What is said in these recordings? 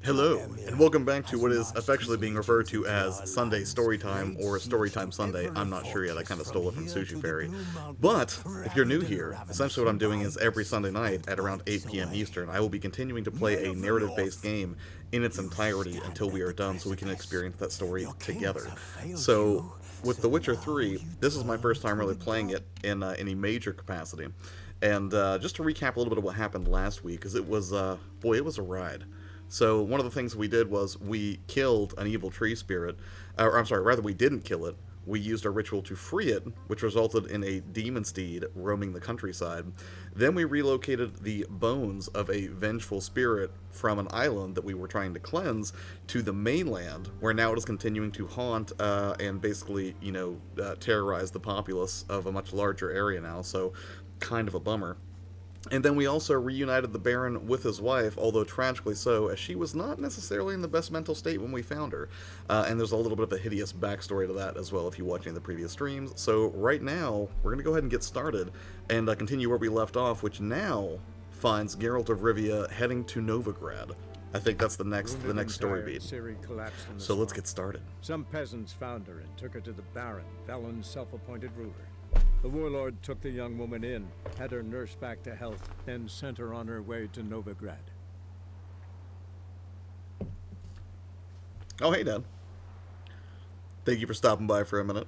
Hello, and welcome back to what is affectionately being referred to as Sunday Storytime or Storytime Sunday. I'm not sure yet, I kind of stole it from SushiFairy. But, if you're new here, essentially what I'm doing is every Sunday night at around 8 p.m. Eastern, I will be continuing to play a narrative-based game in its entirety until we are done so we can experience that story together. So, with The Witcher 3, this is my first time really playing it in any major capacity. And just to recap a little bit of what happened last week, because it was, boy, it was a ride. So one of the things we did was we killed an evil tree spirit, or I'm sorry, rather we didn't kill it. We used a ritual to free it, which resulted in a demon steed roaming the countryside. Then we relocated the bones of a vengeful spirit from an island that we were trying to cleanse to the mainland, where now it is continuing to haunt and basically, terrorize the populace of a much larger area now, so kind of a bummer. And then we also reunited the Baron with his wife, although tragically so, as she was not necessarily in the best mental state when we found her. And there's a little bit of a hideous backstory to that as well if you watch any of the previous streams. So right now, we're going to go ahead and get started and continue where we left off, which now finds Geralt of Rivia heading to Novagrad. I think that's the next story beat. Ciri collapsed in the So let's swamp. get started. Some peasants found her and took her to the Baron, Velen's self-appointed ruler. The warlord took the young woman in, had her nursed back to health, then sent her on her way to Novagrad. Oh, hey, Dad. Thank you for stopping by for a minute.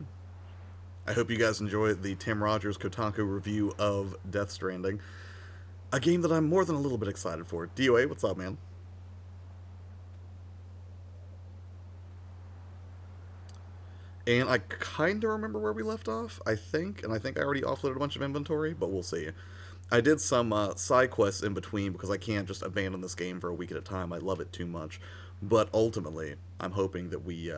I hope you guys enjoyed the Tim Rogers Kotaku review of Death Stranding, a game that I'm more than a little bit excited for. DOA, what's up, man? And I kind of remember where we left off, I think, and I think I already offloaded a bunch of inventory, but we'll see. I did some side quests in between because I can't just abandon this game for a week at a time. I love it too much. But ultimately, I'm hoping that we,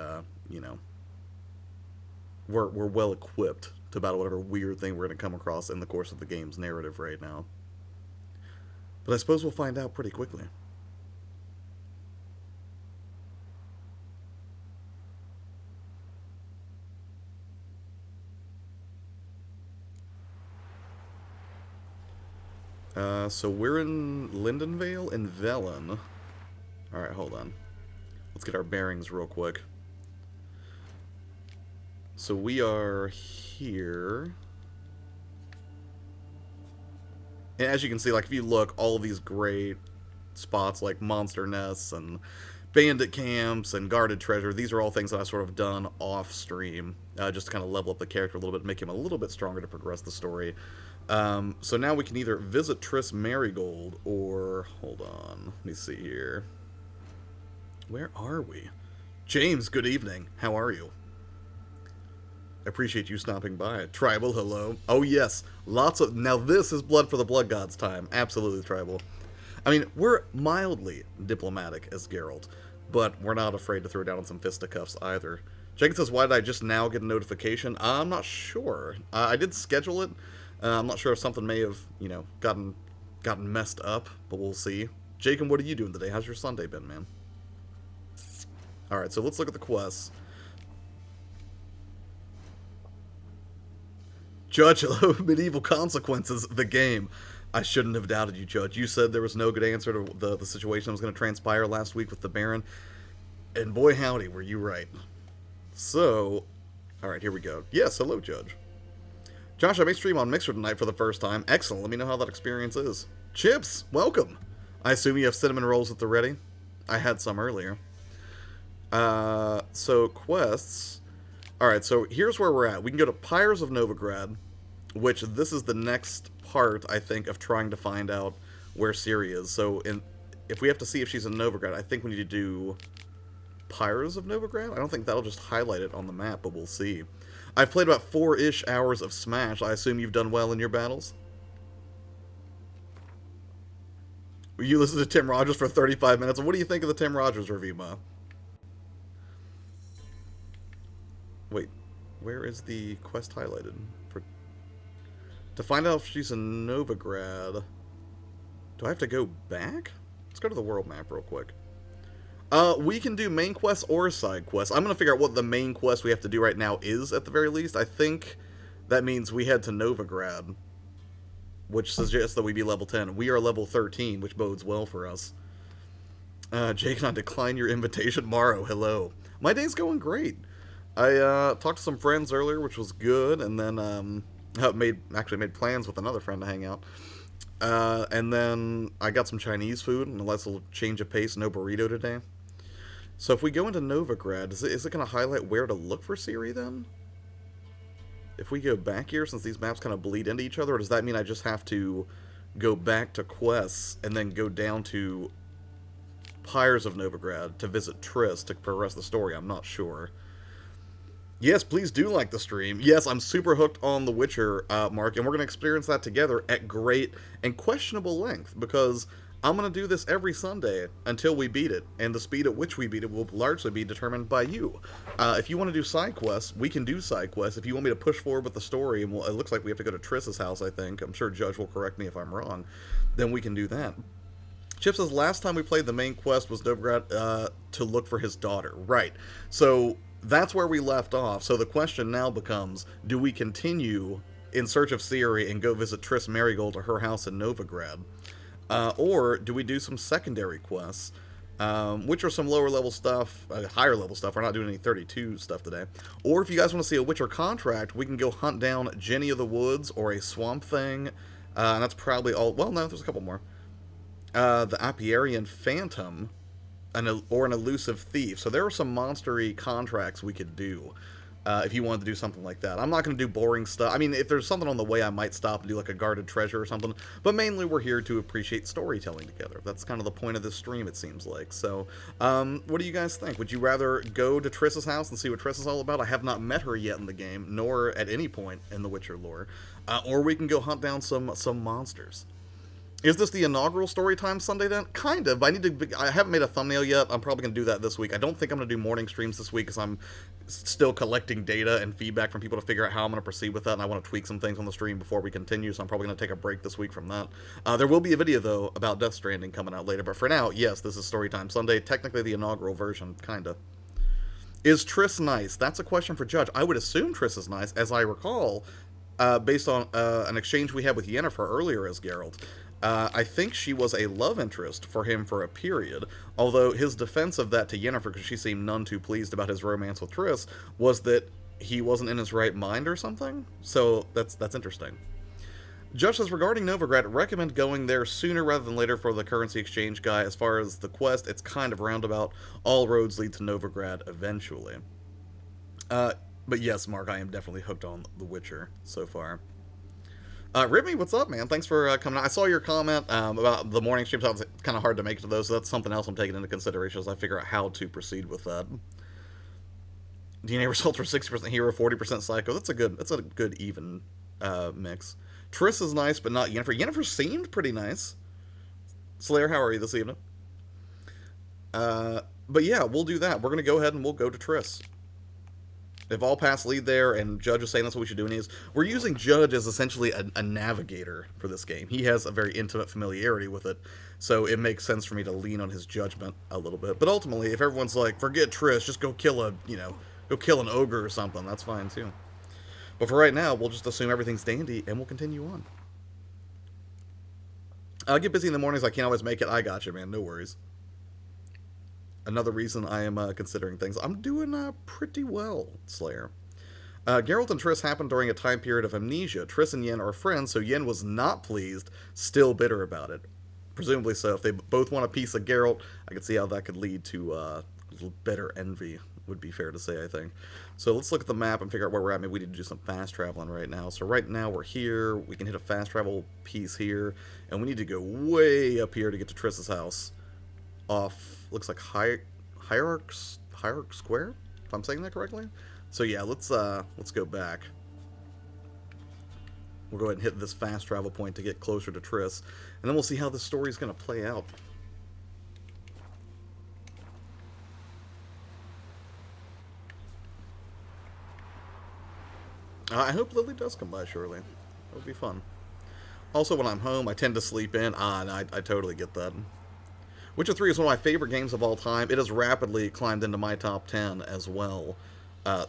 we're well equipped to battle whatever weird thing we're going to come across in the course of the game's narrative right now. But I suppose we'll find out pretty quickly. So we're in Lindenvale and Velen. Alright, hold on. Let's get our bearings real quick. So we are here. And as you can see, like, if you look, all of these great spots like monster nests and bandit camps and guarded treasure, these are all things that I've sort of done off stream, just to kind of level up the character a little bit, make him a little bit stronger to progress the story. So now we can either visit Triss Marigold, or, hold on, let me see here. Where are we? James, good evening. How are you? I appreciate you stopping by. Tribal, hello. Oh yes, lots of, now this is Blood for the Blood Gods time. Absolutely, Tribal. I mean, we're mildly diplomatic as Geralt, but we're not afraid to throw down on some fisticuffs either. Jenkins says, why did I just now get a notification? I'm not sure. I did schedule it. I'm not sure if something may have, gotten messed up, but we'll see. Jacob, what are you doing today? How's your Sunday been, man? Alright, so let's look at the quests. Judge, hello, Medieval Consequences, the game. I shouldn't have doubted you, Judge. You said there was no good answer to the situation that was going to transpire last week with the Baron. And boy howdy, were you right. So, alright, here we go. Yes, hello, Judge. Josh, I may stream on Mixer tonight for the first time. Excellent, let me know how that experience is. Chips, welcome! I assume you have cinnamon rolls at the ready? I had some earlier. So, quests. Alright, so here's where we're at. We can go to Pyres of Novagrad, which this is the next part, I think, of trying to find out where Ciri is. So, if we have to see if she's in Novagrad, I think we need to do Pyres of Novagrad? I don't think that'll just highlight it on the map, but we'll see. I've played about 4-ish hours of Smash. I assume you've done well in your battles? You listen to Tim Rogers for 35 minutes. What do you think of the Tim Rogers review, Ma? Wait, where is the quest highlighted? To find out if she's in Novagrad, do I have to go back? Let's go to the world map real quick. We can do main quests or side quests. I'm going to figure out what the main quest we have to do right now is, at the very least. I think that means we head to Novagrad, which suggests that we be level 10. We are level 13, which bodes well for us. Jake and I decline your invitation. Morrow, hello. My day's going great. I talked to some friends earlier, which was good, and then made plans with another friend to hang out. And then I got some Chinese food and a nice little change of pace, no burrito today. So if we go into Novagrad, is it going to highlight where to look for Ciri then? If we go back here, since these maps kind of bleed into each other, or does that mean I just have to go back to quests and then go down to Pyres of Novagrad to visit Triss to progress the story? I'm not sure. Yes, please do like the stream. Yes, I'm super hooked on The Witcher, Mark, and we're going to experience that together at great and questionable length, because I'm going to do this every Sunday until we beat it, and the speed at which we beat it will largely be determined by you. If you want to do side quests, we can do side quests. If you want me to push forward with the story, and it looks like we have to go to Triss's house, I think. I'm sure Judge will correct me if I'm wrong. Then we can do that. Chip says, last time we played the main quest was Novagrad to look for his daughter. Right. So that's where we left off. So the question now becomes, do we continue in search of Ciri and go visit Triss Marigold at her house in Novagrad? Or do we do some secondary quests, which are some lower level stuff, higher level stuff. We're not doing any 32 stuff today. Or if you guys want to see a Witcher contract, we can go hunt down Jenny of the Woods or a Swamp Thing. And that's probably all. Well, no, there's a couple more. The Apiarian Phantom, or an Elusive Thief. So there are some monstery contracts we could do. If you wanted to do something like that. I'm not going to do boring stuff. I mean, if there's something on the way, I might stop and do like a guarded treasure or something. But mainly we're here to appreciate storytelling together. That's kind of the point of this stream, it seems like. So, what do you guys think? Would you rather go to Triss's house and see what Triss is all about? I have not met her yet in the game, nor at any point in the Witcher lore. Or we can go hunt down some monsters. Is this the inaugural Storytime Sunday then? Kind of. I haven't made a thumbnail yet. I'm probably going to do that this week. I don't think I'm going to do morning streams this week because I'm still collecting data and feedback from people to figure out how I'm going to proceed with that, and I want to tweak some things on the stream before we continue, so I'm probably going to take a break this week from that. There will be a video, though, about Death Stranding coming out later, but for now, yes, this is Storytime Sunday, technically the inaugural version, kinda. Is Triss nice? That's a question for Judge. I would assume Triss is nice, as I recall, based on an exchange we had with Yennefer earlier as Geralt. I think she was a love interest for him for a period, although his defense of that to Yennefer, because she seemed none too pleased about his romance with Triss, was that he wasn't in his right mind or something. So that's interesting. Josh says, regarding Novagrad, recommend going there sooner rather than later for the currency exchange guy. As far as the quest, it's kind of roundabout. All roads lead to Novagrad eventually. But yes, Mark, I am definitely hooked on The Witcher so far. Ribby, what's up, man? Thanks for coming out. I saw your comment about the morning streams. It's kind of hard to make it to those, so that's something else I'm taking into consideration as I figure out how to proceed with that. DNA results were 60% hero, 40% psycho. That's a good even mix. Triss is nice, but not Yennefer. Yennefer seemed pretty nice. Slayer, how are you this evening? But yeah, we'll do that. We're going to go ahead and we'll go to Triss. If all paths lead there, and Judge is saying that's what we should do, and we're using Judge as essentially a navigator for this game. He has a very intimate familiarity with it, so it makes sense for me to lean on his judgment a little bit. But ultimately, if everyone's like, forget Triss, just go kill an ogre or something, that's fine too. But for right now, we'll just assume everything's dandy, and we'll continue on. I'll get busy in the mornings, I can't always make it. I got you, man, no worries. Another reason I am considering things. I'm doing pretty well, Slayer. Geralt and Triss happened during a time period of amnesia. Triss and Yen are friends, so Yen was not pleased, still bitter about it. Presumably so. If they both want a piece of Geralt, I could see how that could lead to a little bitter envy, would be fair to say, I think. So let's look at the map and figure out where we're at. Maybe we need to do some fast traveling right now. So right now we're here. We can hit a fast travel piece here. And we need to go way up here to get to Triss's house. Off, looks like Hierarch Square, if I'm saying that correctly. So yeah, let's go back. We'll go ahead and hit this fast travel point to get closer to Triss, and then we'll see how this story is going to play out. I hope Lily does come by shortly. That would be fun. Also, when I'm home, I tend to sleep in. And I totally get that. Witcher 3 is one of my favorite games of all time. It has rapidly climbed into my top 10 as well,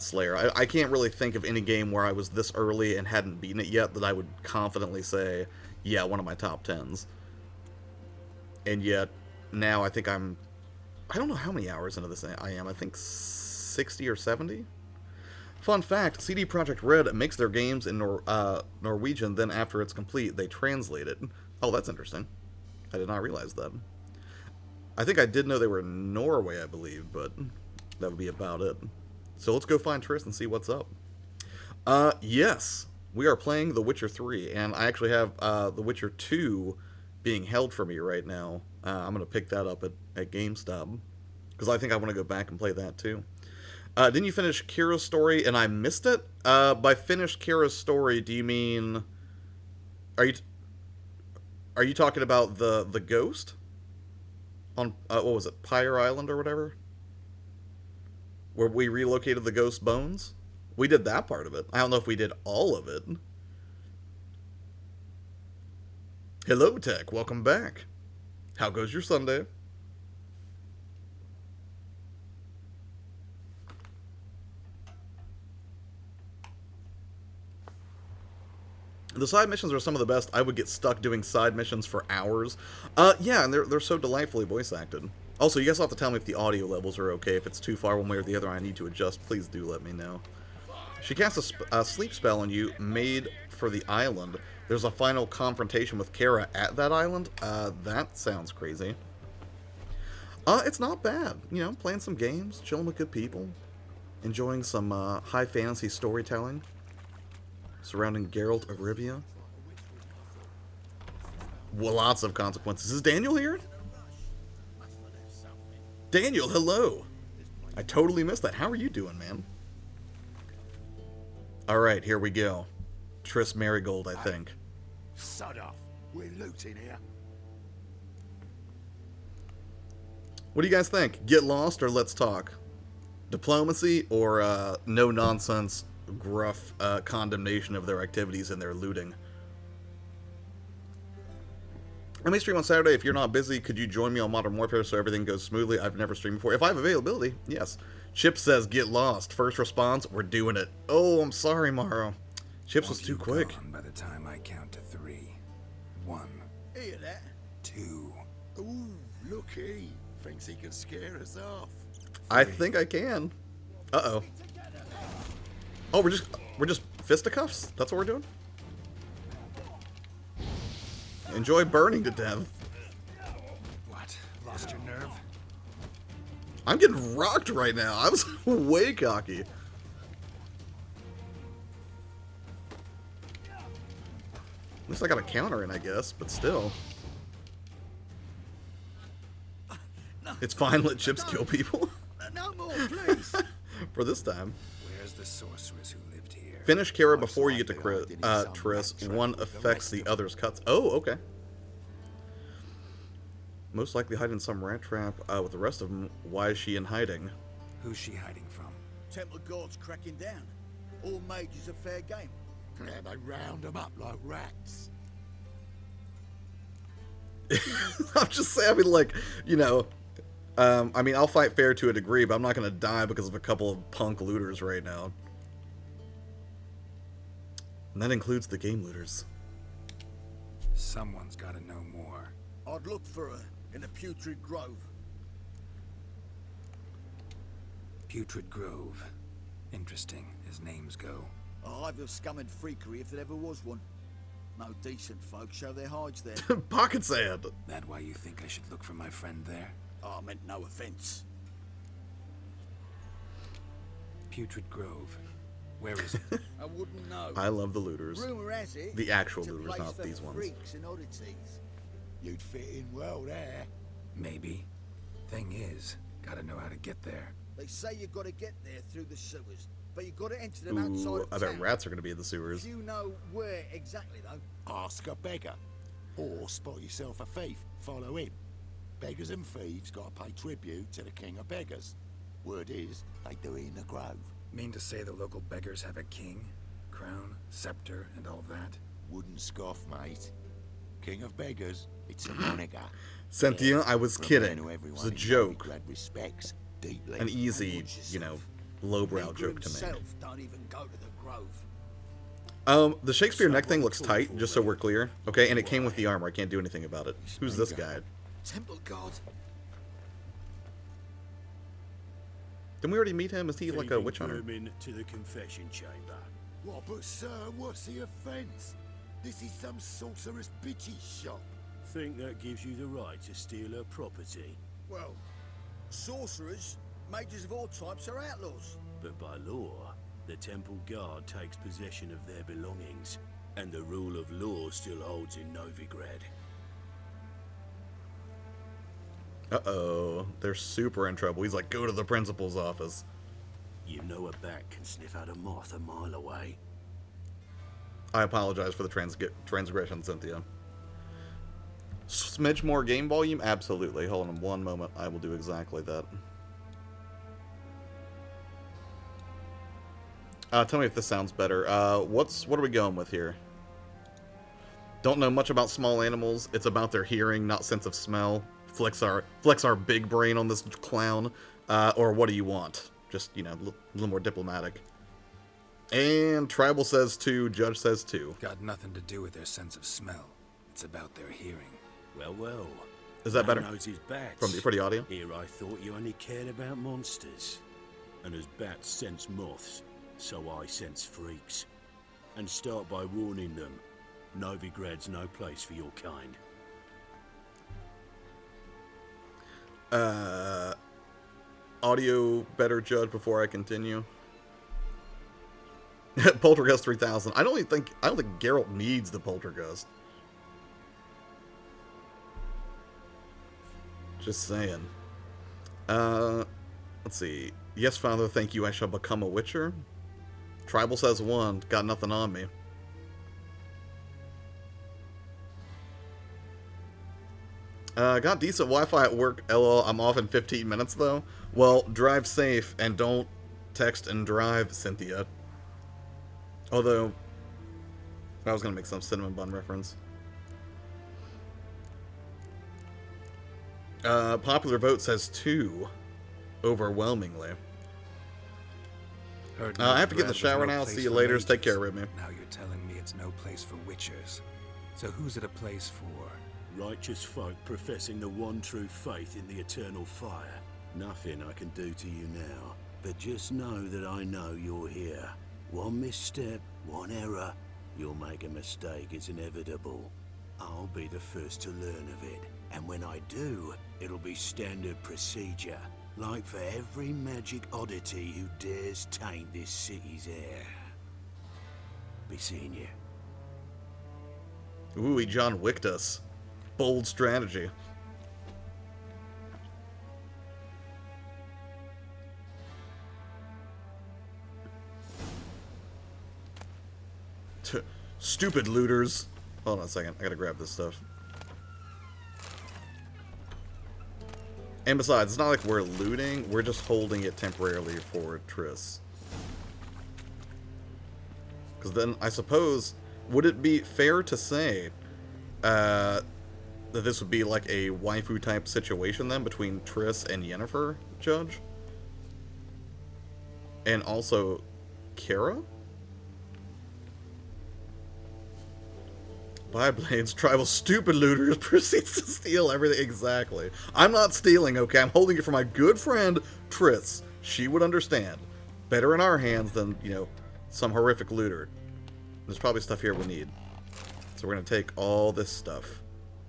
Slayer. I can't really think of any game where I was this early and hadn't beaten it yet that I would confidently say, yeah, one of my top 10s. And yet, now I think I'm I don't know how many hours into this I am. I think 60 or 70? Fun fact, CD Projekt Red makes their games in Norwegian, then after it's complete, they translate it. Oh, that's interesting. I did not realize that. I think I did know they were in Norway, I believe, but that would be about it. So let's go find Triss and see what's up. Yes, we are playing The Witcher 3, and I actually have The Witcher 2 being held for me right now. I'm going to pick that up at GameStop, because I think I want to go back and play that too. Didn't you finish Keira's story and I missed it? By finish Keira's story, do you mean... Are you talking about the ghost? On, what was it, Fyke Island or whatever? Where we relocated the ghost bones? We did that part of it. I don't know if we did all of it. Hello, Tech. Welcome back. How goes your Sunday? The side missions are some of the best. I would get stuck doing side missions for hours. Yeah, and they're so delightfully voice acted. Also, you guys have to tell me if the audio levels are okay. If it's too far one way or the other, I need to adjust. Please do let me know. She casts a sleep spell on you made for the island. There's a final confrontation with Keira at that island. That sounds crazy. It's not bad. You know, playing some games, chilling with good people, enjoying some high fantasy storytelling surrounding Geralt of Rivia. Well, lots of consequences. Is Daniel here? Daniel, hello. I totally missed that. How are you doing, man? Alright, here we go. Triss Marigold, I think. Sod off. We're looting here. What do you guys think? Get lost or let's talk? Diplomacy or no nonsense, gruff condemnation of their activities and their looting? I may stream on Saturday. If you're not busy, could you join me on Modern Warfare so everything goes smoothly? I've never streamed before. If I have availability, yes. Chip says, get lost. First response, we're doing it. Oh, I'm sorry, Morrow. Chips was too quick. By the time I count to 3. 1. Hear that? 2. Ooh, look, he thinks he can scare us off. I think I can. Uh-oh. Oh, we're just fisticuffs? That's what we're doing? Enjoy burning to death. What? Lost your nerve? I'm getting rocked right now. I was way cocky. At least I got a counter in, I guess, but still. It's fine, let Chips kill people. No more, please. For this time. Where's the sorceress who lived here? Finish Keira before you get to Triss. One affects the other's cuts. Oh, okay. Most likely hiding in some rat trap with the rest of them. Why is she in hiding? Who's she hiding from? Temple Guard's cracking down. All mages are fair game. Yeah, they round them up like rats. I'm just saying, I mean, like, you know, I mean, I'll fight fair to a degree, but I'm not going to die because of a couple of punk looters right now. And that includes the game looters. Someone's got to know more. I'd look for her in the Putrid Grove. Putrid Grove. Interesting, as names go. A hive of scum and freakery if there ever was one. No decent folk show their hides there. Pocket sand. That why you think I should look for my friend there? I meant no offense. Putrid Grove. Where is it? I wouldn't know. I love the looters. Rumor has it, The actual it's a looters, place not for these ones. freaks and oddities. You'd fit in well there. Maybe. Thing is, gotta know how to get there. They say you gotta get there through the sewers, but you gotta enter them outside Ooh, of I town. bet rats are going to be in the sewers. Do you know where exactly, though? Ask a beggar. Or spot yourself a thief. Follow him. Beggars and thieves gotta pay tribute to the king of beggars. Word is, they do it in the grove. Mean to say the local beggars have a king, crown, scepter, and all that? Wouldn't scoff, mate. King of beggars, it's a moniker. Cynthia, I was From a kidding. man who It everyone was a in joke. Novigrad respects deeply. An easy, you know, lowbrow Ingrid joke to make. himself don't even go to the grove. The Shakespeare neck thing looks tight, just so we're clear. Okay, and it came with the armor. I can't do anything about it. Who's this guy? Temple Guard. Didn't we already meet him? Is he like a witch hunter? Vermin to the confession chamber. What, but sir, what's the offence? This is some sorcerer's bitchy shop. Think that gives you the right to steal her property? Well, sorcerers, mages of all types are outlaws. But by law, the temple guard takes possession of their belongings, and the rule of law still holds in Novagrad. Uh-oh. They're super in trouble. He's like, go to the principal's office. You know a bat can sniff out a moth a mile away. I apologize for the transgression, Cynthia. Smidge more game volume? Absolutely. Hold on one moment. I will do exactly that. Tell me if this sounds better. What are we going with here? Don't know much about small animals. It's about their hearing, not sense of smell. Flex our big brain on this clown. Or what do you want? Just, you know, a little more diplomatic. And Tribal says 2, Judge says 2. Got nothing to do with their sense of smell. It's about their hearing. Well. Is that better? Knows his bats. For the audio? Here I thought you only cared about monsters. And as bats sense moths, so I sense freaks. And start by warning them, Novigrad's no place for your kind. Audio better, Judge, before I continue. Poltergeist 3000. I don't think Geralt needs the Poltergeist. Just saying. Let's see. Yes, Father, thank you. I shall become a witcher. Tribal says 1. Got nothing on me. Got decent Wi-Fi at work. LOL. I'm off in 15 minutes, though. Well, drive safe and don't text and drive, Cynthia. Although, I was going to make some cinnamon bun reference. Popular vote says 2. Overwhelmingly. I have to get in the shower now. See you later. Take care, Rhythm. Now you're telling me it's no place for witchers. So who's it a place for? Righteous folk professing the one true faith in the eternal fire. Nothing I can do to you now, but just know that I know you're here. One misstep, one error, you'll make a mistake, it's inevitable. I'll be the first to learn of it, and when I do, it'll be standard procedure. Like for every magic oddity who dares taint this city's air. Be seeing you. Ooh, he John Wicked us. Bold strategy. Stupid looters. Hold on a second. I gotta grab this stuff. And besides, it's not like we're looting. We're just holding it temporarily for Triss. Because then, I suppose, would it be fair to say that this would be like a waifu type situation then between Triss and Yennefer, Judge? And also Keira? Blades, tribal stupid looters proceeds to steal everything. Exactly. I'm not stealing, okay? I'm holding it for my good friend, Triss. She would understand. Better in our hands than, you know, some horrific looter. There's probably stuff here we need. So we're going to take all this stuff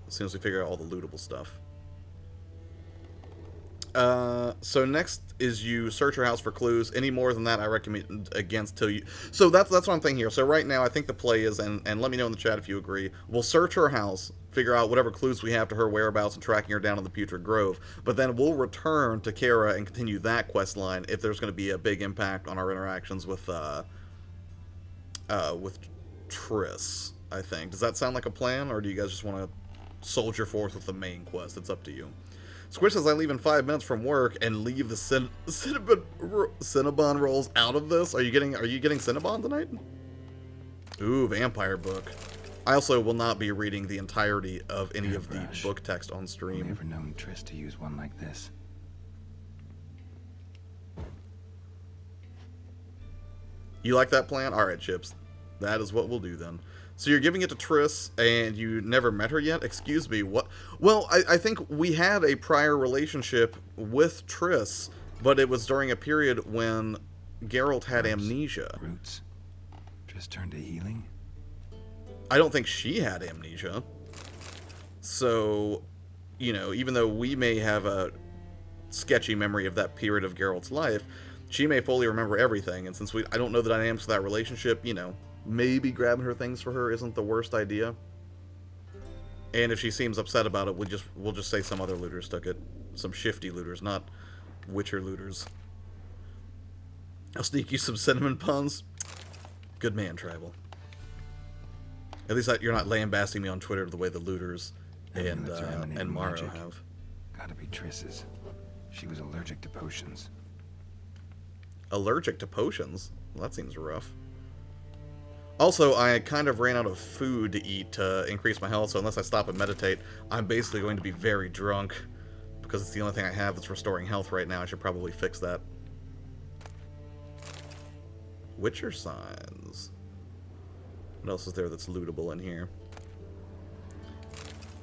as soon as we figure out all the lootable stuff. So next is you search your house for clues. Any more than that, I recommend against till you... So that's what I'm thinking here. So right now, I think the play is, and let me know in the chat if you agree, we'll search her house, figure out whatever clues we have to her whereabouts and tracking her down in the Putrid Grove. But then we'll return to Keira and continue that quest line if there's going to be a big impact on our interactions with Triss, I think. Does that sound like a plan, or do you guys just want to soldier forth with the main quest? It's up to you. Squish says I leave in 5 minutes from work and leave the Cinnabon rolls out of this. Are you getting Cinnabon tonight? Ooh, vampire book. I also will not be reading the entirety of any of the book text on stream. I've never known Triss to use one like this. You like that plan? Alright, Chips. That is what we'll do then. So you're giving it to Triss, and you never met her yet? Excuse me, what? Well, I think we had a prior relationship with Triss, But it was during a period when Geralt had amnesia. Roots. Just turned to healing? I don't think she had amnesia. So, you know, even though we may have a sketchy memory of that period of Geralt's life, she may fully remember everything. And since I don't know the dynamics of that relationship, you know, maybe grabbing her things for her isn't the worst idea. And if she seems upset about it, we'll just say some other looters took it. Some shifty looters, not Witcher looters. I'll sneak you some cinnamon puns. Good man, Tribal. At least you're not lambasting me on Twitter the way the looters and Maro have. Gotta be Triss's. She was allergic to potions. Allergic to potions? Well, that seems rough. Also, I kind of ran out of food to eat to increase my health, so unless I stop and meditate, I'm basically going to be very drunk. Because it's the only thing I have that's restoring health right now. I should probably fix that. Witcher signs. What else is there that's lootable in here?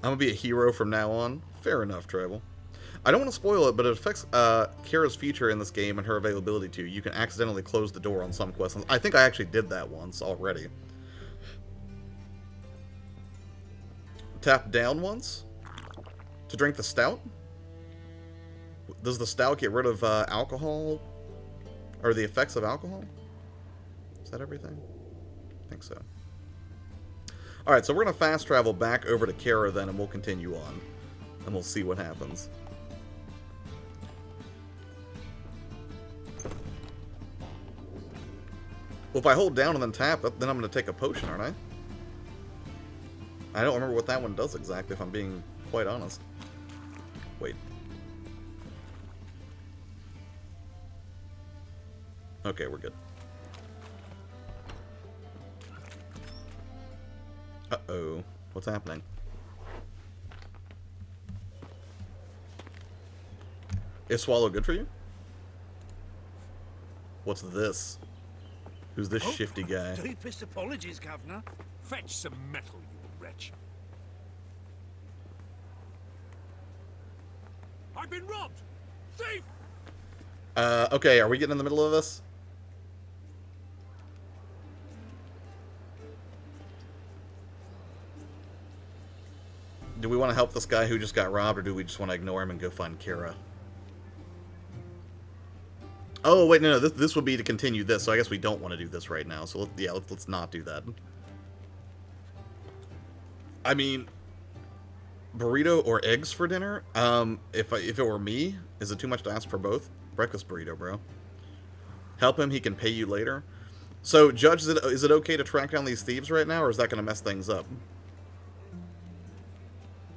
I'm gonna be a hero from now on. Fair enough, Tribal. I don't want to spoil it, but it affects Keira's feature in this game and her availability to. You can accidentally close the door on some quests. I think I actually did that once already. Tap down once to drink the stout? Does the stout get rid of alcohol? Or the effects of alcohol? Is that everything? I think so. Alright, so we're going to fast travel back over to Keira then, and we'll continue on. And we'll see what happens. Well, if I hold down and then tap, then I'm going to take a potion, aren't I? I don't remember what that one does exactly, if I'm being quite honest. Wait. Okay, we're good. Uh-oh. What's happening? Is swallow good for you? What's this? Who's this shifty guy? Deepest apologies, Governor. Fetch some metal, you wretch. I've been robbed! Thief! Okay, are we getting in the middle of this? Do we want to help this guy who just got robbed, or do we just want to ignore him and go find Keira? Oh, wait, no, this would be to continue this, so I guess we don't want to do this right now. So, let's not do that. I mean, burrito or eggs for dinner? If it were me, is it too much to ask for both? Breakfast burrito, bro. Help him, he can pay you later. So, Judge, is it okay to track down these thieves right now, or is that going to mess things up?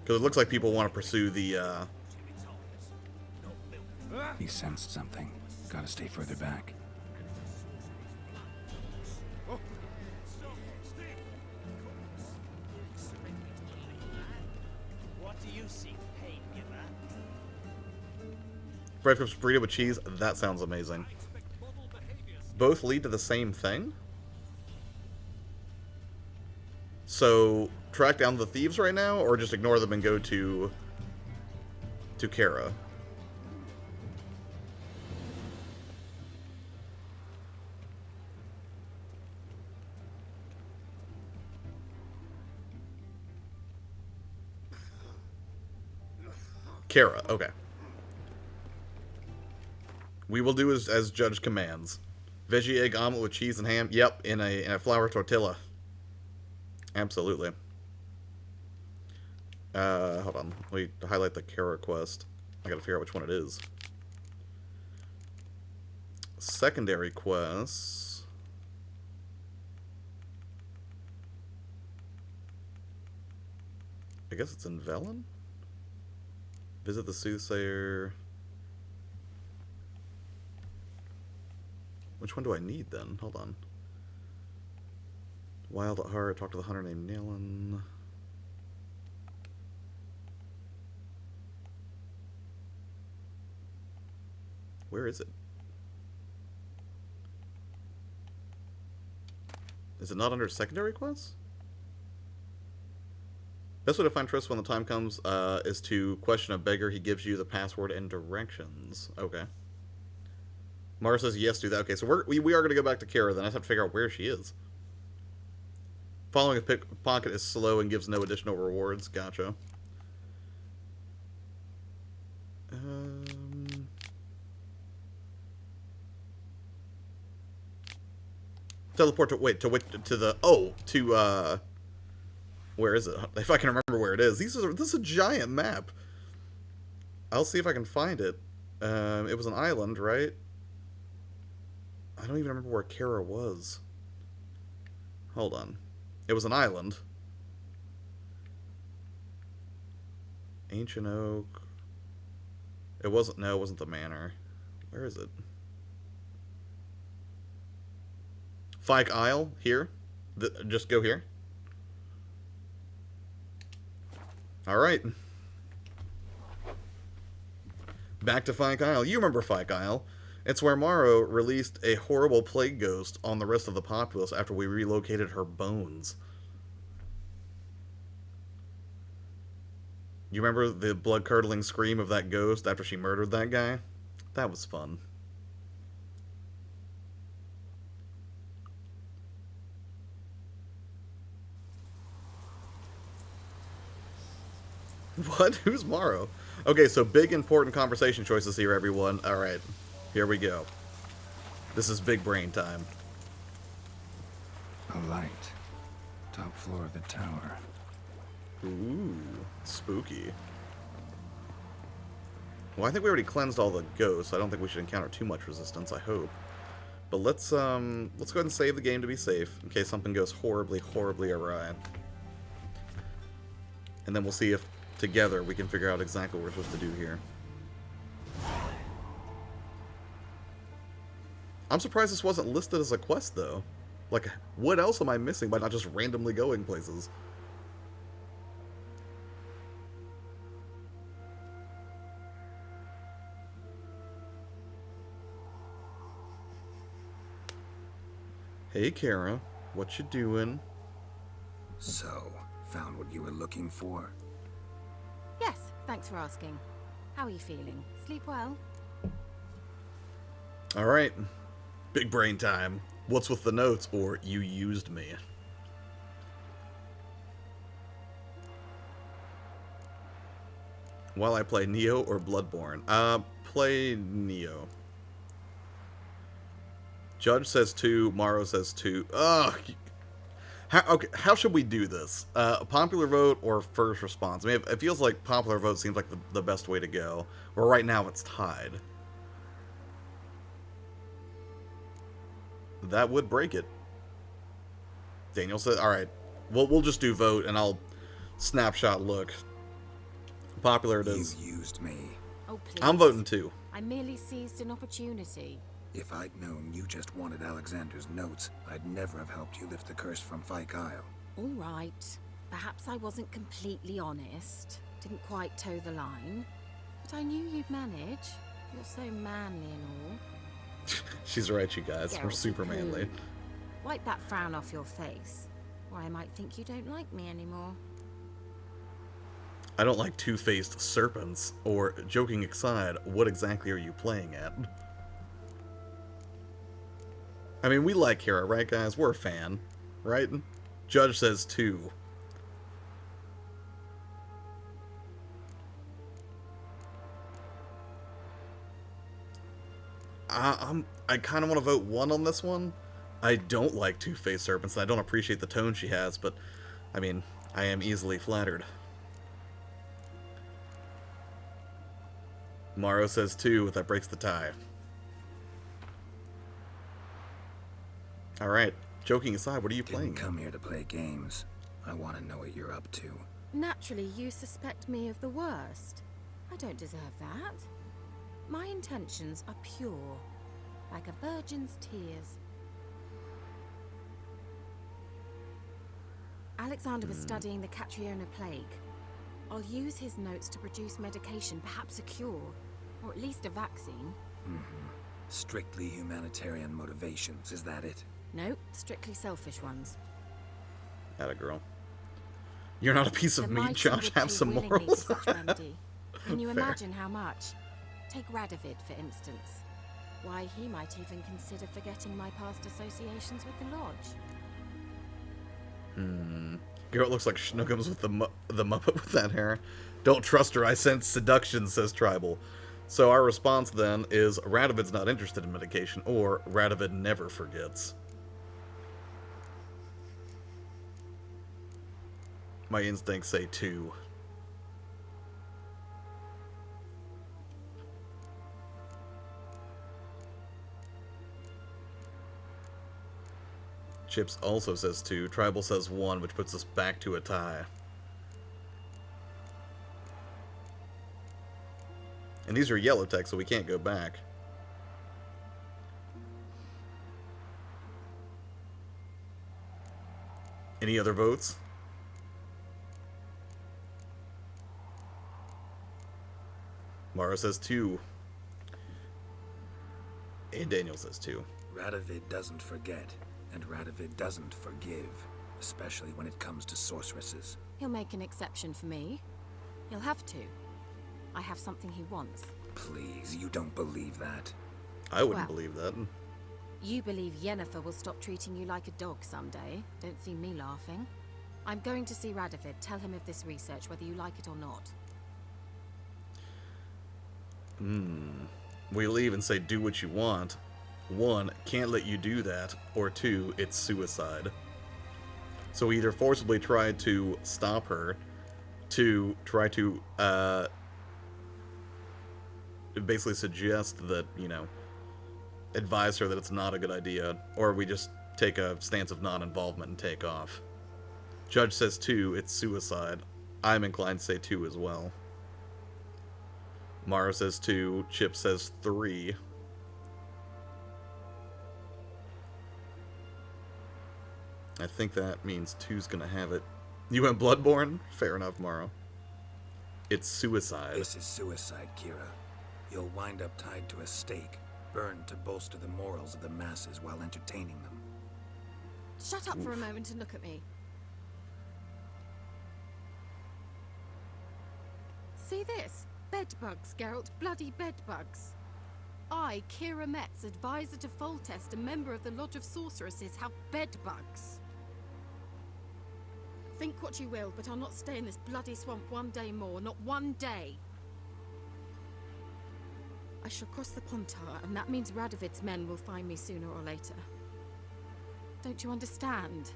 Because it looks like people want to pursue the, He sensed something. Gotta stay further back. What do you see, pain giver? breakfast burrito with cheese. That sounds amazing. Both lead to the same thing? So, track down the thieves right now, or just ignore them and go to Keira? Keira, okay. We will do as Judge commands. Veggie egg omelet with cheese and ham. Yep, in a flour tortilla. Absolutely. Hold on. Let me highlight the Keira quest. I gotta figure out which one it is. Secondary quests. I guess it's in Velen? Visit the soothsayer. Which one do I need then? Hold on. Wild at heart. Talk to the hunter named Nailan. Where is it? Is it not under secondary quests? Best way to find Triss when the time comes is to question a beggar. He gives you the password and directions. Okay. Mara says yes, do that. Okay, so we are going to go back to Keira, then I just have to figure out where she is. Following a pickpocket is slow and gives no additional rewards. Gotcha. Teleport to where is it? If I can remember where it is. This is a giant map. I'll see if I can find it. It was an island, right? I don't even remember where Keira was. Hold on. It was an island. Ancient Oak. It wasn't the manor. Where is it? Fyke Isle, here. Just go here. Alright. Back to Fyke Isle. You remember Fyke Isle. It's where Morrow released a horrible plague ghost on the rest of the populace after we relocated her bones. You remember the blood-curdling scream of that ghost after she murdered that guy? That was fun. What? Who's Morrow? Okay, so big important conversation choices here, everyone. Alright, here we go. This is big brain time. A light. Top floor of the tower. Ooh, spooky. Well, I think we already cleansed all the ghosts. I don't think we should encounter too much resistance, I hope. But let's go ahead and save the game to be safe, in case something goes horribly, horribly awry. And then we'll see if, together, we can figure out exactly what we're supposed to do here. I'm surprised this wasn't listed as a quest, though. Like, what else am I missing by not just randomly going places? Hey, Keira. What you doing? So, found what you were looking for? Yes, thanks for asking. How are you feeling? Sleep well? Alright. Big brain time. What's with the notes, or you used me? While I play Neo or Bloodborne? Play Neo. Judge says 2, Morrow says 2. Ugh. How should we do this? Popular vote or first response? I mean, it feels like popular vote seems like the best way to go. Where right now it's tied. That would break it. Daniel said, alright, we'll just do vote and I'll snapshot look. Popular it is. You used me. Oh, please. I'm voting 2. I merely seized an opportunity. If I'd known you just wanted Alexander's notes, I'd never have helped you lift the curse from Fyke Isle. All right. Perhaps I wasn't completely honest. Didn't quite toe the line. But I knew you'd manage. You're so manly and all. She's right, you guys. Yeah, We're super manly. Wipe that frown off your face, or I might think you don't like me anymore. I don't like two-faced serpents. Or, joking aside, what exactly are you playing at? I mean, we like Keira, right, guys? We're a fan, right? Judge says 2. I kind of want to vote 1 on this one. I don't like two-faced serpents, and I don't appreciate the tone she has, but, I mean, I am easily flattered. Morrow says 2, that breaks the tie. Alright, joking aside, what are you playing? Didn't come here to play games. I want to know what you're up to. Naturally, you suspect me of the worst. I don't deserve that. My intentions are pure, like a virgin's tears. Alexander was studying the Catriona plague. I'll use his notes to produce medication, perhaps a cure, or at least a vaccine. Strictly humanitarian motivations, is that it? No, strictly selfish ones. Atta girl. You're not a piece of The meat, mighty Josh. would Have pay some willingly morals. for such remedy. Can you Fair. imagine how much? Take Radovid, for instance. Why, he might even consider forgetting my past associations with the lodge. Girl looks like Schnookums with the Muppet with that hair. Don't trust her, I sense seduction, says Tribal. So our response then is Radovid's not interested in medication, or Radovid never forgets. My instincts say 2. Chips also says 2. Tribal says 1, which puts us back to a tie. And these are yellow text, so we can't go back. Any other votes? Mara says 2. And Daniel says 2. Radovid doesn't forget, and Radovid doesn't forgive, especially when it comes to sorceresses. He'll make an exception for me. He'll have to. I have something he wants. Please, you don't believe that. I wouldn't Well. believe that. You believe Yennefer will stop treating you like a dog someday. Don't see me laughing. I'm going to see Radovid. Tell him of this research, whether you like it or not. We leave and say, do what you want. 1, can't let you do that. Or 2, it's suicide. So we either forcibly try to stop her, to try to, basically suggest that, you know, advise her that it's not a good idea, or we just take a stance of non-involvement and take off. Judge says 2, it's suicide. I'm inclined to say 2 as well. Mara says 2, Chip says 3. I think that means 2's gonna have it. You went Bloodborne? Fair enough, Mara. It's suicide. This is suicide, Keira. You'll wind up tied to a stake, burned to bolster the morals of the masses while entertaining them. Shut up for a moment and look at me. See this? Bedbugs, Geralt. Bloody bedbugs. I, Keira Metz, advisor to Foltest, a member of the Lodge of Sorceresses, have bedbugs. Think what you will, but I'll not stay in this bloody swamp one day more. Not one day. I shall cross the Pontar, and that means Radovid's men will find me sooner or later. Don't you understand?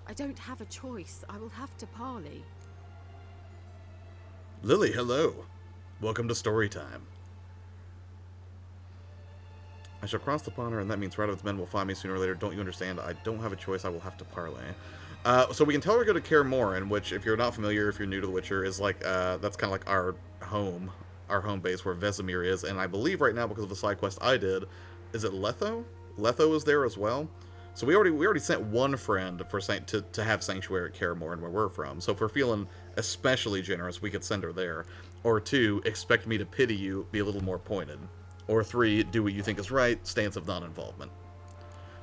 I don't have a choice. I will have to parley. Lily, hello. Welcome to Storytime. I shall cross the pond, and that means Radovid's men will find me sooner or later. Don't you understand? I don't have a choice. I will have to parley. So we can tell her to go to Kaer Morhen, which, if you're not familiar, if you're new to The Witcher, is like, that's kind of like our home base where Vesemir is. And I believe right now, because of the side quest I did, is it Letho? Letho is there as well. So we already sent one friend for to have Sanctuary at Kaer Morhen where we're from. So if we're feeling especially generous, we could send her there. Or 2, expect me to pity you, be a little more pointed. Or 3, do what you think is right, stance of non-involvement.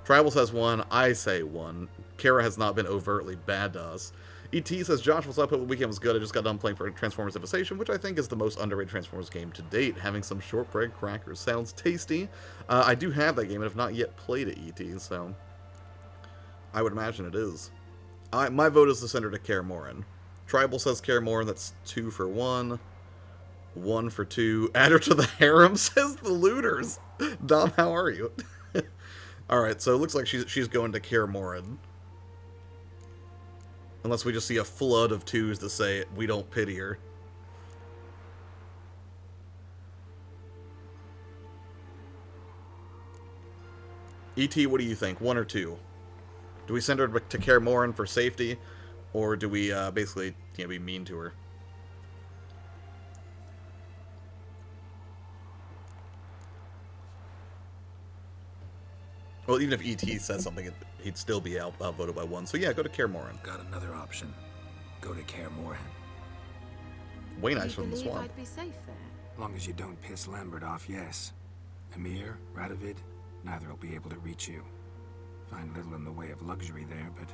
Tribal says 1, I say 1. Kara has not been overtly bad to us. ET says, Josh, what's up? The weekend was good. I just got done playing for Transformers Devastation, which I think is the most underrated Transformers game to date. Having some shortbread crackers sounds tasty. I do have that game and have not yet played it, ET, so I would imagine it is. My vote is to send her to Kaer Morhen. Tribal says Kaer Morhen, that's 2 for 1. 1 for 2. Add her to the harem, says the looters. Dom, how are you? Alright, so it looks like she's going to Kaer Morhen. Unless we just see a flood of 2s to say we don't pity her. E.T., what do you think? 1 or 2? Do we send her to Kaer Morhen for safety? Or do we basically be mean to her? Well, even if E.T. says something, he'd still be outvoted by 1. So yeah, go to Kaer Morhen. Got another option. Go to Kaer Morhen. Way nice from the believe swamp. I'd be safe there? Long as you don't piss Lambert off, yes. Emir, Radovid, neither will be able to reach you. Find little in the way of luxury there, but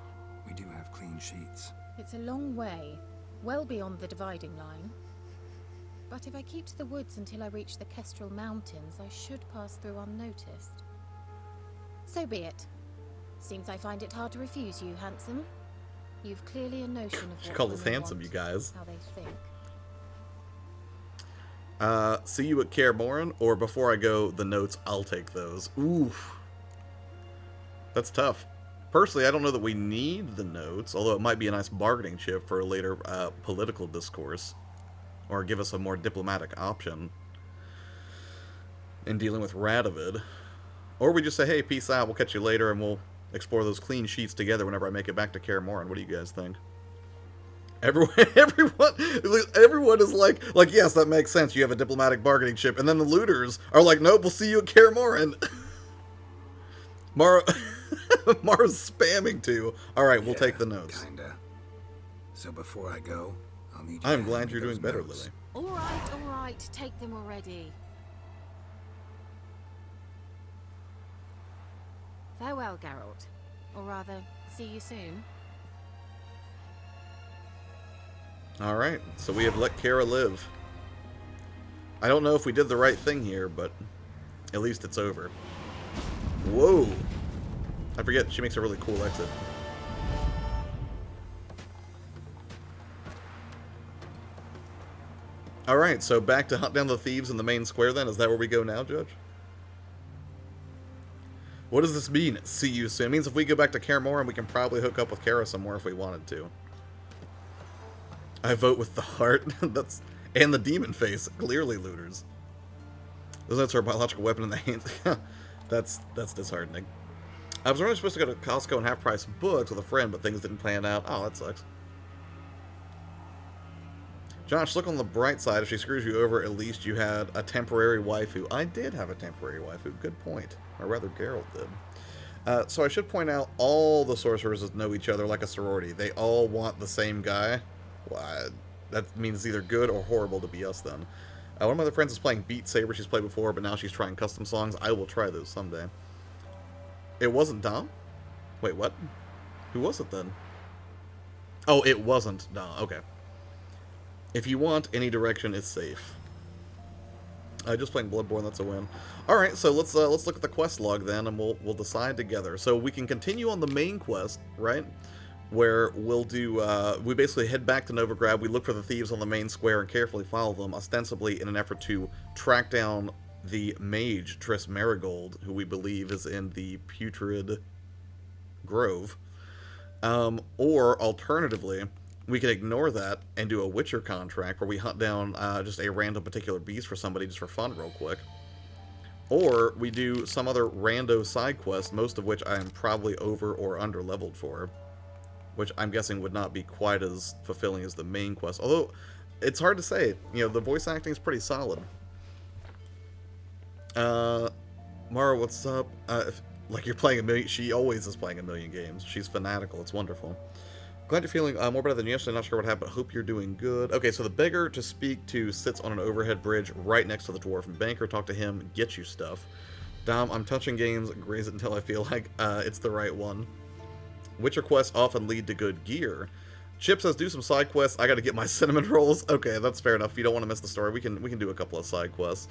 we do have clean sheets. It's a long way. Well beyond the dividing line. But if I keep to the woods until I reach the Kestrel Mountains, I should pass through unnoticed. So be it. Seems I find it hard to refuse you, handsome. You've clearly a notion of She what calls us women handsome, want, you guys. how they think. See you at Kaer Morhen, or before I go, the notes, I'll take those. Oof. That's tough. Personally, I don't know that we need the notes, although it might be a nice bargaining chip for a later political discourse, or give us a more diplomatic option in dealing with Radovid. Or we just say, hey, peace out, we'll catch you later, and we'll explore those clean sheets together whenever I make it back to Kaer Morhen. What do you guys think? Everyone is like, yes, that makes sense. You have a diplomatic bargaining chip. And then the looters are like, nope, we'll see you at Kaer Morhen. Mara's spamming too. All right, we'll take the notes. Kinda. So before I go, I'll need you I'm to glad hand me you're doing those better, notes. Lily. All right, take them already. Farewell, Geralt. Or rather, see you soon. Alright, so we have let Keira live. I don't know if we did the right thing here, but at least it's over. Whoa! I forget, she makes a really cool exit. Alright, so back to hunt down the thieves in the main square then? Is that where we go now, Judge? What does this mean? See you soon. It means if we go back to Kaer Morhen, we can probably hook up with Keira somewhere if we wanted to. I vote with the heart. And the demon face. Clearly looters. Those notes are a biological weapon in the hands. That's disheartening. I was originally supposed to go to Costco and half-price books with a friend, but things didn't plan out. Oh, that sucks. Josh, look on the bright side. If she screws you over, at least you had a temporary waifu. I did have a temporary waifu. Good point. Or rather, Geralt did. So I should point out, all the sorceresses know each other like a sorority. They all want the same guy. Well, that means it's either good or horrible to be us then. One of my other friends is playing Beat Saber. She's played before, but now she's trying custom songs. I will try those someday. It wasn't Dom? Wait, what? Who was it then? Oh, it wasn't Dom. Okay. If you want any direction, it's safe. Just playing Bloodborne, that's a win. Alright, so let's look at the quest log then, and we'll decide together. So we can continue on the main quest, right? Where we'll do, we basically head back to Novagrad, we look for the thieves on the main square and carefully follow them, ostensibly in an effort to track down the mage, Triss Marigold, who we believe is in the Putrid Grove. Or, alternatively, we can ignore that and do a Witcher contract where we hunt down just a random particular beast for somebody just for fun real quick. Or we do some other rando side quest, most of which I am probably over or under leveled for, which I'm guessing would not be quite as fulfilling as the main quest. Although, it's hard to say. You know, the voice acting is pretty solid. Mara, what's up? Like you're playing a million... She always is playing a million games. She's fanatical. It's wonderful. Glad you're feeling more better than yesterday. Not sure what happened. Hope you're doing good. Okay, so the beggar to speak to sits on an overhead bridge right next to the dwarven banker. Talk to him. Get you stuff. Dom, I'm touching games. Graze it until I feel like it's the right one. Witcher quests often lead to good gear. Chip says do some side quests. I got to get my cinnamon rolls. Okay, that's fair enough. If you don't want to miss the story, we can do a couple of side quests.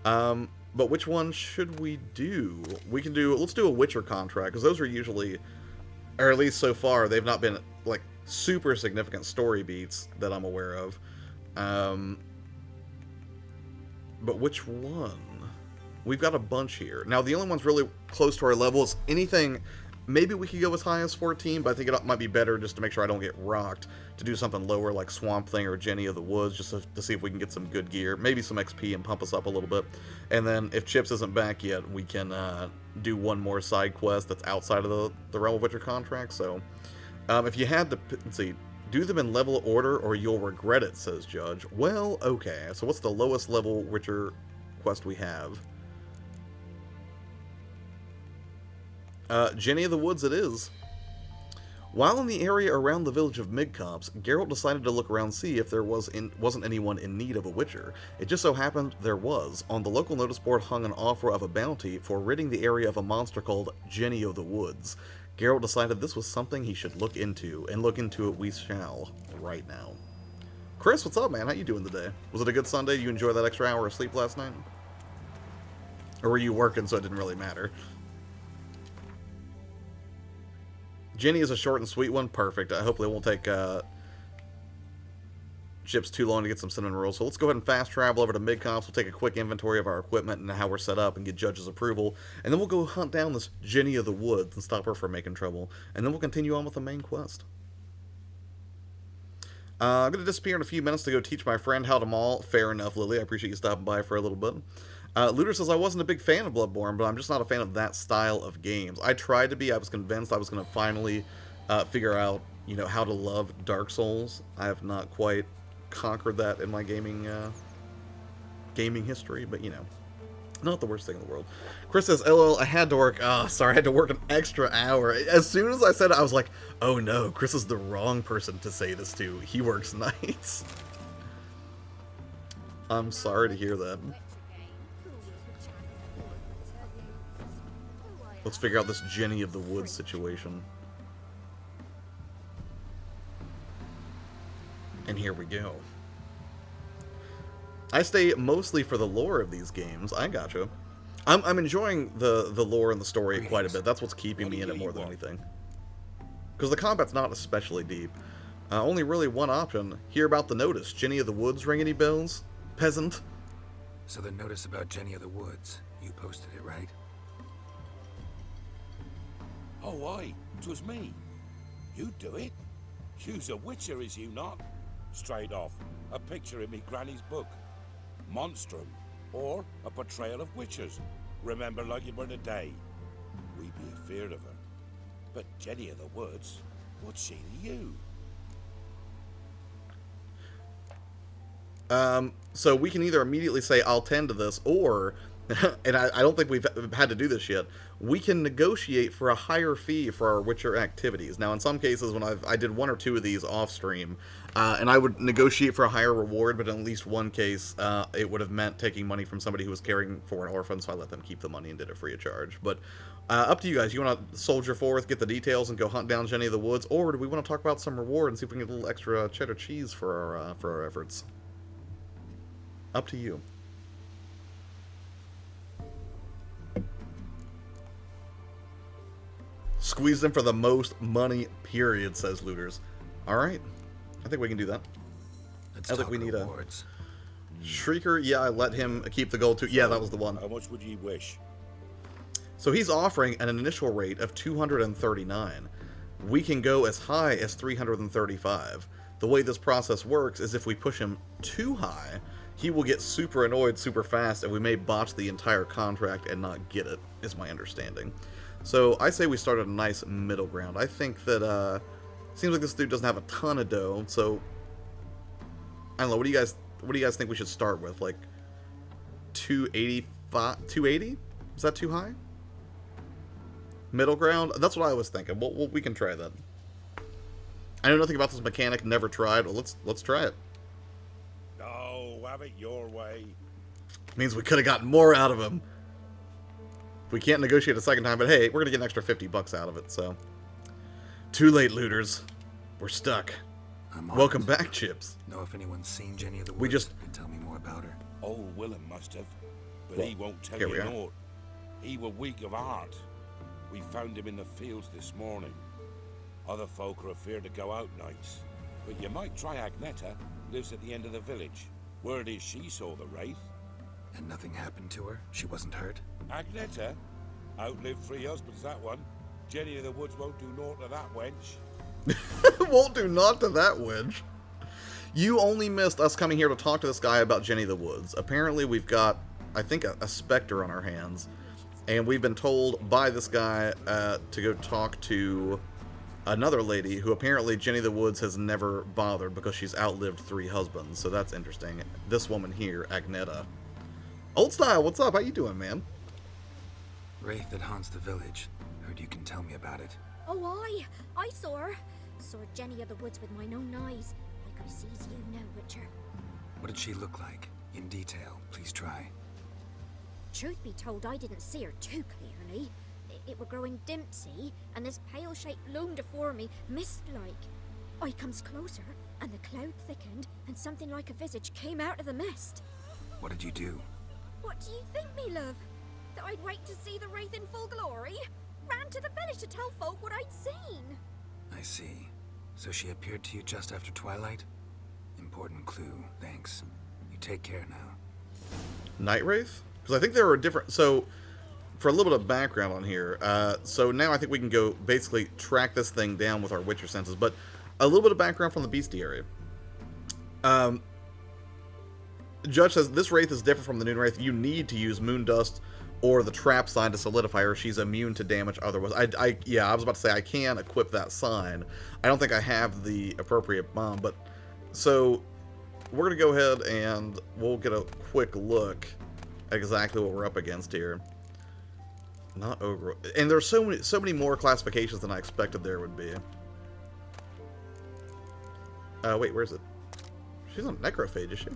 But which one should we do? Let's do a Witcher contract, because those are usually, or at least so far, they've not been like super significant story beats that I'm aware of. But which one? We've got a bunch here. Now, the only ones really close to our level is anything. Maybe we could go as high as 14, but I think it might be better just to make sure I don't get rocked to do something lower like Swamp Thing or Jenny of the Woods, just to see if we can get some good gear, maybe some XP and pump us up a little bit. And then if Chips isn't back yet, we can do one more side quest that's outside of the realm of Witcher contract. So if you had to, let's see, do them in level order or you'll regret it, says Judge. Well, okay, so what's the lowest level Witcher quest we have? Jenny of the Woods it is. While in the area around the village of Midcopse, Geralt decided to look around and see if there wasn't anyone in need of a witcher. It just so happened there was. On the local notice board hung an offer of a bounty for ridding the area of a monster called Jenny of the Woods. Geralt decided this was something he should look into, and look into it we shall, right now. Chris, what's up, man? How you doing today? Was it a good Sunday? Did you enjoy that extra hour of sleep last night? Or were you working so it didn't really matter? Jenny is a short and sweet one. Perfect. Hopefully it won't take Chips too long to get some cinnamon rolls. So let's go ahead and fast travel over to mid-comps. We'll take a quick inventory of our equipment and how we're set up and get Judge's approval. And then we'll go hunt down this Jenny of the Woods and stop her from making trouble. And then we'll continue on with the main quest. I'm going to disappear in a few minutes to go teach my friend how to maul. Fair enough, Lily. I appreciate you stopping by for a little bit. Looter says, I wasn't a big fan of Bloodborne, but I'm just not a fan of that style of games. I tried to be. I was convinced I was going to finally figure out, you know, how to love Dark Souls. I have not quite conquered that in my gaming history, but, you know, not the worst thing in the world. Chris says, LOL, I had to work. Oh, sorry, I had to work an extra hour. As soon as I said it, I was like, oh no, Chris is the wrong person to say this to. He works nights. I'm sorry to hear that. Let's figure out this Jenny of the Woods situation. And here we go. I stay mostly for the lore of these games. I gotcha. I'm enjoying the lore and the story quite a bit. That's what's keeping me in it more than anything. Because the combat's not especially deep. Only really one option. Hear about the notice. Jenny of the Woods, ring any bells? Peasant? So the notice about Jenny of the Woods, you posted it, right? Oh, aye, 'twas me. You do it? You's a witcher, is you not? Straight off, a picture in me granny's book. Monstrum, or a portrayal of witches. Remember like it were the day. We be afeard of her. But Jenny of the Woods, what's she to you? So we can either immediately say, I'll tend to this, or, and I don't think we've had to do this yet, we can negotiate for a higher fee for our Witcher activities. Now, in some cases, when I did one or two of these off-stream, and I would negotiate for a higher reward, but in at least one case, it would have meant taking money from somebody who was caring for an orphan, so I let them keep the money and did it free of charge. But up to you guys. You want to soldier forth, get the details, and go hunt down Jenny of the Woods, or do we want to talk about some reward and see if we can get a little extra cheddar cheese for our efforts? Up to you. Squeeze them for the most money, period, says Looters. Alright. I think we can do that. I think we need rewards. A Shrieker. Yeah, I let him keep the gold too. Yeah, that was the one. How much would you wish? So he's offering an initial rate of 239. We can go as high as 335. The way this process works is if we push him too high, he will get super annoyed super fast, and we may botch the entire contract and not get it, is my understanding. So I say we start at a nice middle ground. I think that, seems like this dude doesn't have a ton of dough, so I don't know, what do you guys think we should start with? Like 285, 280? Is that too high? Middle ground? That's what I was thinking. We can try that. I know nothing about this mechanic, never tried. Well, let's try it. Oh, have it your way. Means we could have gotten more out of him. We can't negotiate a second time, but hey, we're gonna get an extra $50 out of it, so. Too late, Looters. We're stuck. Welcome back, Chips. Know if anyone's seen Jenny of the Woods? Can tell me more about her. Old Willem must have, but he won't tell you naught. He were weak of heart. We found him in the fields this morning. Other folk are afeard to go out nights, but you might try Agneta. Lives at the end of the village. Word is she saw the wraith. And nothing happened to her? She wasn't hurt? Agneta? Outlived 3 husbands, that one. Jenny of the Woods won't do naught to that wench. Won't do naught to that wench. You only missed us coming here to talk to this guy about Jenny of the Woods. Apparently we've got, I think, a specter on our hands. And we've been told by this guy to go talk to another lady who apparently Jenny of the Woods has never bothered because she's outlived 3 husbands. So that's interesting. This woman here, Agneta. Old Style, what's up? How you doing, man? Wraith that haunts the village. Heard you can tell me about it. Oh, I saw her. Saw Jenny of the Woods with mine own eyes. Like I sees you now, Witcher. What did she look like? In detail, please try. Truth be told, I didn't see her too clearly. It were growing dim, see, and this pale shape loomed afore me, mist-like. I comes closer, and the cloud thickened, and something like a visage came out of the mist. What did you do? What do you think, me love? That I'd wait to see the wraith in full glory? Ran to the village to tell folk what I'd seen. I see. So she appeared to you just after twilight? Important clue, thanks. You take care now. Night Wraith? Because I think there are different... So, for a little bit of background on here, so now I think we can go basically track this thing down with our Witcher senses, but a little bit of background from the bestiary. Judge says, this Wraith is different from the Noon Wraith. You need to use Moon Dust or the Trap sign to solidify her. She's immune to damage otherwise. Yeah, I was about to say, I can equip that sign. I don't think I have the appropriate bomb, but... So, we're going to go ahead and we'll get a quick look at exactly what we're up against here. Not ogre. And there's so many more classifications than I expected there would be. Wait, where is it? She's on necrophage, is she?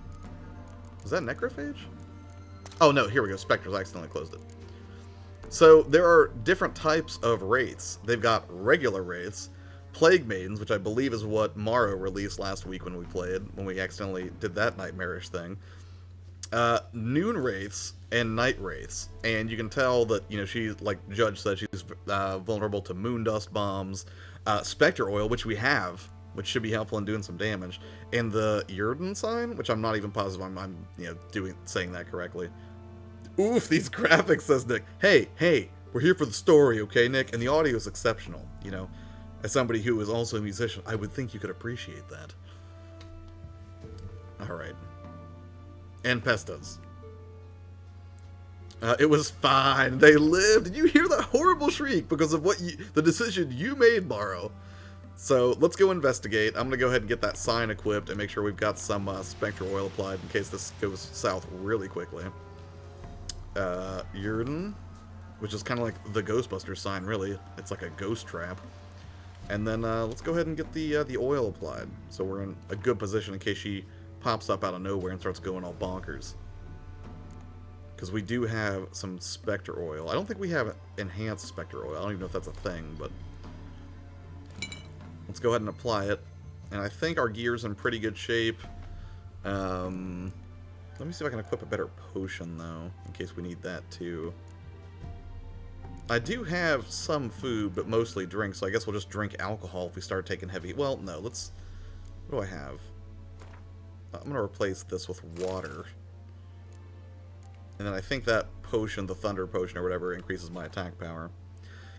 Is that necrophage? Oh no, here we go. Spectres. I accidentally closed it. So there are different types of wraiths. They've got regular wraiths, plague maidens, which I believe is what Morrow released last week when we played, when we accidentally did that nightmarish thing. Noon wraiths and night wraiths, and you can tell that, you know, she's, like Judge said, she's vulnerable to moon dust bombs, specter oil, which we have, which should be helpful in doing some damage, and the Yrden sign, which I'm not even positive I'm you know, saying that correctly. Oof, these graphics, says Nick. Hey, we're here for the story, okay, Nick? And the audio is exceptional, you know. As somebody who is also a musician, I would think you could appreciate that. Alright. And pestos. It was fine. They lived. Did you hear that horrible shriek because of the decision you made, Morrow? So let's go investigate. I'm going to go ahead and get that sign equipped and make sure we've got some spectre oil applied in case this goes south really quickly. Yrden, which is kind of like the Ghostbusters sign, really. It's like a ghost trap. And then let's go ahead and get the oil applied, so we're in a good position in case she pops up out of nowhere and starts going all bonkers. Because we do have some Spectre oil. I don't think we have enhanced Spectre oil. I don't even know if that's a thing, but let's go ahead and apply it. And I think our gear's in pretty good shape. Let me see if I can equip a better potion, though, in case we need that, too. I do have some food, but mostly drink, so I guess we'll just drink alcohol if we start taking heavy... Well, no, let's... What do I have? I'm going to replace this with water. And then I think that potion, the Thunder Potion or whatever, increases my attack power.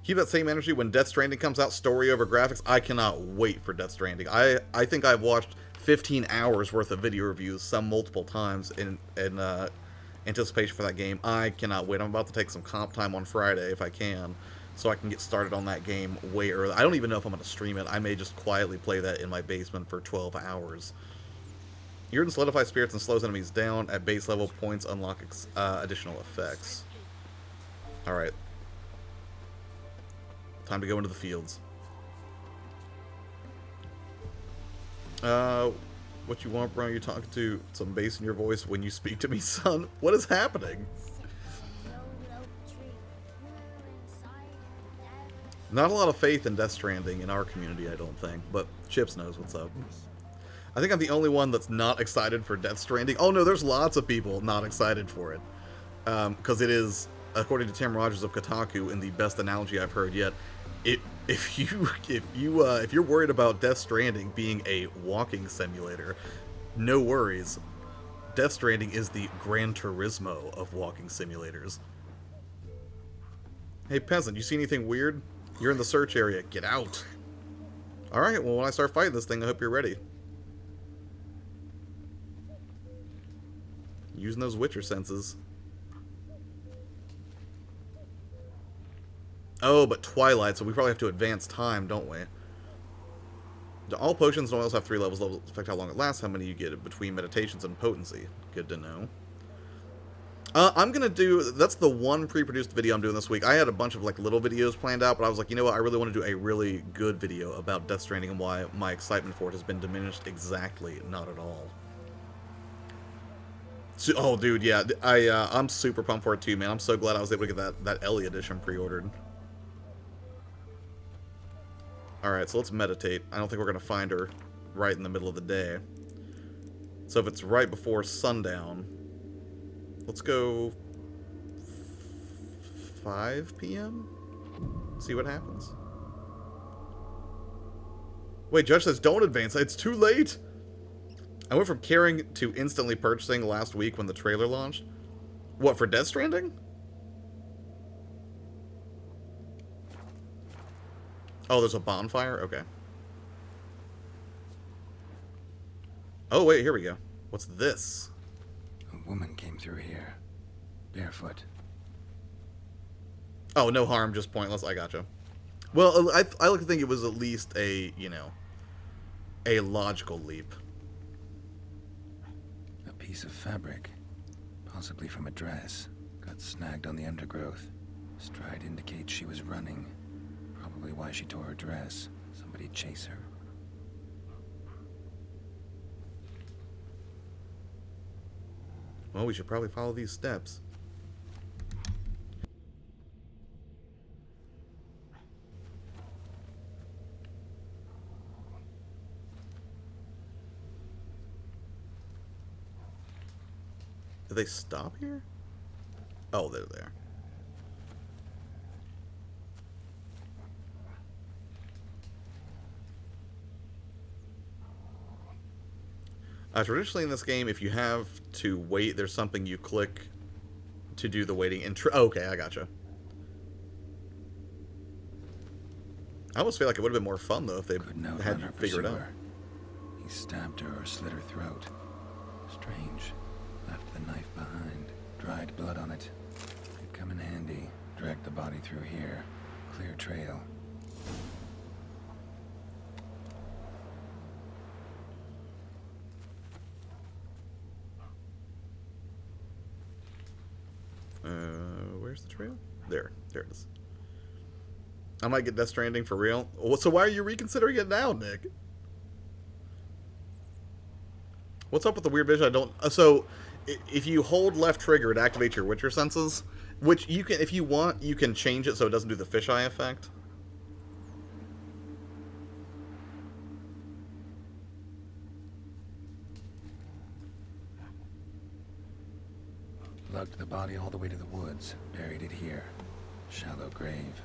Keep that same energy when Death Stranding comes out, story over graphics. I cannot wait for Death Stranding. I think I've watched 15 hours worth of video reviews, some multiple times, in anticipation for that game. I cannot wait. I'm about to take some comp time on Friday, if I can, so I can get started on that game way early. I don't even know if I'm going to stream it. I may just quietly play that in my basement for 12 hours. Yrden solidifies spirits and slows enemies down. At base level, points unlock additional effects. Alright. Time to go into the fields. What you want, bro? You talking to some bass in your voice when you speak to me, son? What is happening? Not a lot of faith in Death Stranding in our community, I don't think, but Chips knows what's up. I think I'm the only one that's not excited for Death Stranding. Oh no, there's lots of people not excited for it. Because it is, according to Tim Rogers of Kotaku, in the best analogy I've heard yet, if you're worried about Death Stranding being a walking simulator, no worries. Death Stranding is the Gran Turismo of walking simulators. Hey peasant, you see anything weird? You're in the search area. Get out. Alright, well when I start fighting this thing, I hope you're ready. Using those Witcher senses. Oh, but Twilight, so we probably have to advance time, don't we? All potions and oils have 3 levels. Levels affect how long it lasts, how many you get between meditations and potency. Good to know. I'm going to do... That's the one pre-produced video I'm doing this week. I had a bunch of, like, little videos planned out, but I was like, you know what? I really want to do a really good video about Death Stranding and why my excitement for it has been diminished exactly not at all. So, oh, dude, yeah. I'm super pumped for it, too, man. I'm so glad I was able to get that Ellie edition pre-ordered. Alright, so let's meditate. I don't think we're going to find her right in the middle of the day. So if it's right before sundown, let's go 5 p.m.? See what happens. Wait, Judge says don't advance. It's too late. I went from caring to instantly purchasing last week when the trailer launched. What, for Death Stranding? Oh, there's a bonfire? Okay. Oh, wait, here we go. What's this? A woman came through here. Barefoot. Oh, no harm, just pointless. I gotcha. Well, I like to think it was at least a, you know, a logical leap. A piece of fabric. Possibly from a dress. Got snagged on the undergrowth. Stride indicates she was running. Probably why she tore her dress. Somebody chase her. Well, we should probably follow these steps. Did they stop here? Oh, they're there. Traditionally in this game, if you have to wait, there's something you click to do the waiting. And okay, I gotcha. I almost feel like it would have been more fun, though, if they had you figure it out. He stabbed her or slit her throat. Strange. Left the knife behind. Dried blood on it. Could come in handy. Drag the body through here. Clear trail. Where's the trail? There it is. I might get Death Stranding for real. So why are you reconsidering it now, Nick? What's up with the weird vision? I don't. So, if you hold left trigger, it activates your Witcher senses, which you can, if you want, you can change it so it doesn't do the fisheye effect. Lugged the body all the way to the woods. Buried it here. Shallow grave.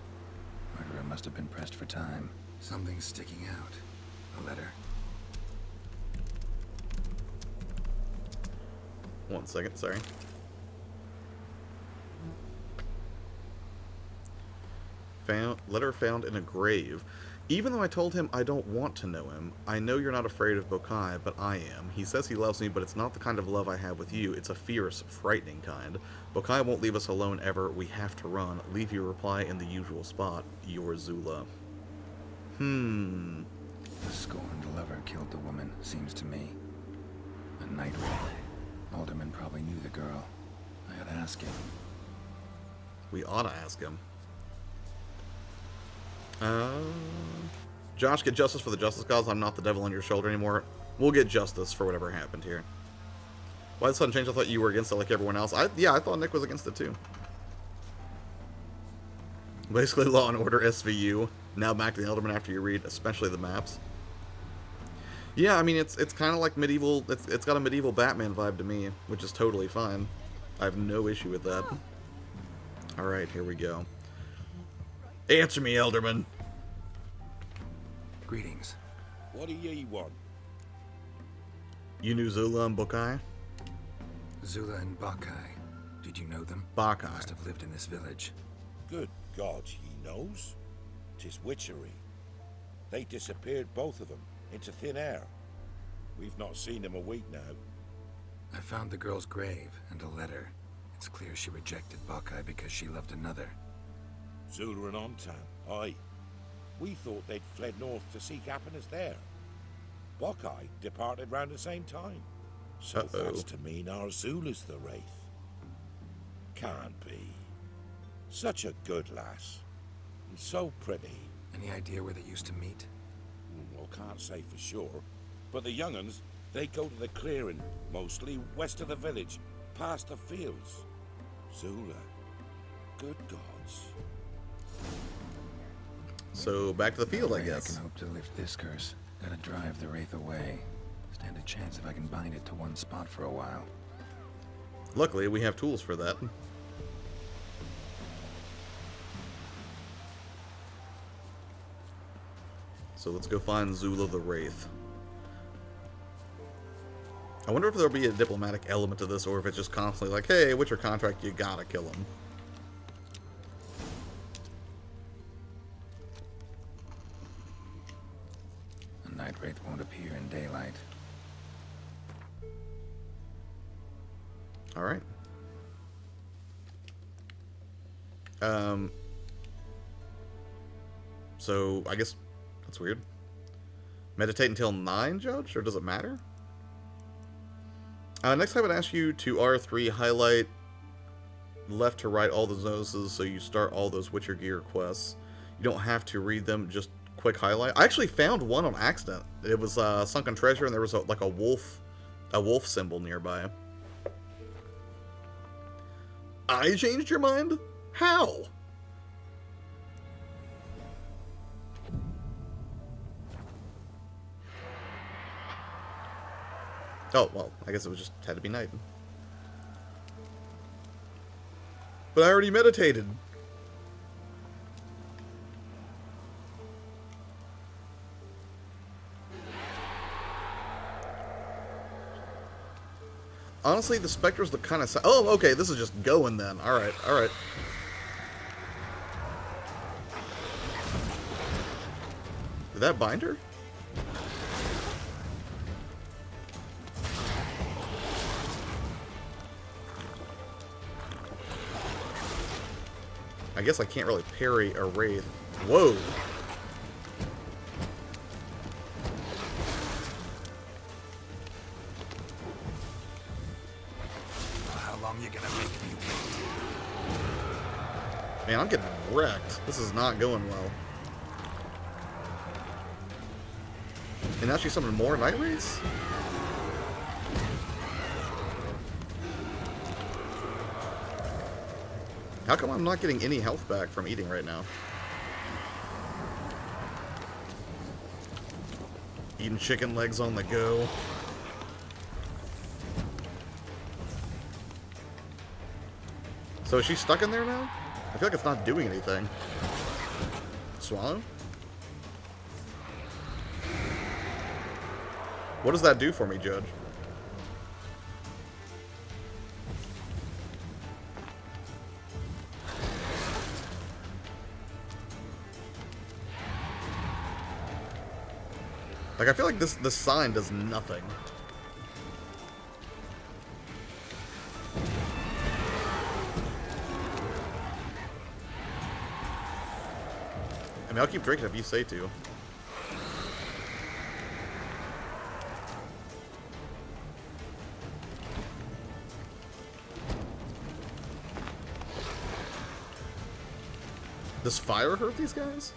Murderer must have been pressed for time. Something's sticking out. A letter. 1 second, sorry. Letter found in a grave. Even though I told him I don't want to know him, I know you're not afraid of Bokai, but I am. He says he loves me, but it's not the kind of love I have with you. It's a fierce, frightening kind. Bokai won't leave us alone ever. We have to run. Leave your reply in the usual spot. Your Zula. The scorned lover killed the woman, seems to me. A night raid. Alderman probably knew the girl. I ought to ask him. We ought to ask him. Josh, get justice for the justice cause. I'm not the devil on your shoulder anymore. We'll get justice for whatever happened here. Why the sudden change? I thought you were against it like everyone else. Yeah, I thought Nick was against it too. Basically, Law and Order SVU. Now back to the Elderman after you read, especially the maps. Yeah, I mean, it's kind of like medieval. It's got a medieval Batman vibe to me, which is totally fine. I have no issue with that. All right, here we go. Answer me, Elderman. Greetings. What do ye want? You knew Zula and Bokai? Zula and Bakai. Did you know them? Bakai. Must have lived in this village. Good God, he knows. 'Tis witchery. They disappeared, both of them, into thin air. We've not seen them a week now. I found the girl's grave and a letter. It's clear she rejected Bakai because she loved another. Zula and Ontan, aye. We thought they'd fled north to seek happiness there. Bokai departed round the same time. So that's to mean our Zula's the wraith. Can't be. Such a good lass. And so pretty. Any idea where they used to meet? Well, can't say for sure. But the young'uns, they go to the clearing, mostly west of the village, past the fields. Zula. Good gods. So, back to the field, I guess. I can hope to lift this curse. Gotta drive the wraith away. Stand a chance if I can bind it to one spot for a while. Luckily, we have tools for that. So let's go find Zula the Wraith. I wonder if there'll be a diplomatic element to this, or if it's just constantly like, hey, what's your contract? You gotta kill him. The night wraith won't appear in daylight. Alright. So, I guess that's weird. Meditate until 9, Judge? Or does it matter? Next I would ask you to R3 highlight left to right all the notices so you start all those Witcher Gear quests. You don't have to read them, just quick highlight. I actually found one on accident. It was Sunken Treasure, and there was like a wolf symbol nearby. I changed your mind? How? Oh, well, I guess it was just had to be night. But I already meditated. Honestly, the specters look kind of... Oh, okay, this is just going then. Alright, alright. Did that bind her? I guess I can't really parry a wraith. Whoa! How long you gonna make me wait? Man, I'm getting wrecked. This is not going well. And now she summoned more night wraiths? How come I'm not getting any health back from eating right now? Eating chicken legs on the go. So is she stuck in there now? I feel like it's not doing anything. Swallow? What does that do for me, Judge? Like, I feel like this sign does nothing. I mean, I'll keep drinking if you say to. Does fire hurt these guys?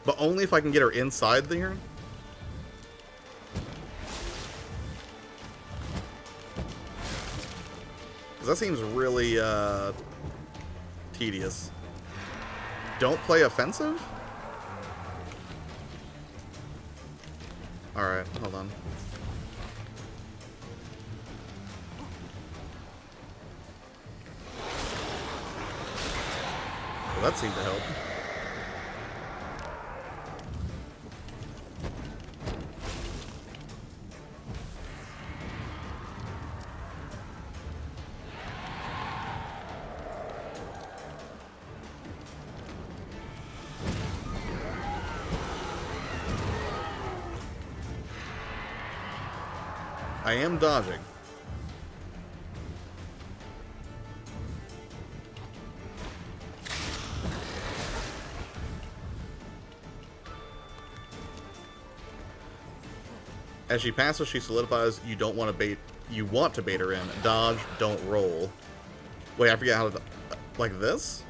But only if I can get her inside there? Because that seems really, tedious. Don't play offensive? Alright, hold on. Well, that seemed to help. I am dodging. As she passes, she solidifies. You don't want to bait. You want to bait her in. Dodge, don't roll. Wait, I forget how to. Like this?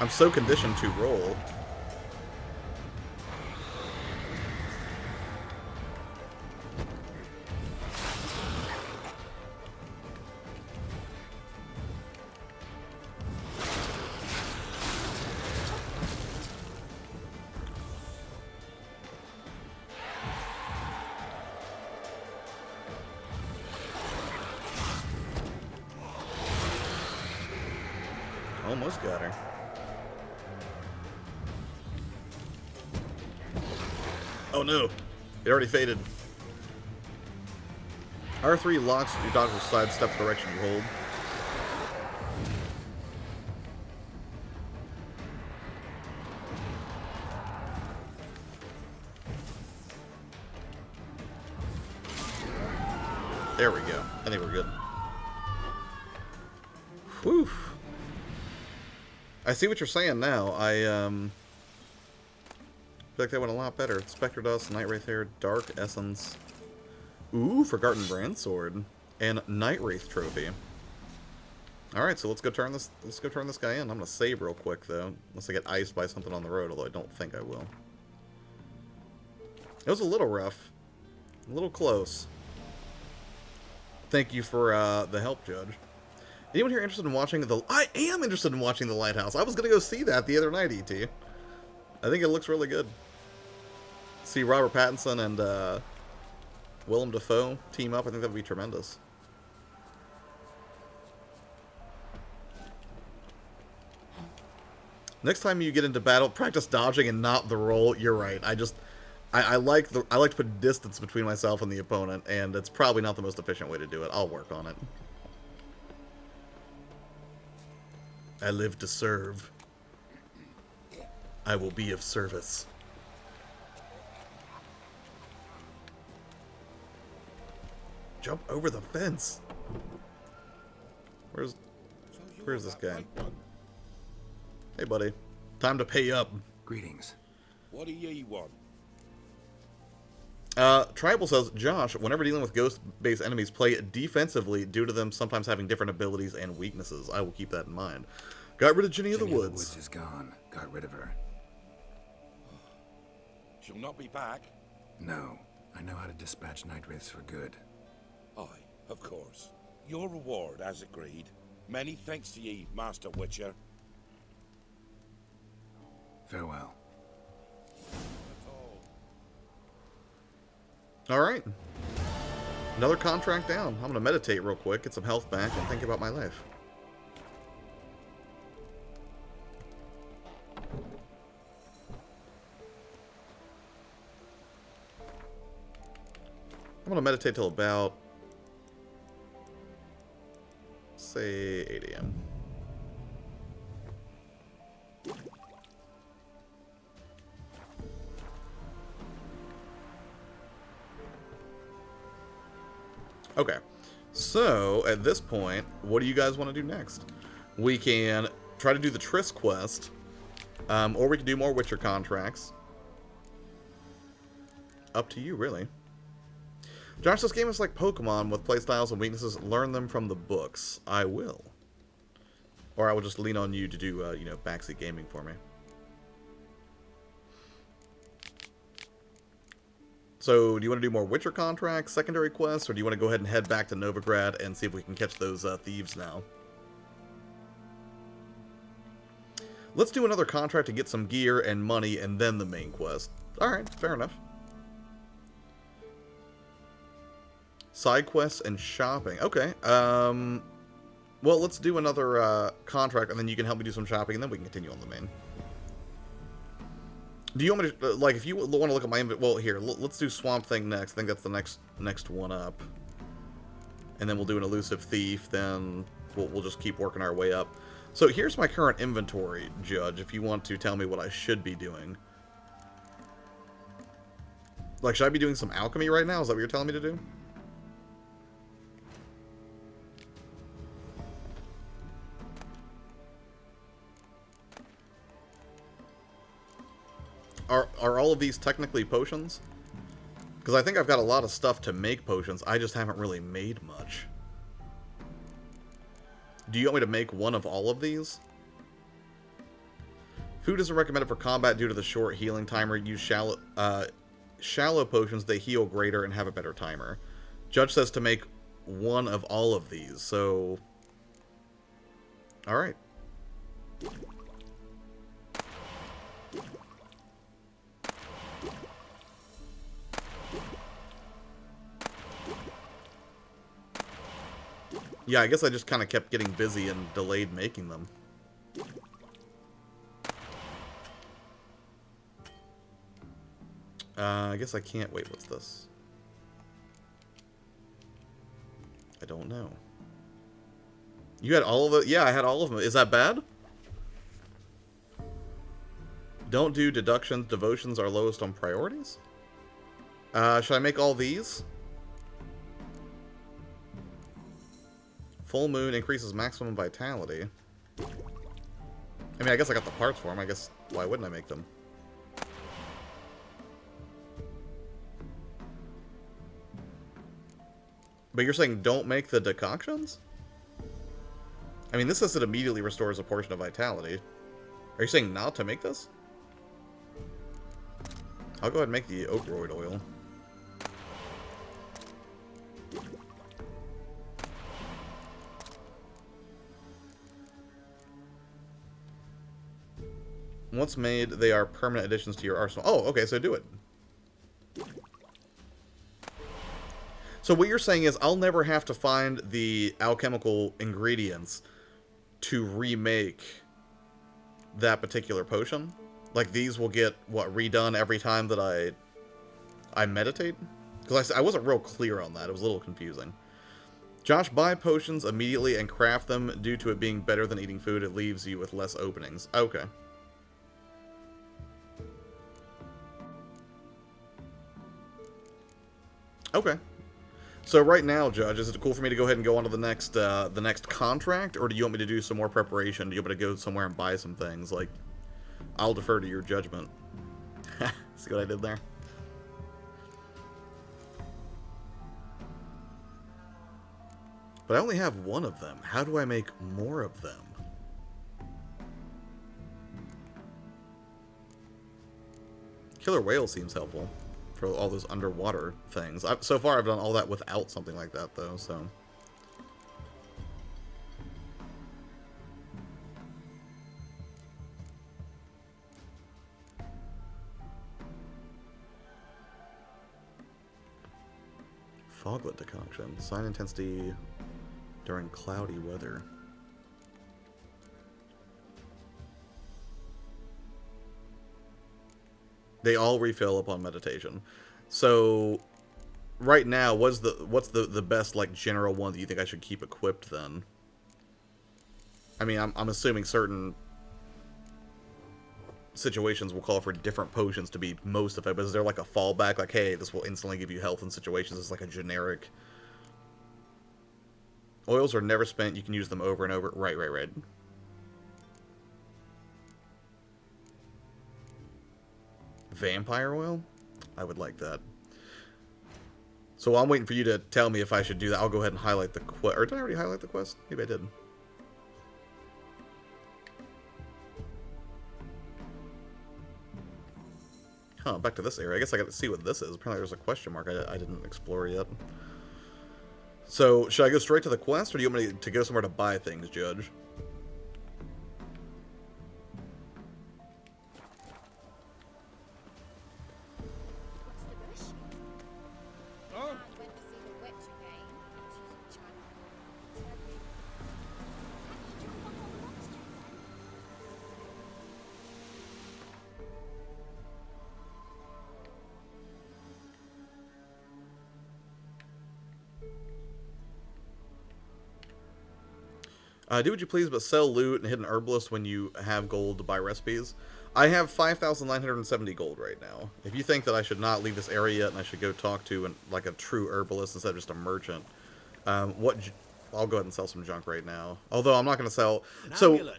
I'm so conditioned to roll. Almost got her. Oh no, it already faded. R3 locks your dodge's sidestep the direction you hold. There we go. I think we're good. Whew. I see what you're saying now. I feel like that went a lot better. Spectre Dust, Night Wraith Hair, Dark Essence. Ooh, Forgotten Brandsword. And Night Wraith Trophy. Alright, so let's go turn this guy in. I'm gonna save real quick though. Unless I get iced by something on the road, although I don't think I will. It was a little rough. A little close. Thank you for the help, Judge. Anyone here interested in watching the... I am interested in watching The Lighthouse. I was going to go see that the other night, E.T. I think it looks really good. See Robert Pattinson and Willem Dafoe team up. I think that would be tremendous. Next time you get into battle, practice dodging and not the roll. You're right. I like to put distance between myself and the opponent, and it's probably not the most efficient way to do it. I'll work on it. I live to serve. I will be of service. Jump over the fence. Where's this guy? Hey, buddy. Time to pay up. Greetings. What do ye want? Tribal says, Josh, whenever dealing with ghost-based enemies, play defensively due to them sometimes having different abilities and weaknesses. I will keep that in mind. Got rid of Ginny of the Woods. Ginny of the Woods is gone. Got rid of her. She'll not be back. No. I know how to dispatch night wraiths for good. Aye, of course. Your reward, as agreed. Many thanks to ye, Master Witcher. Farewell. Alright. Another contract down. I'm going to meditate real quick, get some health back, and think about my life. I'm going to meditate till about, say, 8 a.m. Okay, so at this point, what do you guys want to do next? We can try to do the Triss quest, or we can do more Witcher contracts. Up to you, really. Josh, this game is like Pokemon with playstyles and weaknesses. Learn them from the books. I will. Or I will just lean on you to do, you know, backseat gaming for me. So, do you want to do more Witcher contracts, secondary quests, or do you want to go ahead and head back to Novagrad and see if we can catch those thieves now? Let's do another contract to get some gear and money, and then the main quest. Alright, fair enough. Side quests and shopping. Okay, well, let's do another contract, and then you can help me do some shopping, and then we can continue on the main. Do you want me to, like, if you want to look at my inventory, well, here, let's do Swamp Thing next. I think that's the next one up. And then we'll do an Elusive Thief, then we'll just keep working our way up. So here's my current inventory, Judge, if you want to tell me what I should be doing. Like, should I be doing some alchemy right now? Is that what you're telling me to do? Are all of these technically potions? Because I think I've got a lot of stuff to make potions. I just haven't really made much. Do you want me to make one of all of these? Food isn't recommended for combat due to the short healing timer. Use shallow potions. They heal greater and have a better timer. Judge says to make one of all of these. So, all right. Yeah, I guess I just kind of kept getting busy and delayed making them. I guess I can't. Wait, what's this? I don't know. You had all of it? Yeah, I had all of them. Is that bad? Don't do deductions. Devotions are lowest on priorities. Should I make all these? Full moon increases maximum vitality. I mean, I guess I got the parts for them. I guess, why wouldn't I make them? But you're saying don't make the decoctions? I mean, this says it immediately restores a portion of vitality. Are you saying not to make this? I'll go ahead and make the Oakroyd oil. Once made, they are permanent additions to your arsenal. Oh, okay, so do it. So what you're saying is I'll never have to find the alchemical ingredients to remake that particular potion? Like, these will get, what, redone every time that I meditate? Because I wasn't real clear on that. It was a little confusing. Josh, buy potions immediately and craft them. Due to it being better than eating food, it leaves you with less openings. Okay. Okay. So right now, Judge, is it cool for me to go ahead and go on to the next contract, or do you want me to do some more preparation? Do you want me to go somewhere and buy some things? Like, I'll defer to your judgment. See what I did there? But I only have one of them. How do I make more of them? Killer whale seems helpful for all those underwater things. So far, I've done all that without something like that, though, so... Foglet decoction. Sign intensity during cloudy weather. They all refill upon meditation. So, right now, what's the best, like, general one that you think I should keep equipped, then? I mean, I'm assuming certain situations will call for different potions to be most effective. But is there, like, a fallback? Like, hey, this will instantly give you health in situations. It's like a generic... Oils are never spent. You can use them over and over. Right. Vampire oil? I would like that. So while I'm waiting for you to tell me if I should do that, I'll go ahead and highlight the quest. Or did I already highlight the quest? Maybe I did. Huh, back to this area. I guess I got to see what this is. Apparently there's a question mark I didn't explore yet. So, should I go straight to the quest, or do you want me to go somewhere to buy things, Judge? Do what you please, but sell loot and hit an herbalist when you have gold to buy recipes. I have 5,970 gold right now. If you think that I should not leave this area yet and I should go talk to like a true herbalist instead of just a merchant, I'll go ahead and sell some junk right now. Although I'm not going to sell... So,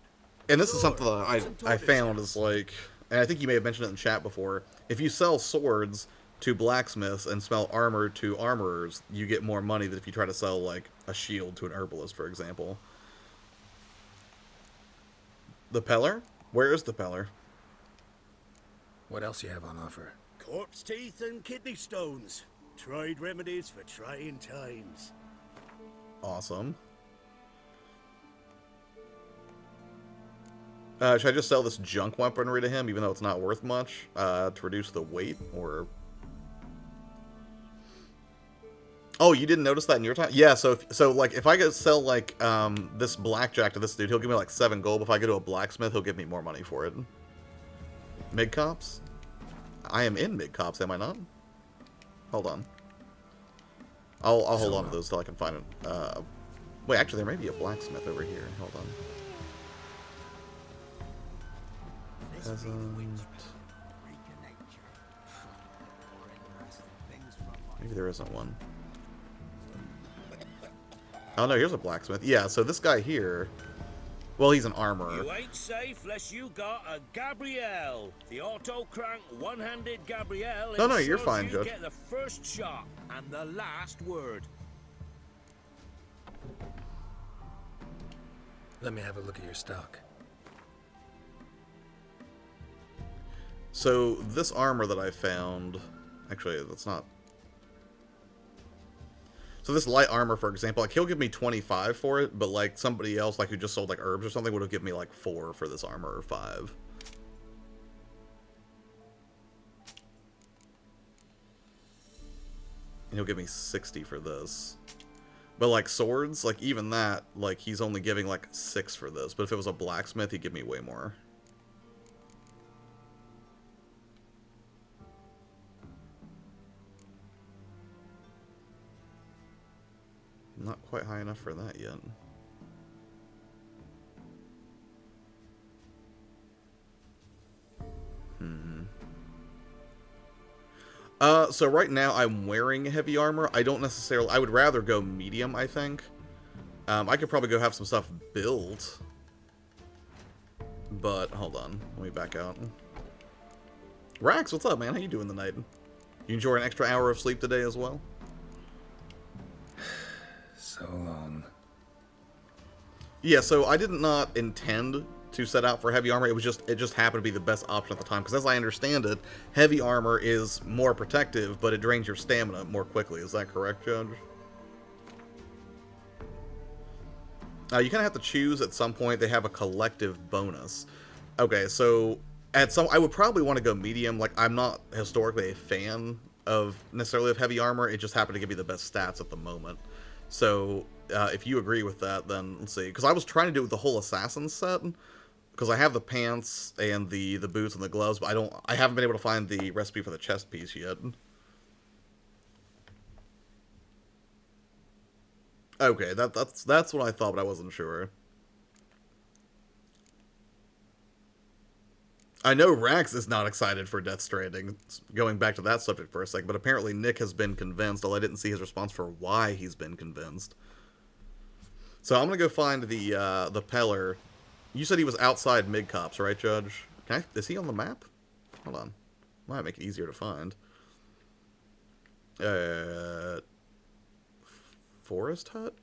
and this is something that I found is like... And I think you may have mentioned it in chat before. If you sell swords to blacksmiths and sell armor to armorers, you get more money than if you try to sell, like, a shield to an herbalist, for example. The Peller? Where is the Peller? What else you have on offer? Corpse teeth and kidney stones. Tried remedies for trying times. Awesome. Should I just sell this junk weaponry to him, even though it's not worth much, to reduce the weight, or... Oh, you didn't notice that in your time? Yeah, so like, if I go sell, like, this blackjack to this dude, he'll give me, like, 7 gold. If I go to a blacksmith, he'll give me more money for it. Mid-cops? I am in mid-cops, am I not? Hold on. I'll hold on to those till I can find it. Wait, actually, there may be a blacksmith over here. Hold on. Peasant. Maybe there isn't one. Oh no, here's a blacksmith. Yeah, so this guy here, well, he's an armorer. You ain't safe unless you got a Gabrielle. The auto-crank one-handed Gabrielle. No, you're fine, you Judge. Get the first shot and the last word. Let me have a look at your stock. So this armor that I found, actually, that's not. So this light armor, for example, like he'll give me 25 for it, but like somebody else, like who just sold like herbs or something, would have given me like 4 for this armor or 5. And he'll give me 60 for this. But like swords, like even that, like he's only giving like 6 for this. But if it was a blacksmith, he'd give me way more. Not quite high enough for that yet. So right now I'm wearing heavy armor. I don't necessarily... I would rather go medium, I think. I could probably go have some stuff built. But, hold on. Let me back out. Rax, what's up, man? How you doing tonight? You enjoy an extra hour of sleep today as well? So long. Yeah, so I did not intend to set out for heavy armor. It just happened to be the best option at the time, because as I understand it, heavy armor is more protective, but it drains your stamina more quickly. Is that correct, Judge? You kind of have to choose at some point. They have a collective bonus. Okay, so I would probably want to go medium. Like, I'm not historically a fan of necessarily of heavy armor. It just happened to give me the best stats at the moment. So if you agree with that, then let's see. Because I was trying to do it with the whole assassin set. Because I have the pants and the boots and the gloves, but I haven't been able to find the recipe for the chest piece yet. Okay, that's what I thought, but I wasn't sure. I know Rax is not excited for Death Stranding, going back to that subject for a second, but apparently Nick has been convinced, although I didn't see his response for why he's been convinced. So I'm gonna go find the Peller. You said he was outside mid-cops, right, Judge? Is he on the map? Hold on. Might make it easier to find. Forest Hut?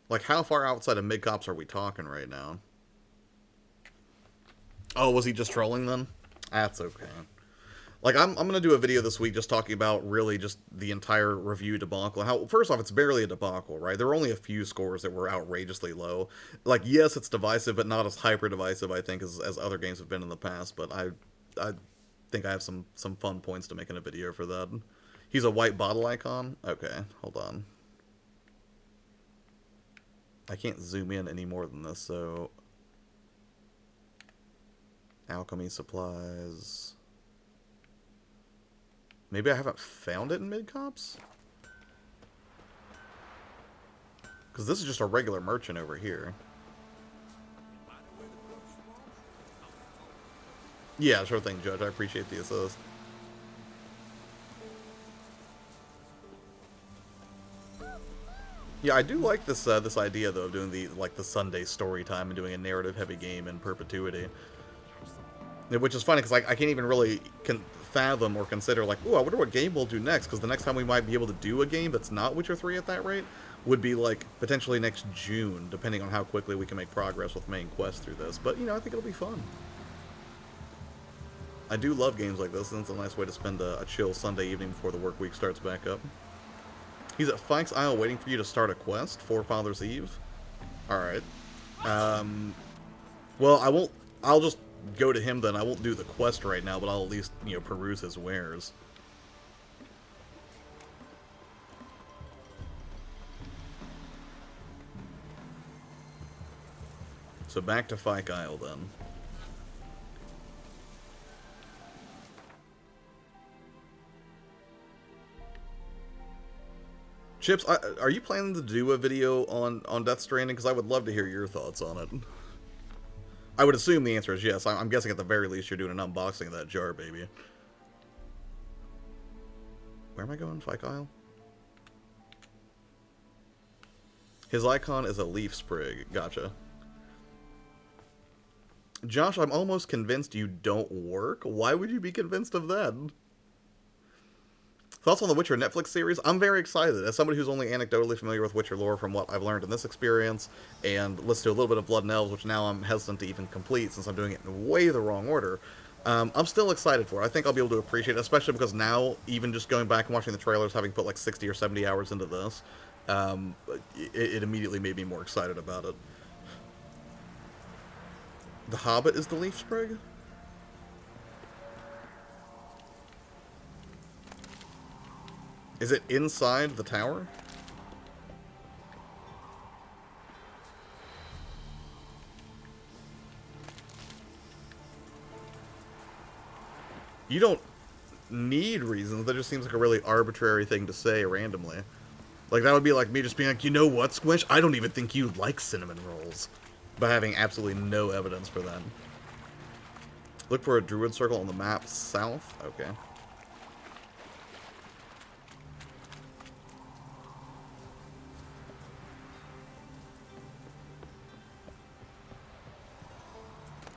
Like, how far outside of mid-cops are we talking right now? Oh, was he just trolling then? That's okay. Like, I'm going to do a video this week just talking about really just the entire review debacle. How, first off, it's barely a debacle, right? There were only a few scores that were outrageously low. Like, yes, it's divisive, but not as hyper-divisive, I think, as other games have been in the past. But I think I have some fun points to make in a video for that. He's a white bottle icon? Okay, hold on. I can't zoom in any more than this, so... Alchemy supplies... Maybe I haven't found it in mid-cops? Because this is just a regular merchant over here. Yeah, sure thing, Judge. I appreciate the assist. Yeah, I do like this this idea though of doing the Sunday story time and doing a narrative-heavy game in perpetuity. Which is funny because I can't even really fathom or consider like, ooh, I wonder what game we'll do next, because the next time we might be able to do a game that's not Witcher 3 at that rate would be like potentially next June, depending on how quickly we can make progress with main quests through this. But you know, I think it'll be fun. I do love games like this, and it's a nice way to spend a chill Sunday evening before the work week starts back up. He's at Fyke's Island waiting for you to start a quest, Forefather's Eve. Alright. Well, I'll just go to him then. I won't do the quest right now, but I'll at least, you know, peruse his wares. So back to Fyke Isle then. Chips, are you planning to do a video on Death Stranding? Because I would love to hear your thoughts on it. I would assume the answer is yes. I'm guessing at the very least you're doing an unboxing of that jar, baby. Where am I going? Fyke Isle? His icon is a leaf sprig. Gotcha. Josh, I'm almost convinced you don't work. Why would you be convinced of that? Thoughts on the Witcher Netflix series? I'm very excited. As somebody who's only anecdotally familiar with Witcher lore from what I've learned in this experience, and listened to a little bit of Blood and Elves, which now I'm hesitant to even complete since I'm doing it in way the wrong order, I'm still excited for it. I think I'll be able to appreciate it, especially because now, even just going back and watching the trailers, having put like 60 or 70 hours into this, it immediately made me more excited about it. The Hobbit is the leaf sprig? Is it inside the tower? You don't need reasons. That just seems like a really arbitrary thing to say randomly. Like, that would be like me just being like, you know what, Squish? I don't even think you like cinnamon rolls. But having absolutely no evidence for that. Look for a druid circle on the map south. Okay.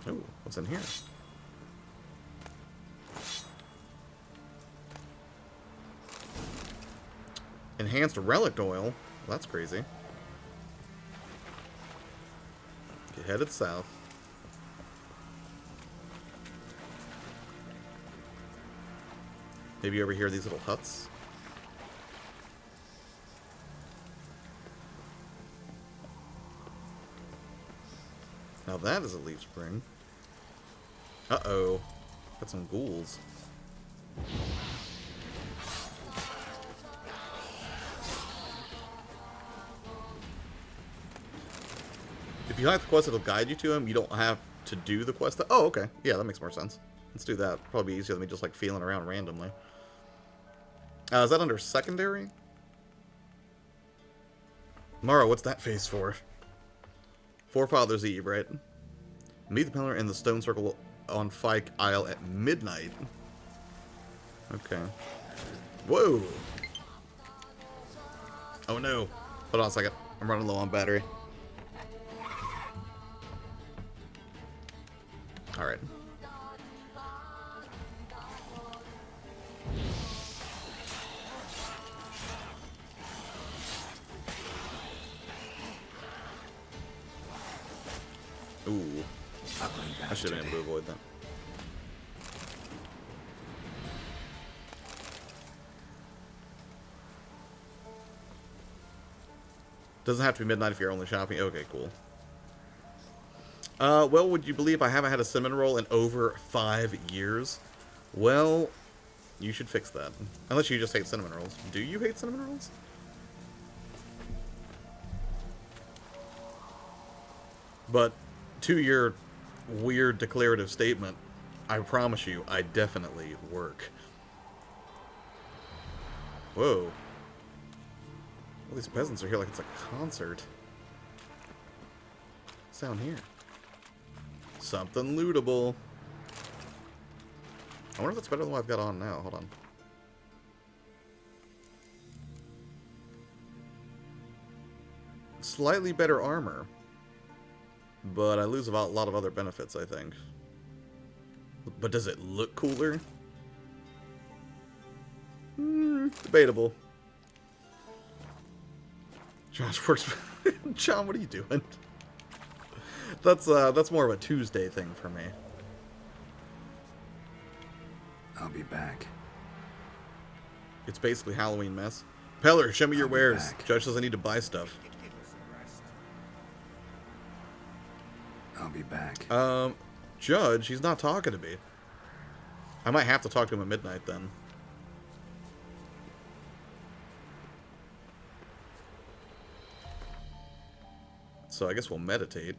Ooh, what's in here? Enhanced relic oil? Well, that's crazy. Get headed south. Maybe over here, these little huts. Now that is a leaf spring. Uh-oh. Got some ghouls. If you have the quest, it'll guide you to him. You don't have to do the quest. Oh, okay. Yeah, that makes more sense. Let's do that. Probably easier than me just like feeling around randomly. Is that under secondary? Mara, what's that face for? Forefather's Eve, right? Meet the pillar in the stone circle on Fyke Isle at midnight. Okay. Whoa! Oh no. Hold on a second. I'm running low on battery. Alright. Ooh. I should have been able to avoid that. Doesn't have to be midnight if you're only shopping. Okay, cool. Well, would you believe I haven't had a cinnamon roll in over 5 years? Well, you should fix that. Unless you just hate cinnamon rolls. Do you hate cinnamon rolls? But to your weird declarative statement, I promise you, I definitely work. Whoa. All these peasants are here like it's a concert. What's down here? Something lootable. I wonder if that's better than what I've got on now. Hold on. Slightly better armor. But I lose a lot of other benefits, I think. But does it look cooler? Debatable. Josh works. John, what are you doing? That's more of a Tuesday thing for me. I'll be back. It's basically Halloween mess. Peller, show me your wares. Judge says I need to buy stuff. I'll be back. Judge, he's not talking to me. I might have to talk to him at midnight then. So I guess we'll meditate.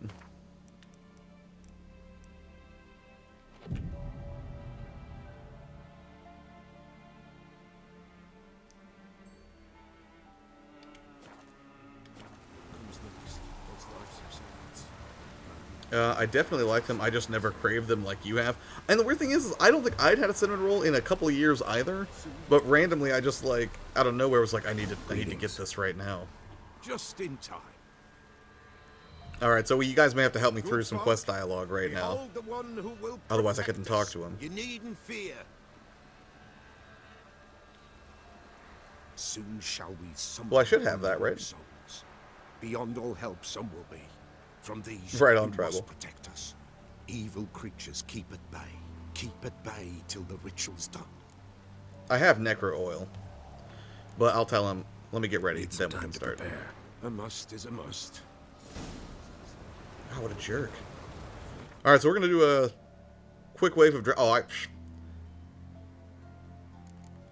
I definitely like them. I just never craved them like you have. And the weird thing is I don't think I'd had a cinnamon roll in a couple of years either. But randomly, I just like out of nowhere was like, I need to get this right now. Just in time. All right, so you guys may have to help me through some quest dialogue right now. Otherwise, I couldn't talk to him. You needn't fear. Soon shall we summon. Well, I should have that, right? Souls. Beyond all help, some will be. From these, right on who travel. must protect us. Evil creatures keep at bay. Keep at bay till the ritual's done. I have necro oil, but I'll tell him. Let me get ready. It's then we time can to start. prepare. A must is a must. Oh, what a jerk! All right, so we're gonna do a quick wave of. I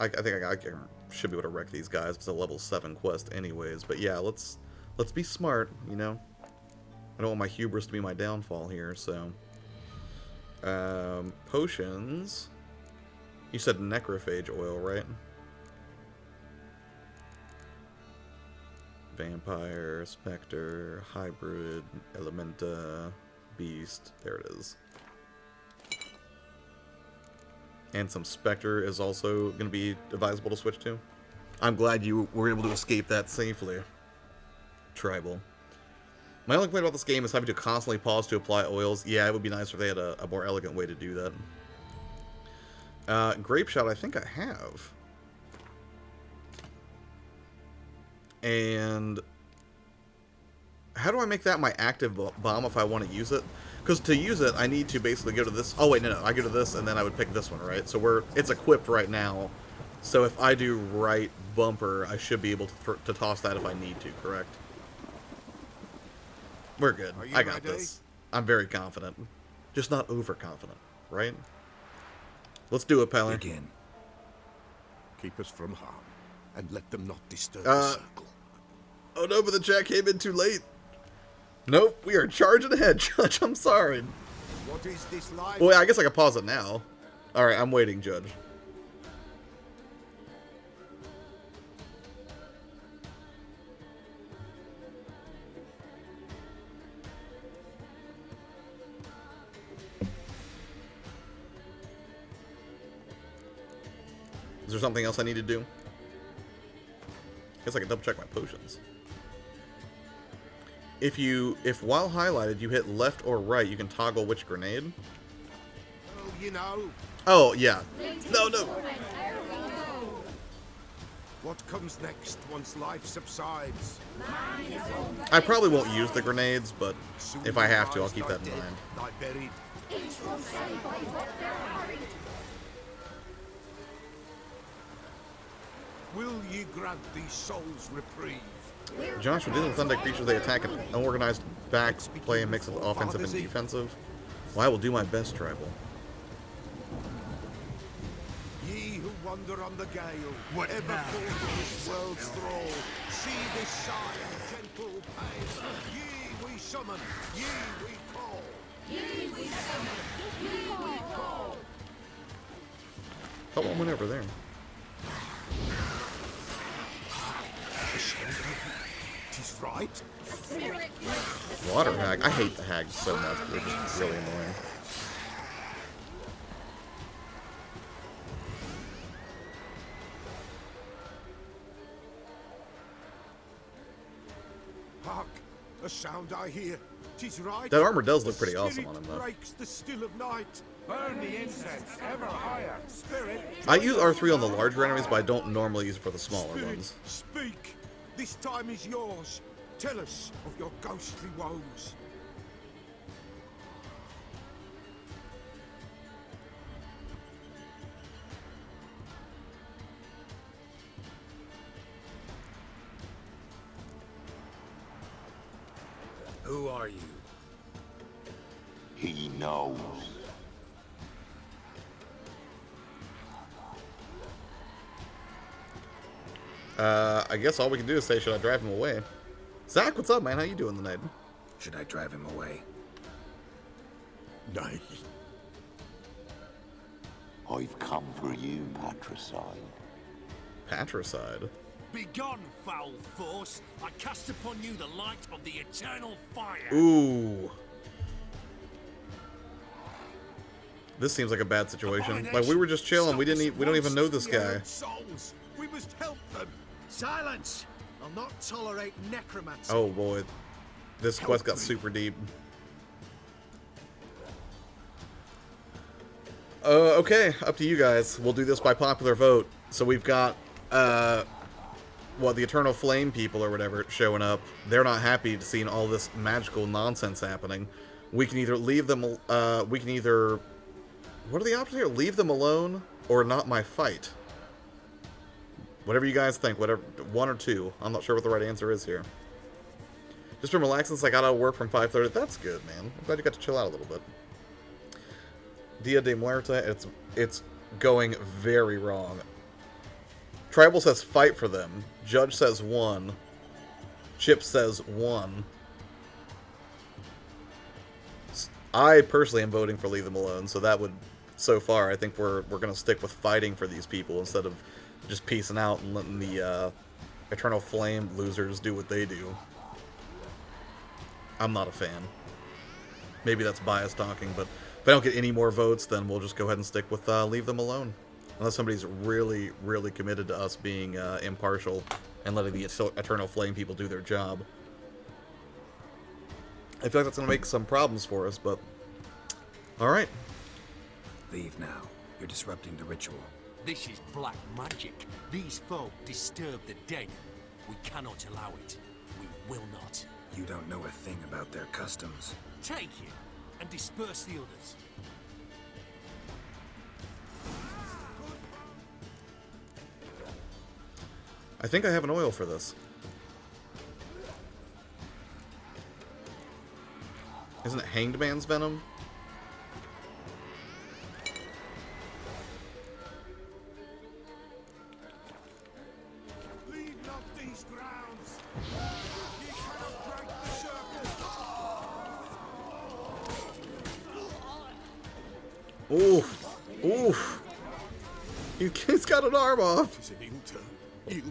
think I should be able to wreck these guys. It's a level 7 quest, anyways. But yeah, let's be smart. You know, I don't want my hubris to be my downfall here. So, potions. You said necrophage oil, right? Vampire, Spectre, Hybrid, Elementa, Beast. There it is. And some Spectre is also going to be advisable to switch to. I'm glad you were able to escape that safely. Tribal. My only complaint about this game is having to constantly pause to apply oils. Yeah, it would be nice if they had a more elegant way to do that. Grape Shot, I think I have. And how do I make that my active bomb if I want to use it? Because to use it, I need to basically go to this. Oh wait, no, I go to this, and then I would pick this one, right? So it's equipped right now. So if I do right bumper, I should be able to toss that if I need to. Correct? We're good. I got this. I'm very confident, just not overconfident, right? Let's do it, Peller. Begin. Keep us from harm, and let them not disturb the circle. Oh no, but the chat came in too late. Nope, we are charging ahead, Judge. I'm sorry. What is this life? Well, I guess I can pause it now. Alright, I'm waiting, Judge. Is there something else I need to do? Guess I can double check my potions. If while highlighted you hit left or right, you can toggle which grenade. Oh, you know. Oh, yeah. No. What comes next once life subsides? I probably won't use the grenades, but if I have to, I'll keep that in mind. Lie buried. Will ye grant these souls reprieve? Josh, when dealing with undead creatures, they attack an unorganized back play a mix of offensive and defensive. Well, I will do my best, Tribal. Ye who wander on the gale, whatever fall from this world's thrall, see this sign, gentle pain. Ye we summon, ye we call. Ye we summon, ye we call. Thought one went over there. Tis right. Water hag. I hate the hags so much. They're just really annoying. Hark, a sound I hear. Tis right. That armor does look pretty awesome on him, though. Breaks the still of night. Burn the incense ever higher. Spirit. I use R3 on the larger enemies, but I don't normally use it for the smaller Spirit, ones. speak. This time is yours. Tell us of your ghostly woes. Who are you? He knows. I guess all we can do is say, should I drive him away? Zach, what's up, man? How you doing tonight? Should I drive him away? Nay. I've come for you, patricide. Patricide? Begone, foul force! I cast upon you the light of the eternal fire! Ooh. This seems like a bad situation. Like, we were just chilling. We don't even know this guy. Souls. We must help them. Silence! I'll not tolerate necromancy. Oh boy. This quest got super deep. Okay, up to you guys. We'll do this by popular vote. So we've got, the Eternal Flame people or whatever showing up. They're not happy to seeing all this magical nonsense happening. We can either leave them, what are the options here? Leave them alone or not my fight. Whatever you guys think, whatever, one or two. I'm not sure what the right answer is here. Just been relaxing since I got out of work from 5:30. That's good, man. I'm glad you got to chill out a little bit. Dia de Muerte, it's going very wrong. Tribal says fight for them. Judge says 1. Chip says 1. I personally am voting for leave them alone, so that would, so far, I think we're going to stick with fighting for these people instead of just peacing out and letting the Eternal Flame losers do what they do. I'm not a fan. Maybe that's biased talking, but if I don't get any more votes, then we'll just go ahead and stick with leave them alone. Unless somebody's really, really committed to us being impartial and letting the Eternal Flame people do their job. I feel like that's going to make some problems for us, but... Alright. Leave now. You're disrupting the ritual. This is black magic. These folk disturb the dead. We cannot allow it. We will not. You don't know a thing about their customs. Take it and disperse the others. I think I have an oil for this. Isn't it Hanged Man's Venom? Leave not these grounds. You cannot break the circle. Oof. Oof. He's got an arm off.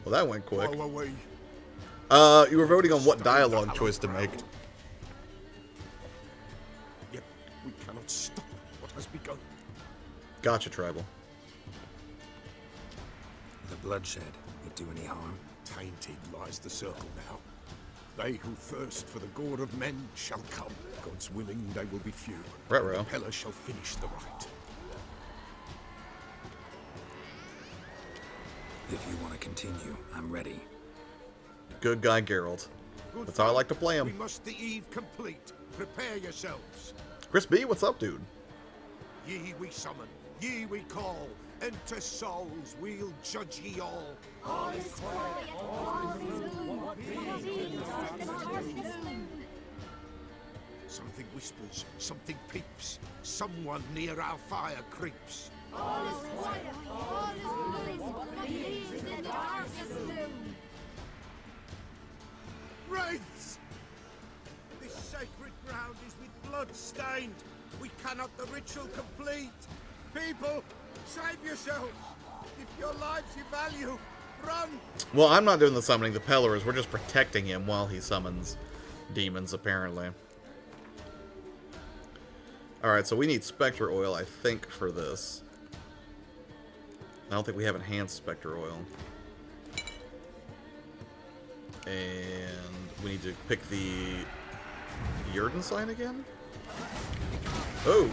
Well, that went quick. You were voting on what dialogue choice to make. Yet we cannot stop what has begun. Gotcha, Tribal. The bloodshed would do any harm? Tainted lies the circle now. They who thirst for the gore of men shall come. God's willing, they will be few. Ruh-roh. The Peller shall finish the rite. If you want to continue, I'm ready. Good guy, Geralt. Good That's how I like to play We him. must the eve complete. Prepare yourselves. Chris B, what's up, dude? Ye we summon, ye we call. Enter souls, we'll judge ye all. Something whispers, something peeps. Someone near our fire creeps. Wraiths! This sacred ground is with blood stained. We cannot the ritual complete. People, save yourselves. If your lives you value, run. Well, I'm not doing the summoning. The Pellers. We're just protecting him while he summons demons, apparently. Alright, so we need Spectre Oil, I think, for this. I don't think we have enhanced Spectre Oil. And we need to pick the Yrden sign again? Oh!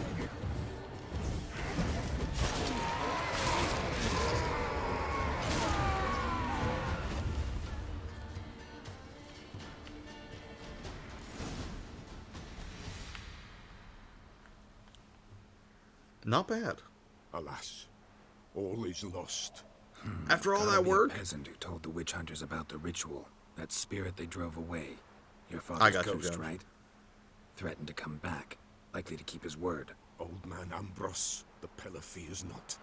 Not bad. Alas, all is lost. After all Gotta that be a work? peasant who told the witch hunters about the ritual. That spirit they drove away. Your I father's got you, ghost, Judge. right? Threatened to come back. Likely to keep his word. Old man Ambros, the Peller fears not.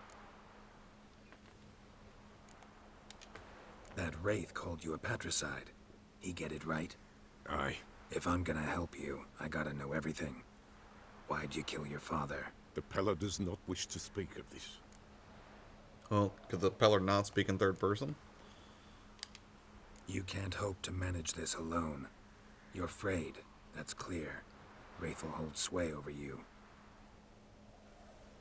That wraith called you a patricide. He get it right? Aye. If I'm gonna help you, I gotta know everything. Why'd you kill your father? The Peller does not wish to speak of this. Well, could the Peller not speak in third person? You can't hope to manage this alone. You're afraid, that's clear. Wraith will hold sway over you.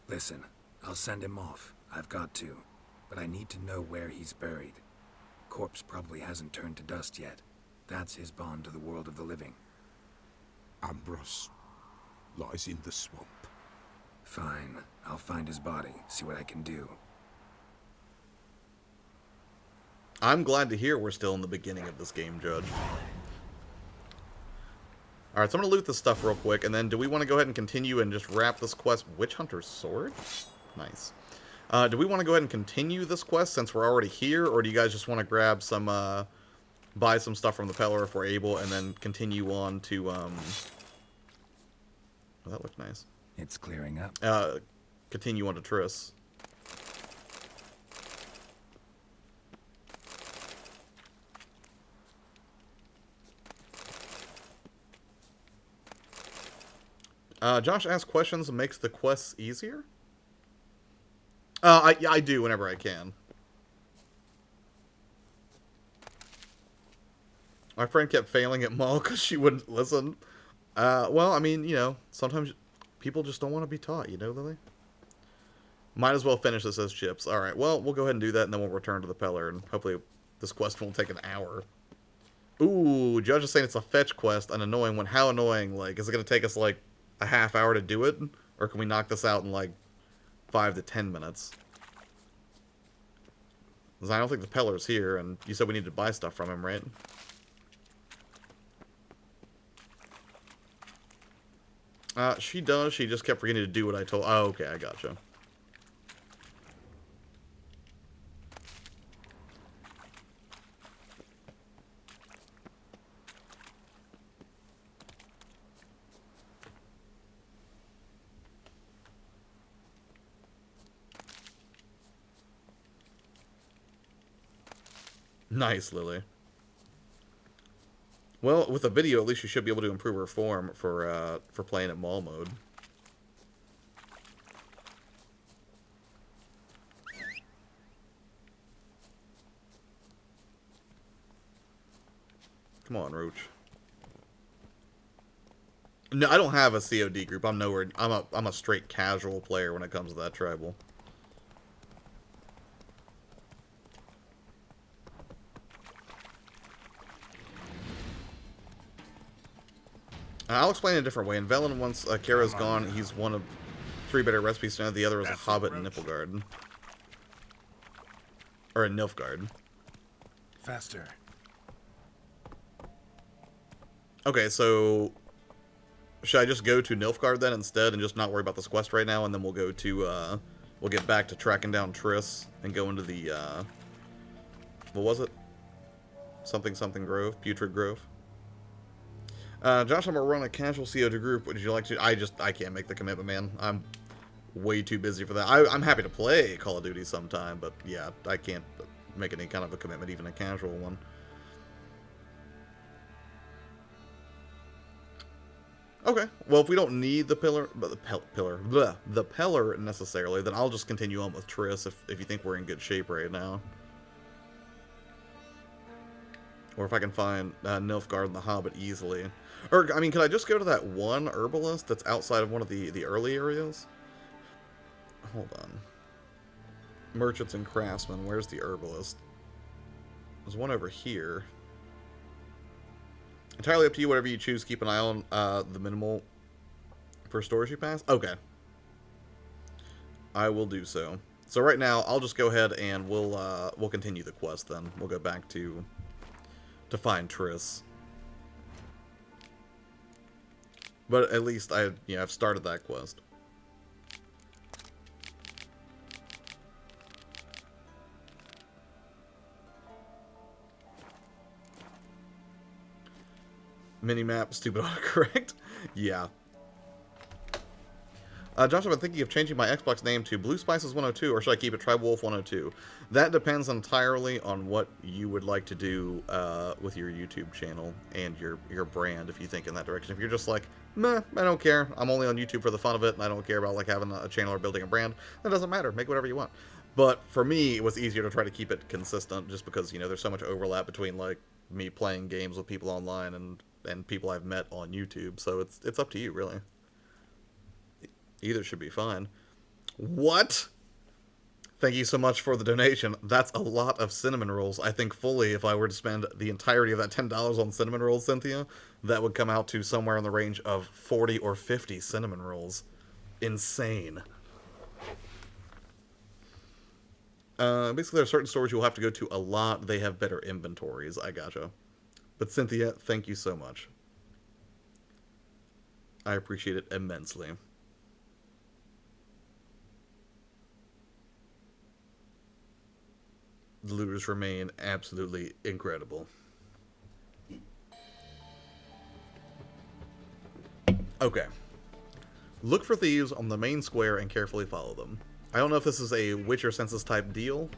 Listen, I'll send him off. I've got to. But I need to know where he's buried. Corpse probably hasn't turned to dust yet. That's his bond to the world of the living. Ambrose lies in the swamp. Fine. I'll find his body, see what I can do. I'm glad to hear we're still in the beginning of this game, Judge. Alright, so I'm going to loot this stuff real quick, and then do we want to go ahead and continue and just wrap this quest? Witch Hunter's Sword? Nice. Do we want to go ahead and continue this quest since we're already here, or do you guys just want to grab some, buy some stuff from the Peller if we're able, and then continue on to, oh, that looked nice. It's clearing up. Continue on to Triss. Josh asks questions and makes the quests easier? I do whenever I can. My friend kept failing at Maul because she wouldn't listen. Well, I mean, you know, sometimes people just don't want to be taught, you know, Lily? Might as well finish this as chips. Alright, well, we'll go ahead and do that, and then we'll return to the Peller, and hopefully this quest won't take an hour. Ooh, Judge is saying it's a fetch quest, an annoying one. How annoying? Like, is it going to take us, like, a half hour to do it? Or can we knock this out in, like, 5 to 10 minutes? Because I don't think the Peller's here, and you said we need to buy stuff from him, right? She does. She just kept forgetting to do what I told. Oh, okay, I gotcha. Nice, Lily. Well, with a video, at least you should be able to improve her form for playing at Maul mode. Come on, Roach. No, I don't have a COD group. I'm nowhere. I'm a straight casual player when it comes to that tribal. I'll explain it a different way. In Velen, once Keira's gone, he's one of 3 better recipes to know. The other is a Hobbit in Niflgaard. Or in Nilfgaard. Faster. Okay, so should I just go to Nilfgaard then instead and just not worry about this quest right now, and then we'll go to, we'll get back to tracking down Triss and go into the, what was it? Something Grove? Putrid Grove? Josh, I'm gonna run a casual COD group. Would you like to? I can't make the commitment, man. I'm way too busy for that. I'm happy to play Call of Duty sometime, but yeah, I can't make any kind of a commitment, even a casual one. Okay, well, if we don't need the pillar, but the Peller necessarily, then I'll just continue on with Triss if you think we're in good shape right now. Or if I can find Nilfgaard and the Hobbit easily. Or, I mean, could I just go to that one herbalist that's outside of one of the early areas? Hold on. Merchants and craftsmen. Where's the herbalist? There's one over here. Entirely up to you, whatever you choose. Keep an eye on the minimal for storage you pass. Okay. I will do so. So right now, I'll just go ahead and we'll continue the quest then. We'll go back to find Triss. But at least I've started that quest. Minimap, stupid autocorrect. Yeah. Josh, I've been thinking of changing my Xbox name to Blue Spices 102, or should I keep it Tribal Wolf 102? That depends entirely on what you would like to do with your YouTube channel and your brand, if you think in that direction. If you're just like, meh, I don't care, I'm only on YouTube for the fun of it, and I don't care about like having a channel or building a brand, that doesn't matter, make whatever you want. But for me, it was easier to try to keep it consistent, just because, you know, there's so much overlap between like me playing games with people online and people I've met on YouTube, so it's up to you, really. Either should be fine. What? Thank you so much for the donation. That's a lot of cinnamon rolls. I think fully if I were to spend the entirety of that $10 on cinnamon rolls, Cynthia, that would come out to somewhere in the range of 40 or 50 cinnamon rolls. Insane. Basically, there are certain stores you'll have to go to a lot. They have better inventories. I gotcha. But Cynthia, thank you so much. I appreciate it immensely. The looters remain absolutely incredible. Okay. Look for thieves on the main square and carefully follow them. I don't know if this is a Witcher census type deal.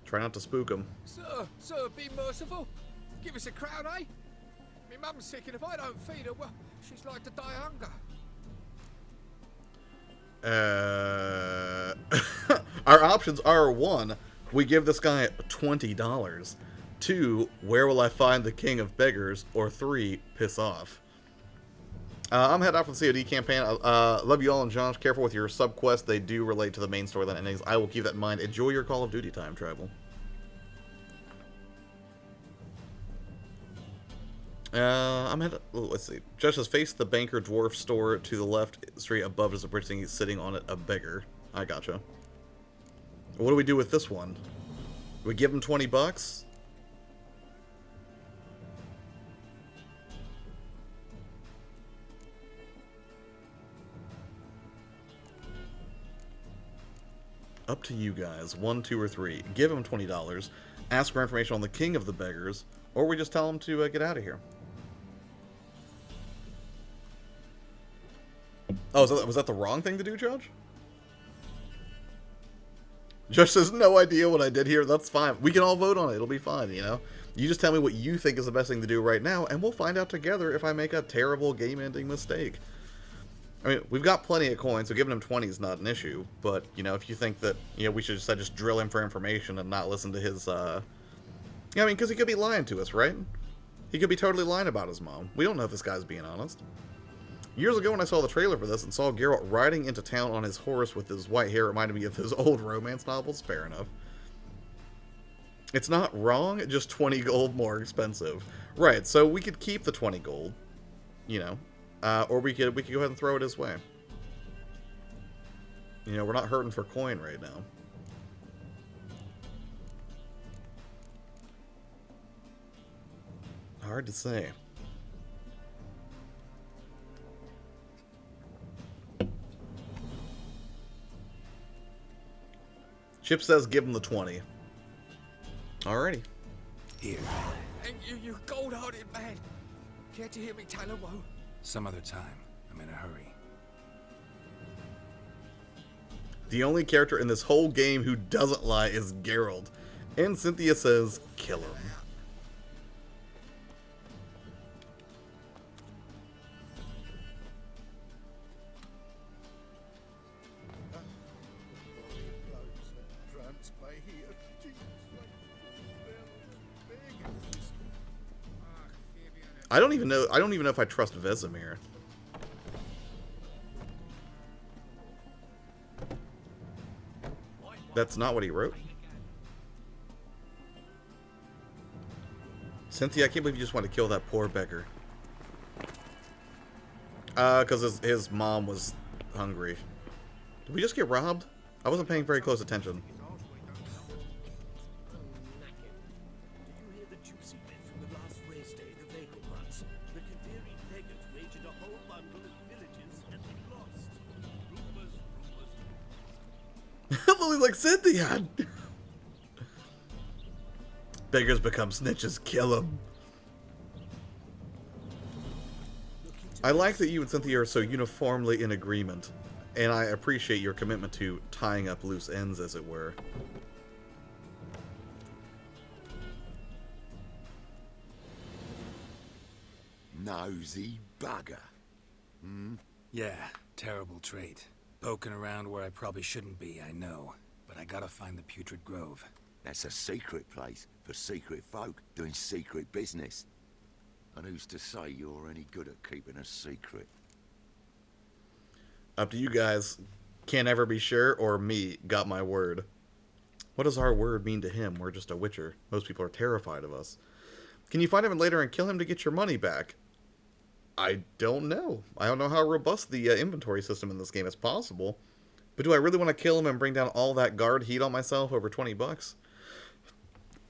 Try not to spook them. Sir, be merciful. Give us a crown, eh? My mum's sick, and if I don't feed her, well, she's like to die of hunger. Our options are: 1, we give this guy $20. 2, where will I find the king of beggars? Or 3, piss off. I'm heading out for the COD campaign. Love you all, and Josh, careful with your sub-quests. They do relate to the main storyline endings. I will keep that in mind. Enjoy your Call of Duty time travel. I'm headed... let's see. Josh says, face the banker dwarf store to the left. Straight above is a bridge thing. He's sitting on it, a beggar. I gotcha. What do we do with this one? Do we give him 20 bucks? Up to you guys. 1, 2, or 3. Give him $20. Ask for information on the king of the beggars. Or we just tell him to get out of here. Oh, so was that the wrong thing to do, Judge? Judge says, no idea what I did here. That's fine. We can all vote on it. It'll be fine, you know? You just tell me what you think is the best thing to do right now, and we'll find out together if I make a terrible game-ending mistake. I mean, we've got plenty of coins, so giving him 20 is not an issue. But, you know, if you think that, you know, we should just drill him for information and not listen to his, yeah, I mean, because he could be lying to us, right? He could be totally lying about his mom. We don't know if this guy's being honest. Years ago when I saw the trailer for this and saw Geralt riding into town on his horse with his white hair, reminded me of those old romance novels. Fair enough. It's not wrong, just 20 gold more expensive. Right, so we could keep the 20 gold, you know. Or we could go ahead and throw it his way. You know, we're not hurting for coin right now. Hard to say. Chip says give him the 20. Alrighty. Here. And you gold-hearted man. Care to hear me tell a woe? Some other time. I'm in a hurry. The only character in this whole game who doesn't lie is Geralt. And Cynthia says, kill him. I don't even know if I trust Vesemir. That's not what he wrote. Cynthia, I can't believe you just want to kill that poor beggar. Because his mom was hungry. Did we just get robbed? I wasn't paying very close attention. Lily's like, Cynthia! Beggars become snitches, kill them. I like that you and Cynthia are so uniformly in agreement. and I appreciate your commitment to tying up loose ends, as it were. Nosy bugger. Hmm? Yeah, terrible trait. Poking around where I probably shouldn't be, I know. But I gotta find the Putrid Grove. That's a secret place for secret folk doing secret business. And who's to say you're any good at keeping a secret? Up to you guys. Can't ever be sure, or me, got my word. What does our word mean to him? We're just a witcher. Most people are terrified of us. Can you find him later and kill him to get your money back? I don't know. I don't know how robust the inventory system in this game is possible. But do I really want to kill him and bring down all that guard heat on myself over 20 bucks?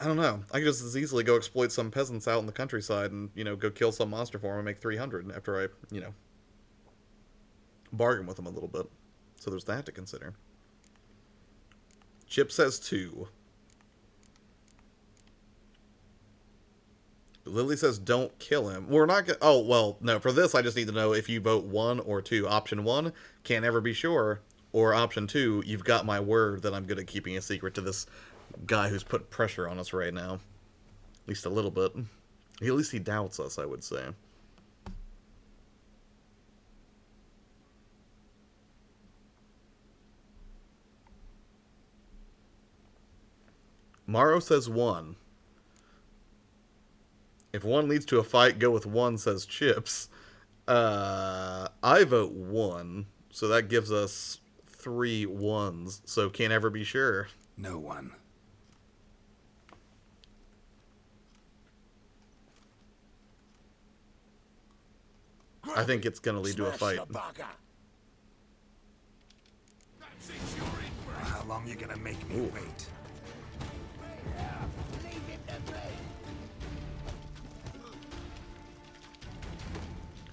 I don't know. I could just as easily go exploit some peasants out in the countryside and, you know, go kill some monster for him and make 300 after I, you know, bargain with him a little bit. So there's that to consider. Chip says 2. Lily says don't kill him. We're not gonna... Oh, well, no. For this, I just need to know if you vote 1 or 2. Option 1, can't ever be sure. Or option 2, you've got my word that I'm good at keeping a secret to this guy who's put pressure on us right now. At least a little bit. At least he doubts us, I would say. Morrow says 1. If 1 leads to a fight, go with 1, says Chips. I vote 1. So that gives us 3 1s. So can't ever be sure. No one. I think it's going to lead to a fight. How long you gonna make me wait?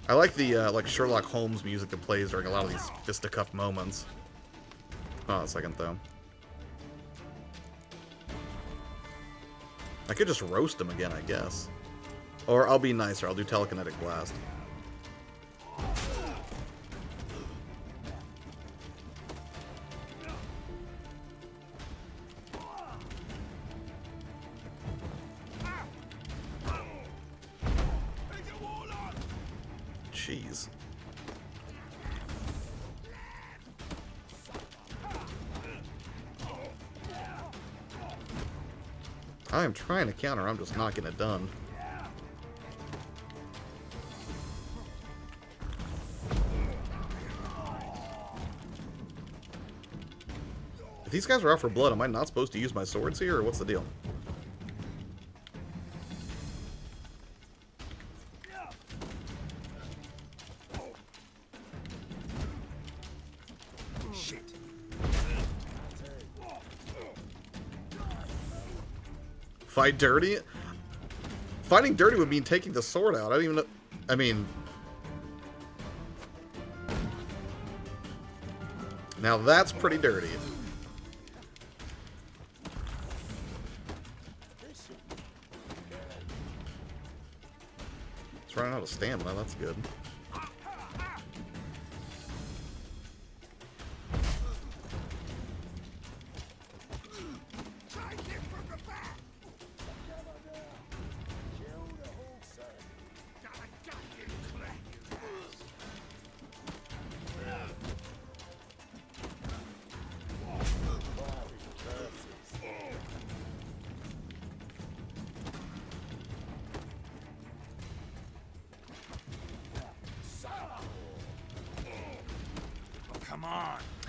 I like the like Sherlock Holmes music that plays during a lot of these fisticuff moments. Hold on a second, though. I could just roast him again, I guess. Or I'll be nicer. I'll do telekinetic blast. Jeez. I'm trying to counter, I'm just not getting it done. If these guys are out for blood, am I not supposed to use my swords here, or what's the deal? Fight dirty? Fighting dirty would mean taking the sword out. I don't even know. I mean... Now that's pretty dirty. It's running out of stamina. That's good.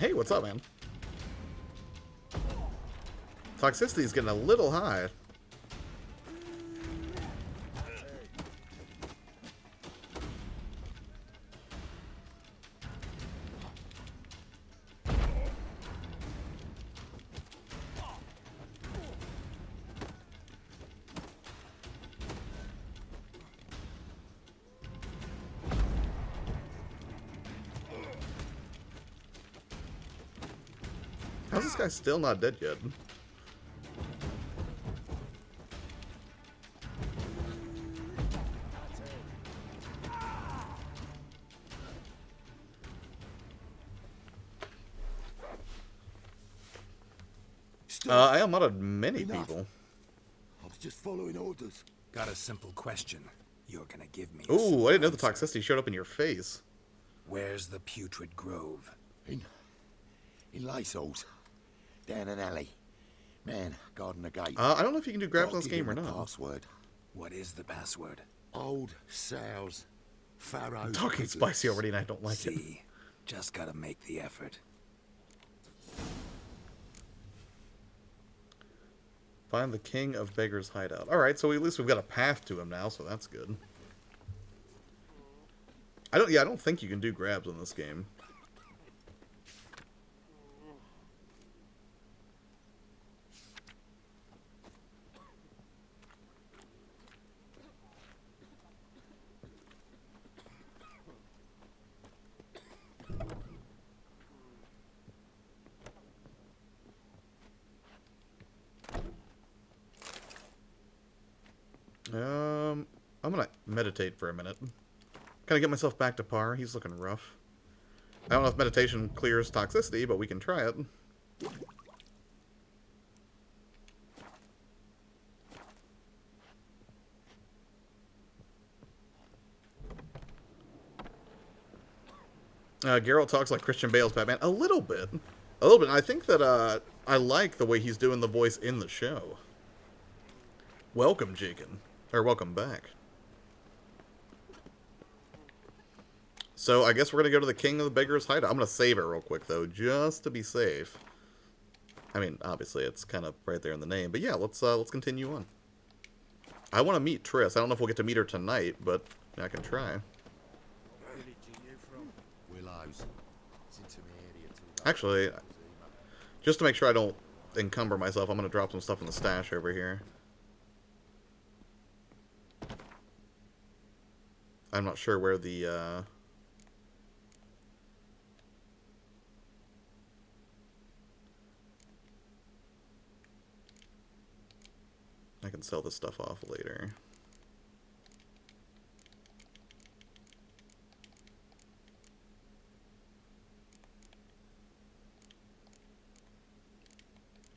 Hey, what's up, man? Toxicity is getting a little high. How's this guy still not dead yet? I unmodded many people. I was just following orders. Got a simple question. You're gonna give me. Ooh, I didn't know the toxicity showed up in your face. Where's the putrid grove? In Lysol's. Down an alley. Man, guarding the gate. I don't know if you can do grabs in this game or not. Password. What is the password? Old sows. Pharaoh. Talking spicy already and I don't like it. See, just gotta make the effort. Find the king of beggars' hideout. Alright, so at least we've got a path to him now, so that's good. I don't think you can do grabs in this game. I'm gonna meditate for a minute. Kind of get myself back to par. He's looking rough. I don't know if meditation clears toxicity, but we can try it. Geralt talks like Christian Bale's Batman. A little bit. A little bit. I think that I like the way he's doing the voice in the show. Welcome, Jakin. Or welcome back. So I guess we're going to go to the King of the Beggars' Hideout. I'm going to save it real quick, though, just to be safe. I mean, obviously, it's kind of right there in the name. But yeah, let's continue on. I want to meet Triss. I don't know if we'll get to meet her tonight, but I can try. Actually, just to make sure I don't encumber myself, I'm going to drop some stuff in the stash over here. I'm not sure where the, I can sell this stuff off later.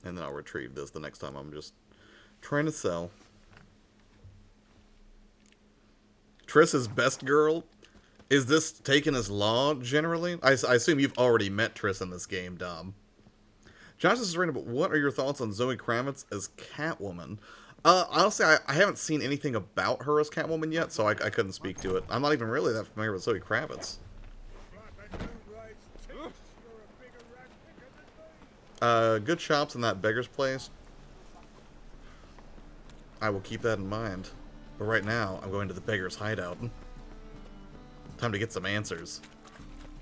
And then I'll retrieve this the next time I'm just trying to sell. Triss's best girl? Is this taken as law, generally? I assume you've already met Triss in this game, Dom. Josh is random, but what are your thoughts on Zoe Kravitz as Catwoman? Honestly, I haven't seen anything about her as Catwoman yet, so I couldn't speak to it. I'm not even really that familiar with Zoe Kravitz. Good shops in that beggar's place. I will keep that in mind. But right now, I'm going to the beggar's hideout. Time to get some answers.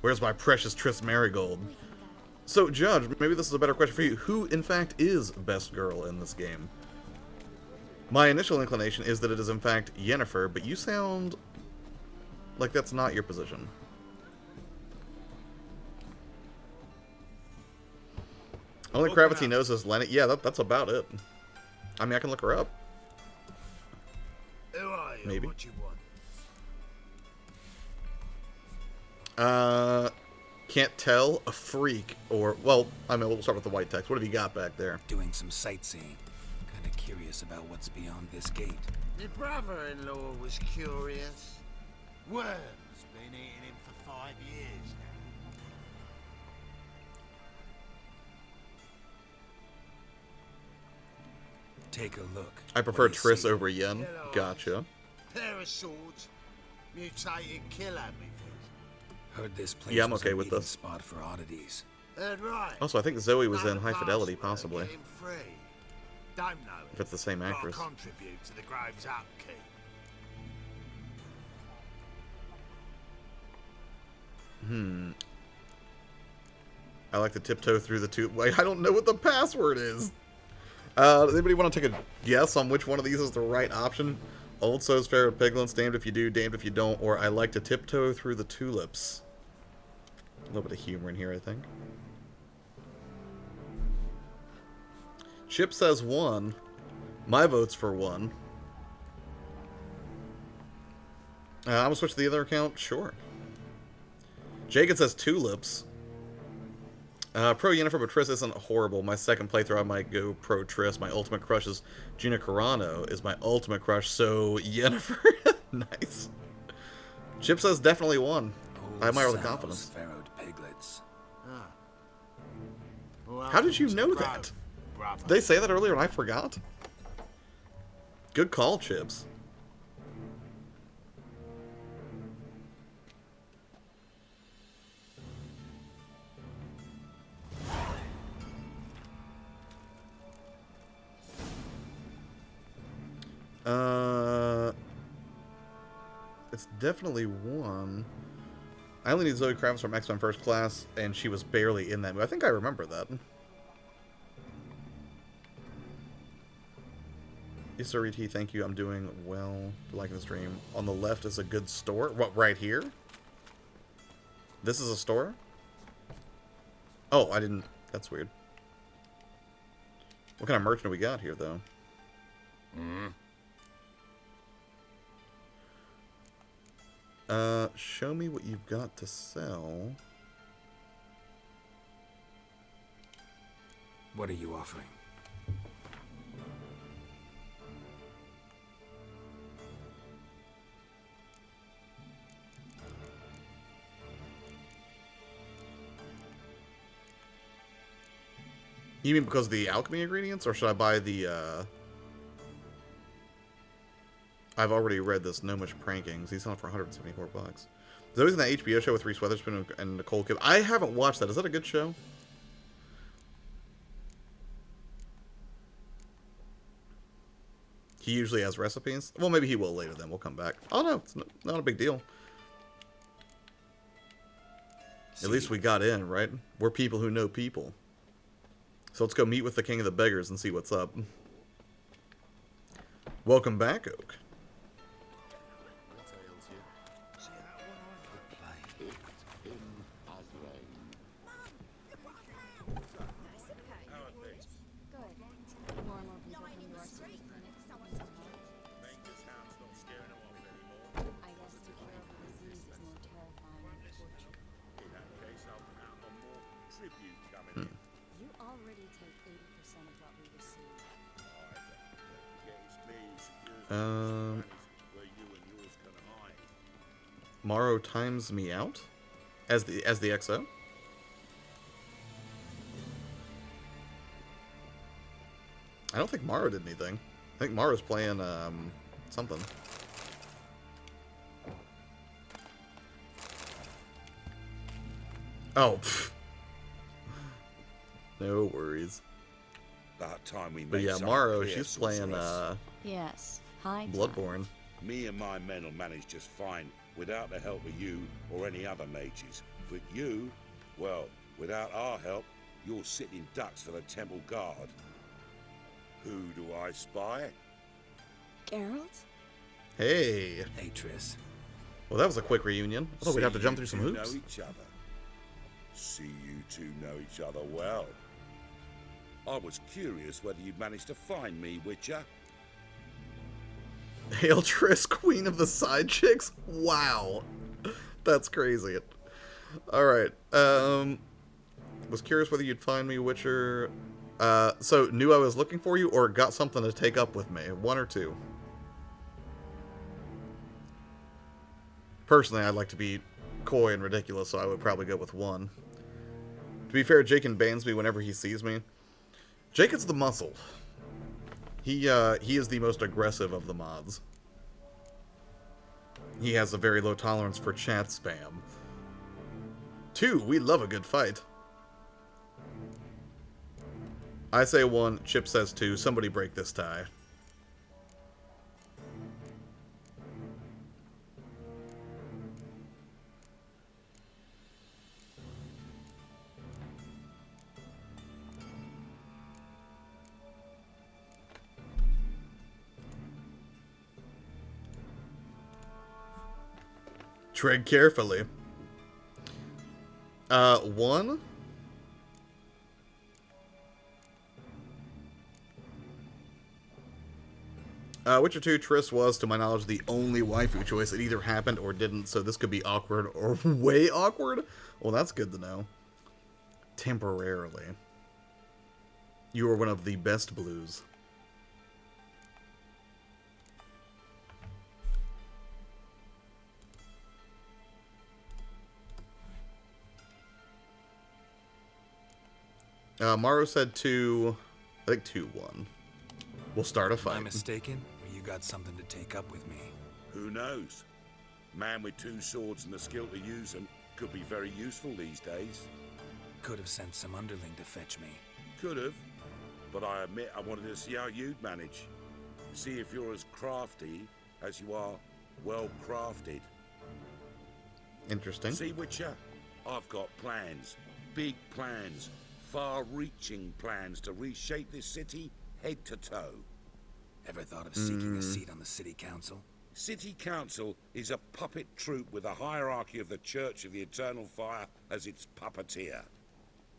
Where's my precious Triss Marigold? So, Judge, maybe this is a better question for you. Who, in fact, is best girl in this game? My initial inclination is that it is, in fact, Yennefer, but you sound like that's not your position. Only Kravitz he knows is Lenny. Yeah, that's about it. I mean, I can look her up. Who are you? Maybe. What you want? Can't tell. A freak. Or, well, I mean, we'll start with the white text. What have you got back there? Doing some sightseeing. Kind of curious about what's beyond this gate. My brother-in-law was curious. Worm's been eating him for 5 years now. Take a look. I prefer What do you Triss see? over Yen. Gotcha. Pair of swords. Mutated killer me. Heard this place Yeah, I'm was okay a with meeting this. spot for oddities. Heard right. Also, I think Zoe was Know in the High Fidelity, password, possibly. get him free. Don't know If it's the same Gotta actress. contribute to the grove's upkeep. I like to tiptoe through the tube. Wait, I don't know what the password is. Does anybody want to take a guess on which one of these is the right option? Old so's fair with piglins, damned if you do, damned if you don't, or I like to tiptoe through the tulips. A little bit of humor in here, I think. Chip says 1. My vote's for 1. I'm gonna switch to the other account? Sure. Jacob says tulips. Pro Yennefer, but Triss isn't horrible. My second playthrough, I might go pro Triss. My ultimate crush is Gina Carano is my ultimate crush, so Yennefer. Nice. Chip says definitely one. I admire the confidence. Piglets. Well, How did you know that? Did they say that earlier and I forgot? Good call, Chips. It's definitely one. I only need Zoe Kravitz from X-Men First Class, and she was barely in that movie. I think I remember that. Ciri, thank you. I'm doing well. Liking the stream. On the left is a good store. What, right here? This is a store? Oh, I didn't... That's weird. What kind of merch do we got here, though? Show me what you've got to sell. What are you offering? You mean because of the alchemy ingredients, or should I buy the, I've already read this Gnomish Prankings. He's selling for 174 bucks. Zoe's in that HBO show with Reese Witherspoon and Nicole Kidman. I haven't watched that. Is that a good show? He usually has recipes. Well, maybe he will later then. We'll come back. Oh, no. It's not a big deal. At least we got in, right? We're people who know people. So let's go meet with the King of the Beggars and see what's up. Welcome back, Oak. Morrow times me out as the XO. I don't think Morrow did anything. I think Morrow's playing something. Oh, pfft. No worries. About time we But made yeah, something Morrow, clear, she's playing Yes. Hi. Bloodborne. Me and my men will manage just fine without the help of you or any other mages. But you, well, without our help, you're sitting ducks for the temple guard. Who do I spy? Geralt? Hey. Hey, Triss. Well, that was a quick reunion. I thought we'd have to jump through some hoops. Know each other. See you two know each other well. I was curious whether you'd managed to find me, Witcher. Hail Triss, queen of the side chicks? Wow. That's crazy. Alright. Was curious whether you'd find me, Witcher. So, knew I was looking for you, or got something to take up with me? One or two? Personally, I'd like to be coy and ridiculous, so I would probably go with one. To be fair, Jake bans me whenever he sees me. Jake is the muscle. He is the most aggressive of the mods. He has a very low tolerance for chat spam. 2, we love a good fight. I say 1, Chip says 2, somebody break this tie. Tread carefully. 1. Witcher 2, Triss was, to my knowledge, the only waifu choice. It either happened or didn't, so this could be awkward or way awkward. Well, that's good to know. Temporarily. You are one of the best blues. Maru said 2... I think 2-1. We'll start a fight. Am I mistaken? Or you got something to take up with me? Who knows? Man with 2 swords and the skill to use them could be very useful these days. Could have sent some underling to fetch me. Could have, but I admit I wanted to see how you'd manage. See if you're as crafty as you are well crafted. Interesting. See, Witcher, I've got plans. Big plans. Far-reaching plans to reshape this city head to toe. Ever thought of seeking a seat on the city council? City Council is a puppet troupe with a hierarchy of the Church of the Eternal Fire as its puppeteer.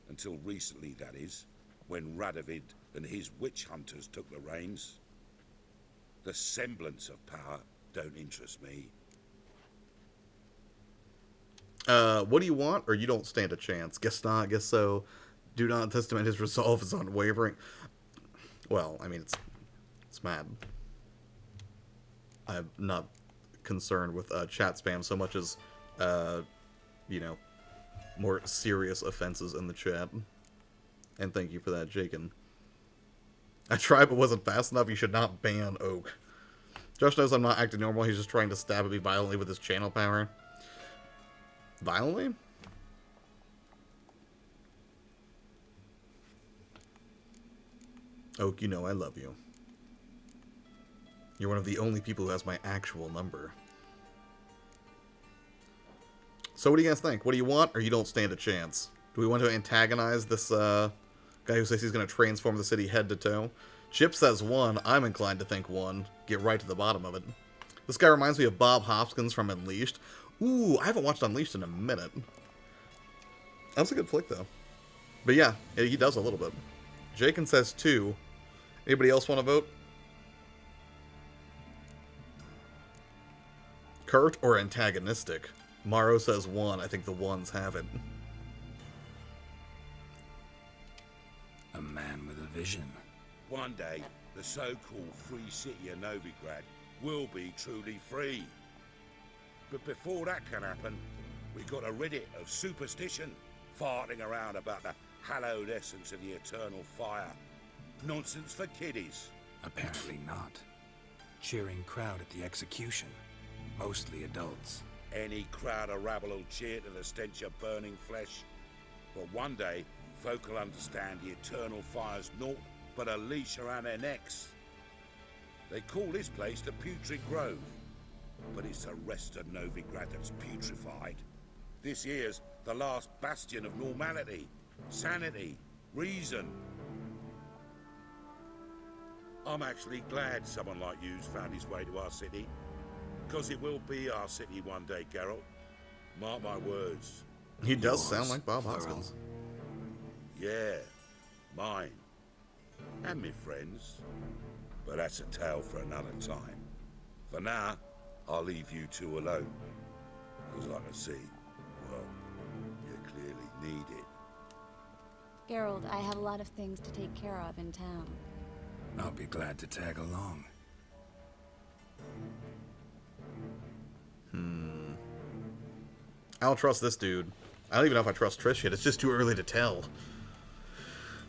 Until recently, that is, when Radovid and his witch hunters took the reins. The semblance of power don't interest me. What do you want, or you don't stand a chance? Guess not, guess so. Do not testament his resolve is unwavering. Well, I mean, it's mad. I'm not concerned with chat spam so much as, you know, more serious offenses in the chat. And thank you for that, Jakin. I tried but wasn't fast enough. You should not ban Oak. Josh knows I'm not acting normal. He's just trying to stab at me violently with his channel power. Violently? Oak, you know I love you. You're one of the only people who has my actual number. So what do you guys think? What do you want, or you don't stand a chance? Do we want to antagonize this guy who says he's going to transform the city head to toe? Chip says 1. I'm inclined to think 1. Get right to the bottom of it. This guy reminds me of Bob Hoskins from Unleashed. Ooh, I haven't watched Unleashed in a minute. That's a good flick, though. But yeah, he does a little bit. Jakin says 2. Anybody else want to vote? Curt or antagonistic? Morrow says 1. I think the 1s have it. A man with a vision. One day, the so-called free city of Novagrad will be truly free. But before that can happen, we've got to rid it of superstition, farting around about the hallowed essence of the eternal fire. Nonsense for kiddies. Apparently not. Cheering crowd at the execution. Mostly adults. Any crowd of rabble will cheer to the stench of burning flesh. But one day, folk will understand the eternal fire's naught but a leash around their necks. They call this place the Putrid Grove, but it's the rest of Novigrad that's putrefied. This here's the last bastion of normality, sanity, reason. I'm actually glad someone like you's found his way to our city, because it will be our city one day, Geralt. Mark my words. He does sound like Bob Hoskins. Yeah, mine. And me friends. But that's a tale for another time. For now, I'll leave you two alone. Because I can see, well, you clearly need it. Geralt, I have a lot of things to take care of in town. I'll be glad to tag along. I don't trust this dude. I don't even know if I trust Trish yet. It's just too early to tell.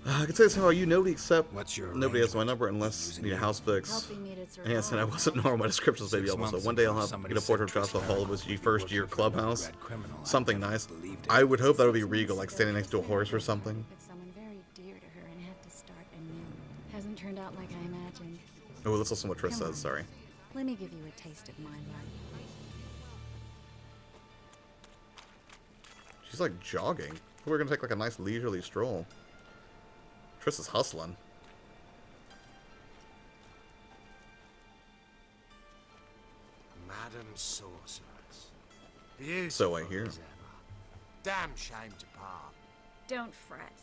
I can say this how you nobody except nobody has my number unless you need a house fix. And yes, and I wasn't normal. My description's maybe almost. So one day I'll have get a portrait of Joshua Hall with his first year clubhouse. Something nice. I would hope that would be regal, like standing next to a horse or something. Someone very dear to her and had to start anew. Hasn't turned out like I imagined. Oh, let's listen to what Trish says. Sorry. Let me give you a taste of my life. She's like jogging. We're gonna take like a nice leisurely stroll. Triss is hustling. Madam Sorceress. Beautiful So I hear. as ever. Damn shame to part. Don't fret.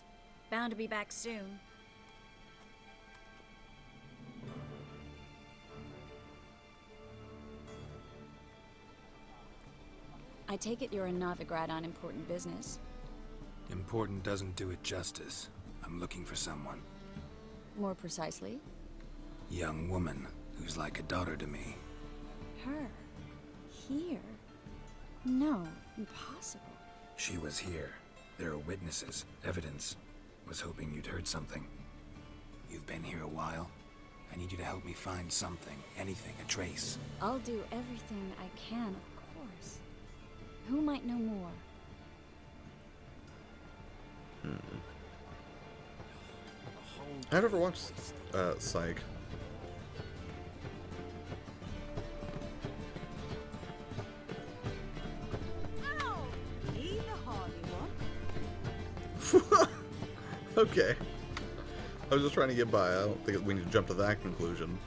Bound to be back soon. I take it you're in Novagrad on important business. Important doesn't do it justice. I'm looking for someone. More precisely? Young woman who's like a daughter to me. Her. Here? No, impossible. She was here. There are witnesses, evidence. Was hoping you'd heard something. You've been here a while. I need you to help me find something, anything, a trace. I'll do everything I can, of course. Who might know more? I've never watched Psych. Okay. I was just trying to get by. I don't think we need to jump to that conclusion.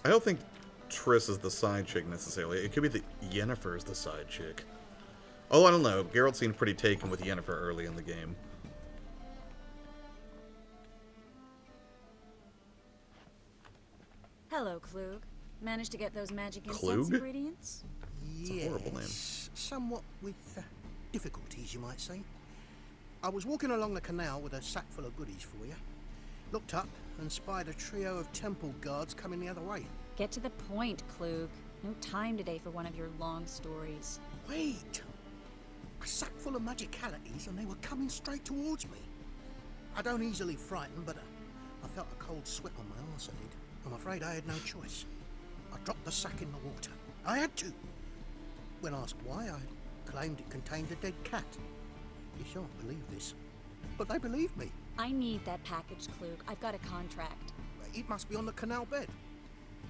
I don't think Triss is the side chick necessarily. It could be that Yennefer is the side chick. Oh, I don't know. Geralt seemed pretty taken with Yennefer early in the game. Hello, Klug. Managed to get those magic incense Klug? ingredients? It's a horrible name. Somewhat with difficulties, you might say. I was walking along the canal with a sack full of goodies for you. Looked up and spied a trio of temple guards coming the other way. Get to the point, Klug. No time today for one of your long stories. Wait! A sack full of magicalities and they were coming straight towards me. I don't easily frighten, but I felt a cold sweat on my arse, I did. I'm afraid I had no choice. I dropped the sack in the water. I had to. When asked why, I claimed it contained a dead cat. You shan't believe this, but they believed me. I need that package, Klug. I've got a contract. It must be on the canal bed.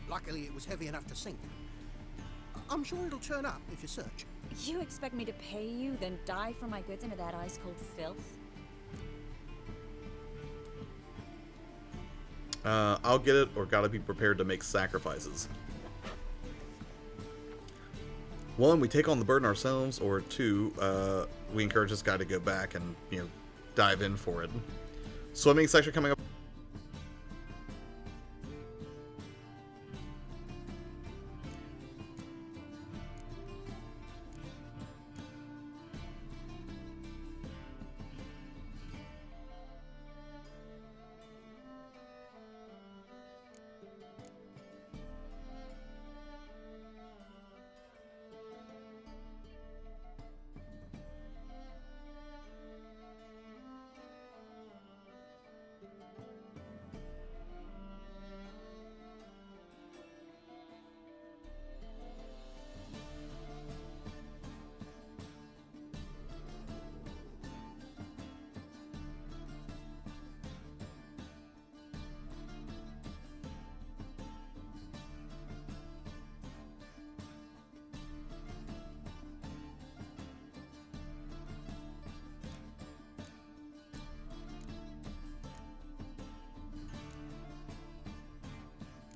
Luckily, it was heavy enough to sink. I'm sure it'll turn up if you search. You expect me to pay you, then dive for my goods into that ice-cold filth? I'll get it, or gotta be prepared to make sacrifices. 1, we take on the burden ourselves, or 2, we encourage this guy to go back and, dive in for it. Swimming section coming up.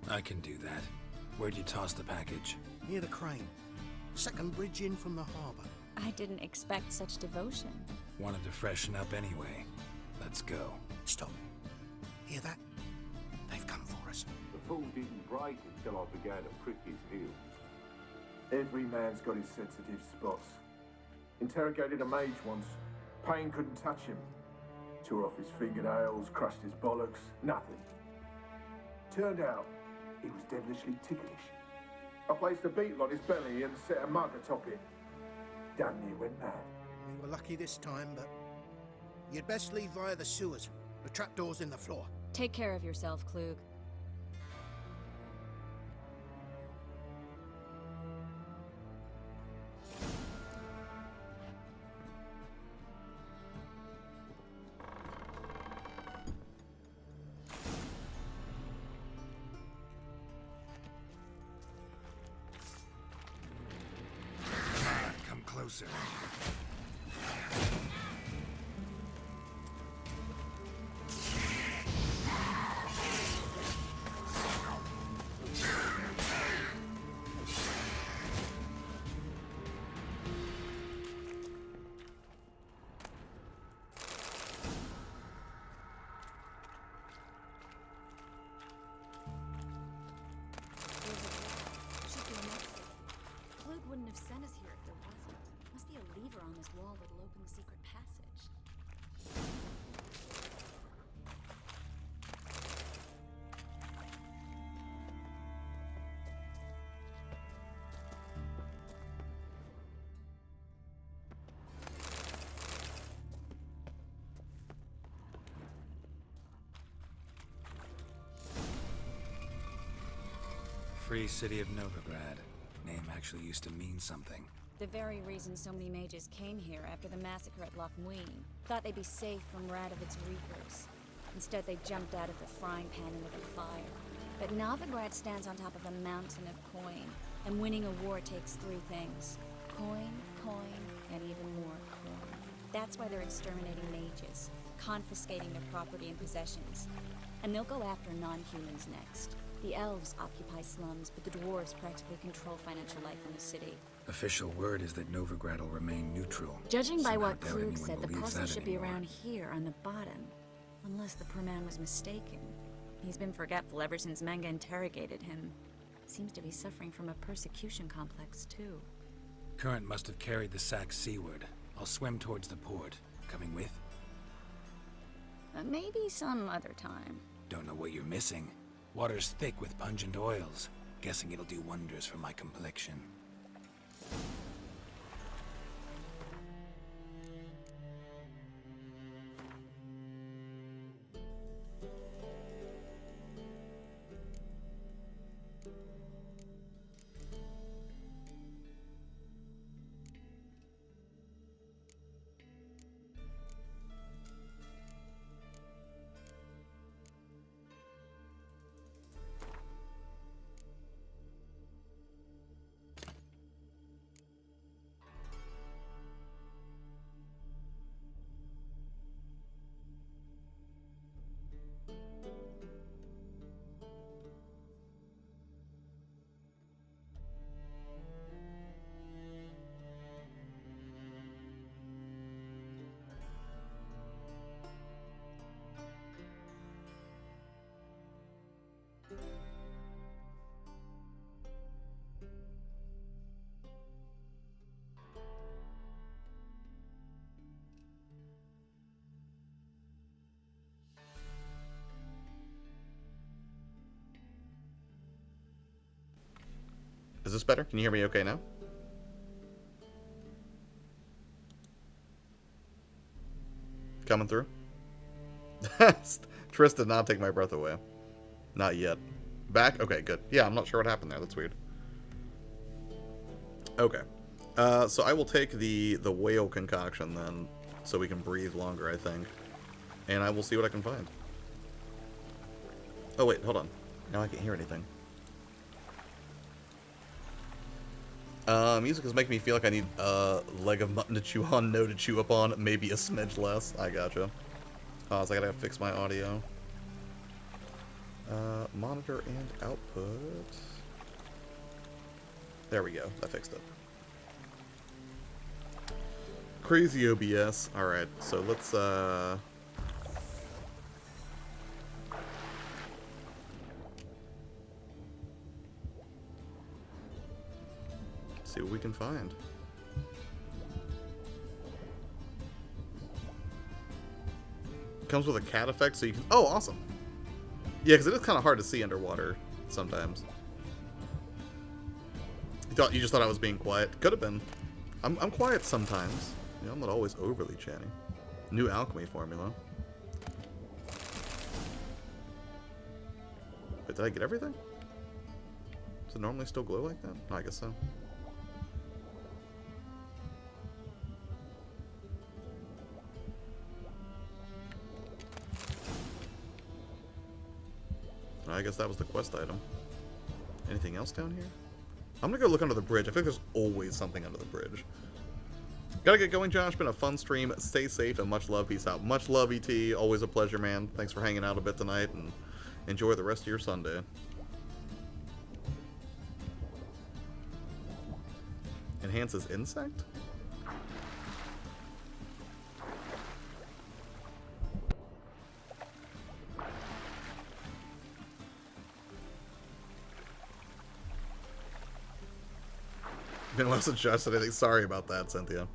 I can do that. Where'd you toss the package? Near the crane. Second bridge in from the harbour. I didn't expect such devotion. Wanted to freshen up anyway. Let's go. Stop. Hear that? They've come for us. The fool didn't break until I began to prick his heels. Every man's got his sensitive spots. Interrogated a mage once. Pain couldn't touch him. Tore off his fingernails, crushed his bollocks, nothing. Turned out, he was devilishly ticklish. I placed a beetle on his belly and set a mug atop it. Damn near went mad. We were lucky this time, but you'd best leave via the sewers. The trapdoor's in the floor. Take care of yourself, Klug. Come closer. have sent us here if there wasn't. Must be a lever on this wall that'll open the secret passage. Free city of Novagrad. Name actually used to mean something. The very reason so many mages came here after the massacre at Loch Muin. Thought they'd be safe from Radovid's reapers. Instead, they jumped out of the frying pan into the fire. But Novagrad stands on top of a mountain of coin, and winning a war takes three things. Coin, coin, and even more coin. That's why they're exterminating mages, confiscating their property and possessions. And they'll go after non-humans next. The elves occupy slums, but the dwarves practically control financial life in the city. Official word is that Novagrad will remain neutral. Judging by Somehow what doubt Krug anyone said, the believes puzzle that should be anymore. around here on the bottom. Unless the poor man was mistaken. He's been forgetful ever since Manga interrogated him. Seems to be suffering from a persecution complex, too. Current must have carried the sack seaward. I'll swim towards the port. Coming with? Maybe some other time. Don't know what you're missing. Water's thick with pungent oils. Guessing it'll do wonders for my complexion. Is this better? Can you hear me okay now? Coming through? Triss did not take my breath away. Not yet. Back? Okay, good. Yeah, I'm not sure what happened there. That's weird. Okay. So I will take the whale concoction then, so we can breathe longer, I think. And I will see what I can find. Oh, wait, hold on. Now I can't hear anything. Music is making me feel like I need a leg of mutton to chew on, no to chew upon, maybe a smidge less. I gotcha. So I gotta fix my audio. Monitor and output. There we go. I fixed it. Crazy OBS. Alright, so let's, see what we can find. It comes with a cat effect, so you can... Oh, awesome. Yeah, because it is kind of hard to see underwater sometimes. You just thought I was being quiet. Could have been. I'm quiet sometimes. You know, I'm not always overly chatty. New alchemy formula. Wait, did I get everything? Does it normally still glow like that? Oh, I guess so. I guess that was the quest item. Anything else down here? I'm gonna go look under the bridge. I think there's always something under the bridge. Gotta get going, Josh. Been a fun stream. Stay safe and much love. Peace out. Much love, ET. Always a pleasure, man. Thanks for hanging out a bit tonight, and enjoy the rest of your Sunday. Enhances insect? Been a while since Josh said anything. Sorry about that, Cynthia.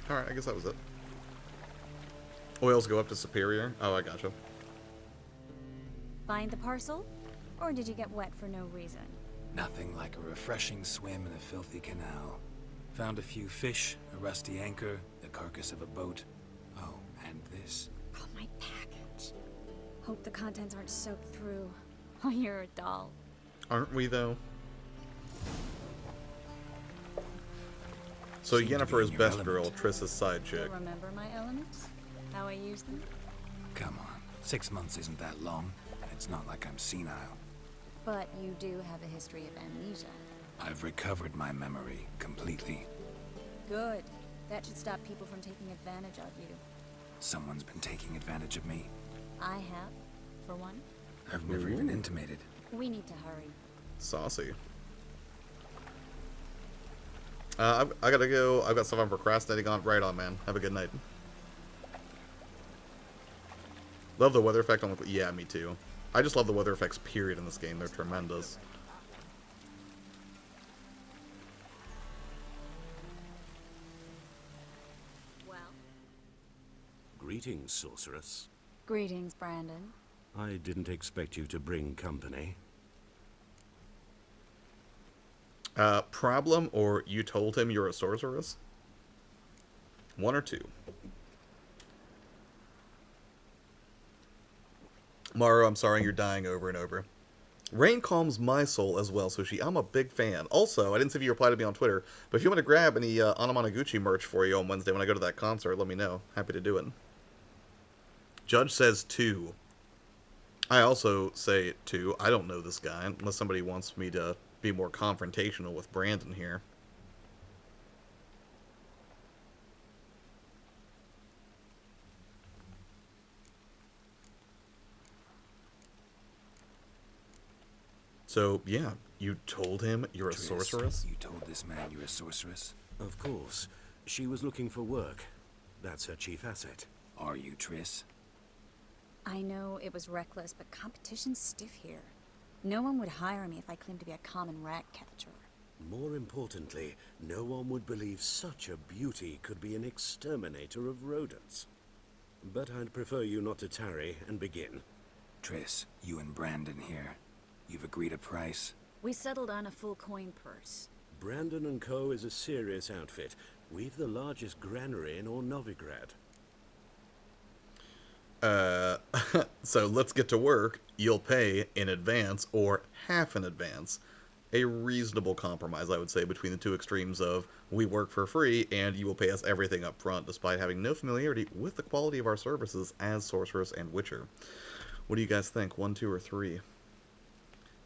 Alright, I guess that was it. Oils go up to Superior? Oh, I gotcha. Find the parcel? Or did you get wet for no reason? Nothing like a refreshing swim in a filthy canal. Found a few fish, a rusty anchor, the carcass of a boat. Oh, and this. Oh, my package. Hope the contents aren't soaked through. Oh, you're a doll. Aren't we, though? So Yennefer is best girl, Triss is side chick. You'll remember my elements? How I use them? Come on, 6 months isn't that long. It's not like I'm senile. But you do have a history of amnesia. I've recovered my memory completely. Good. That should stop people from taking advantage of you. Someone's been taking advantage of me. I have, for one. I've never even intimated. We need to hurry. Saucy. I gotta go. I've got stuff I'm procrastinating on. Right on, man. Have a good night. Love the weather effect on the... Yeah, me too. I just love the weather effects, period, in this game. They're tremendous. Well? Greetings, sorceress. Greetings, Brandon. I didn't expect you to bring company. Problem, or you told him you're a sorceress? One or two. Maru, I'm sorry you're dying over and over. Rain calms my soul as well, Sushi. I'm a big fan. Also, I didn't see if you replied to me on Twitter, but if you want to grab any Anamanaguchi merch for you on Wednesday when I go to that concert, let me know. Happy to do it. Judge says 2. I also say 2. I don't know this guy, unless somebody wants me to be more confrontational with Brandon here. So, yeah, you told him you're a Triss, sorceress? You told this man you're a sorceress? Of course. She was looking for work. That's her chief asset. Are you, Triss? I know it was reckless, but competition's stiff here. No one would hire me if I claimed to be a common rat catcher. More importantly, no one would believe such a beauty could be an exterminator of rodents. But I'd prefer you not to tarry and begin. Triss, you and Brandon here. You've agreed a price? We settled on a full coin purse. Brandon & Co. is a serious outfit. We've the largest granary in all Novagrad. So let's get to work. You'll pay in advance or half in advance. A reasonable compromise, I would say, between the two extremes of we work for free and you will pay us everything up front, despite having no familiarity with the quality of our services as sorceress and witcher. What do you guys think? 1, 2, or 3?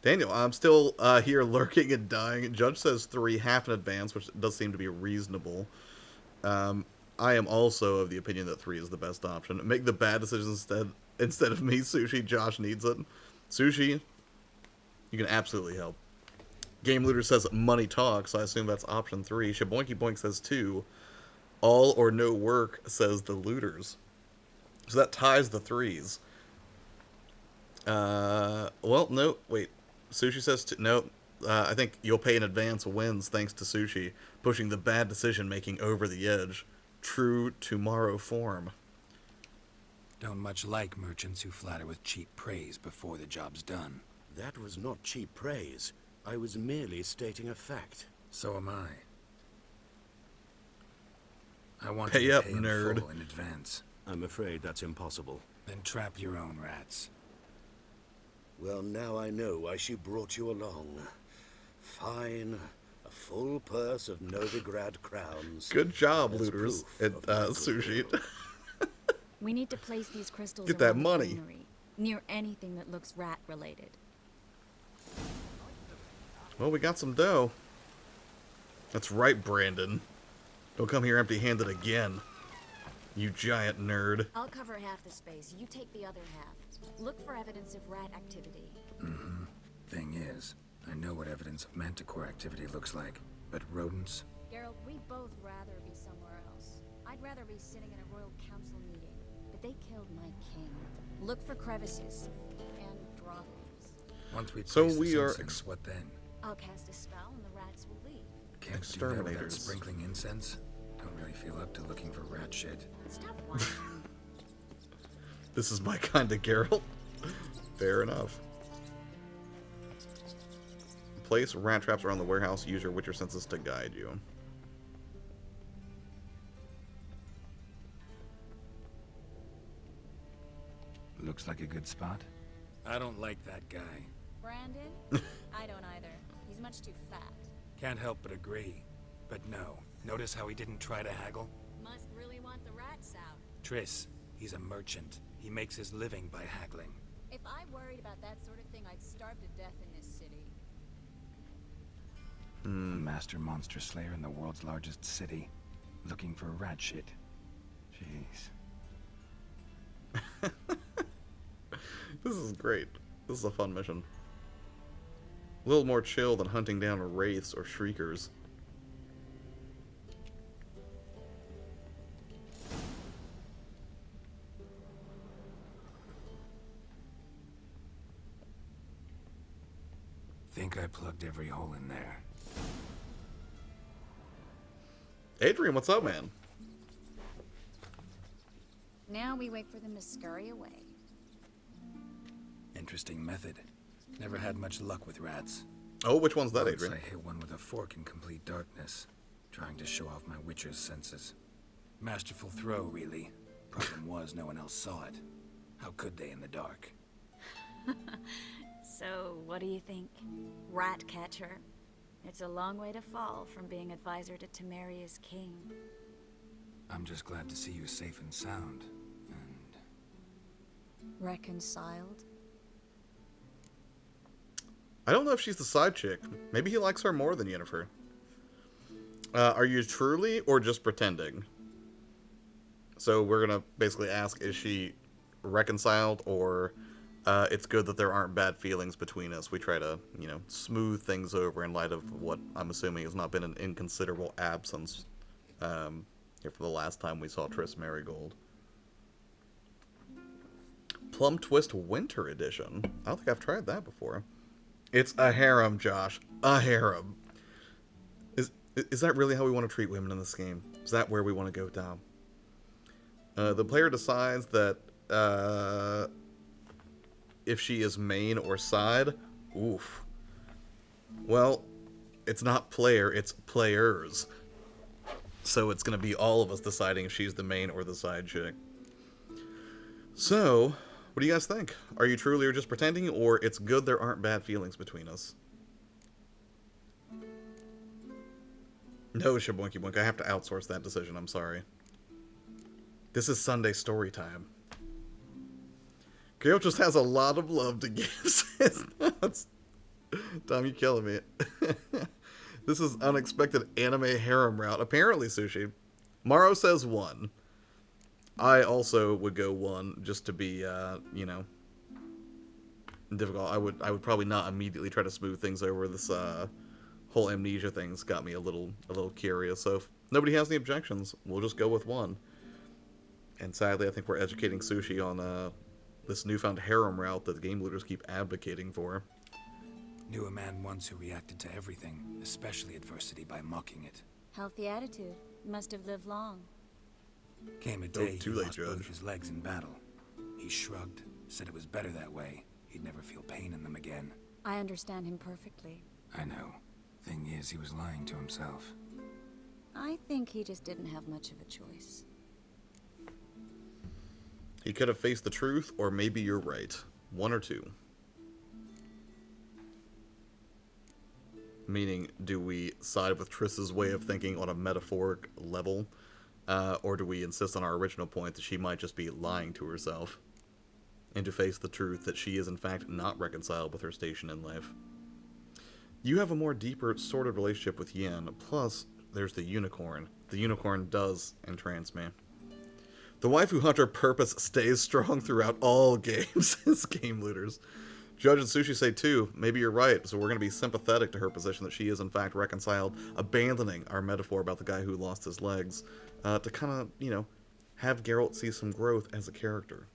Daniel, I'm still here lurking and dying. Judge says 3, half in advance, which does seem to be reasonable. I am also of the opinion that 3 is the best option. Make the bad decisions instead of me, Sushi. Josh needs it. Sushi, you can absolutely help. Game Looter says money talks. I assume that's option 3. Shaboinky Boink says 2. All or no work says the looters. So that ties the 3s. Well, no, wait. Sushi says 2. No, I think you'll pay in advance wins thanks to Sushi, pushing the bad decision making over the edge. True tomorrow form. Don't much like merchants who flatter with cheap praise before the job's done. That was not cheap praise. I was merely stating a fact. So am I. I want Pay you to up, pay in nerd. full in advance. I'm afraid that's impossible. Then trap your own rats. Well, now I know why she brought you along. Fine. A full purse of Novagrad crowns. Good job, As looters. proof And of my Sushi. goodwill. We need to place these crystals Get that around the money. granary, near anything that looks rat-related. Well, we got some dough. That's right, Brandon. Don't come here empty-handed again. You giant nerd. I'll cover half the space, you take the other half. Look for evidence of rat activity. Thing is, I know what evidence of manticore activity looks like, but rodents? Geralt, we'd both rather be somewhere else. I'd rather be sitting in a royal council meeting, but they killed my king. Look for crevices and droppings. Once we So place we the are incense, what then? I'll cast a spell and the rats will leave. Can't Exterminators. do that without sprinkling incense? Don't really feel up to looking for rat shit. Stop whining. This is my kind of Geralt. Fair enough. Place rat traps around the warehouse. Use your Witcher senses to guide you. Looks like a good spot. I don't like that guy. Brandon? I don't either. He's much too fat. Can't help but agree. But no. Notice how he didn't try to haggle? Must really want the rats out. Triss, he's a merchant. He makes his living by haggling. If I worried about that sort of thing, I'd starve to death in this city. A master monster slayer in the world's largest city. Looking for rat shit. Jeez. This is great. This is a fun mission. A little more chill than hunting down wraiths or shriekers. Think I plugged every hole in there. Adrian, what's up, man? Now we wait for them to scurry away. Interesting method. Never had much luck with rats. Oh, which one's that, Once Adrian? I hit one with a fork in complete darkness, trying to show off my Witcher's senses. Masterful throw, really. Problem was, no one else saw it. How could they in the dark? So, what do you think? Rat catcher? It's a long way to fall from being advisor to Temeria's king. I'm just glad to see you safe and sound. Reconciled? I don't know if she's the side chick. Maybe he likes her more than Yennefer. Are you truly or just pretending? So we're gonna basically ask, is she reconciled, or it's good that there aren't bad feelings between us? We try to, you know, smooth things over in light of what I'm assuming has not been an inconsiderable absence here for the last time we saw Triss Marigold. Plum Twist Winter Edition. I don't think I've tried that before. It's a harem, Josh. A harem. Is that really how we want to treat women in this game? Is that where we want to go down? The player decides that if she is main or side. Oof. Well, it's not player, it's players. So it's going to be all of us deciding if she's the main or the side chick. So, what do you guys think? Are you truly or just pretending, or it's good there aren't bad feelings between us? No, Shaboinky Boink, I have to outsource that decision, I'm sorry. This is Sunday story time. Geralt just has a lot of love to give. It's nuts. Tom, you killing me. This is unexpected anime harem route. Apparently, Sushi. Maro says 1. I also would go 1 just to be, you know, difficult. I would probably not immediately try to smooth things over. This whole amnesia thing's got me a little curious. So if nobody has any objections, we'll just go with 1. And sadly, I think we're educating Sushi on this newfound harem route that the game looters keep advocating for. Knew a man once who reacted to everything, especially adversity, by mocking it. Healthy attitude. Must have lived long. Came a day too he late, lost Judge. both his legs in battle. He shrugged, said it was better that way. He'd never feel pain in them again. I understand him perfectly. I know. Thing is, he was lying to himself. I think he just didn't have much of a choice. He could have faced the truth, or maybe you're right. 1 or 2. Meaning, do we side with Triss's way of thinking on a metaphoric level? Or do we insist on our original point that she might just be lying to herself? And to face the truth that she is in fact not reconciled with her station in life? You have a more deeper, sorted relationship with Yen, plus there's the unicorn. The unicorn does entrance me. The waifu hunter purpose stays strong throughout all games, as game looters. Judge and Sushi say too, maybe you're right, so we're going to be sympathetic to her position that she is in fact reconciled, abandoning our metaphor about the guy who lost his legs, to kind of, you know, have Geralt see some growth as a character.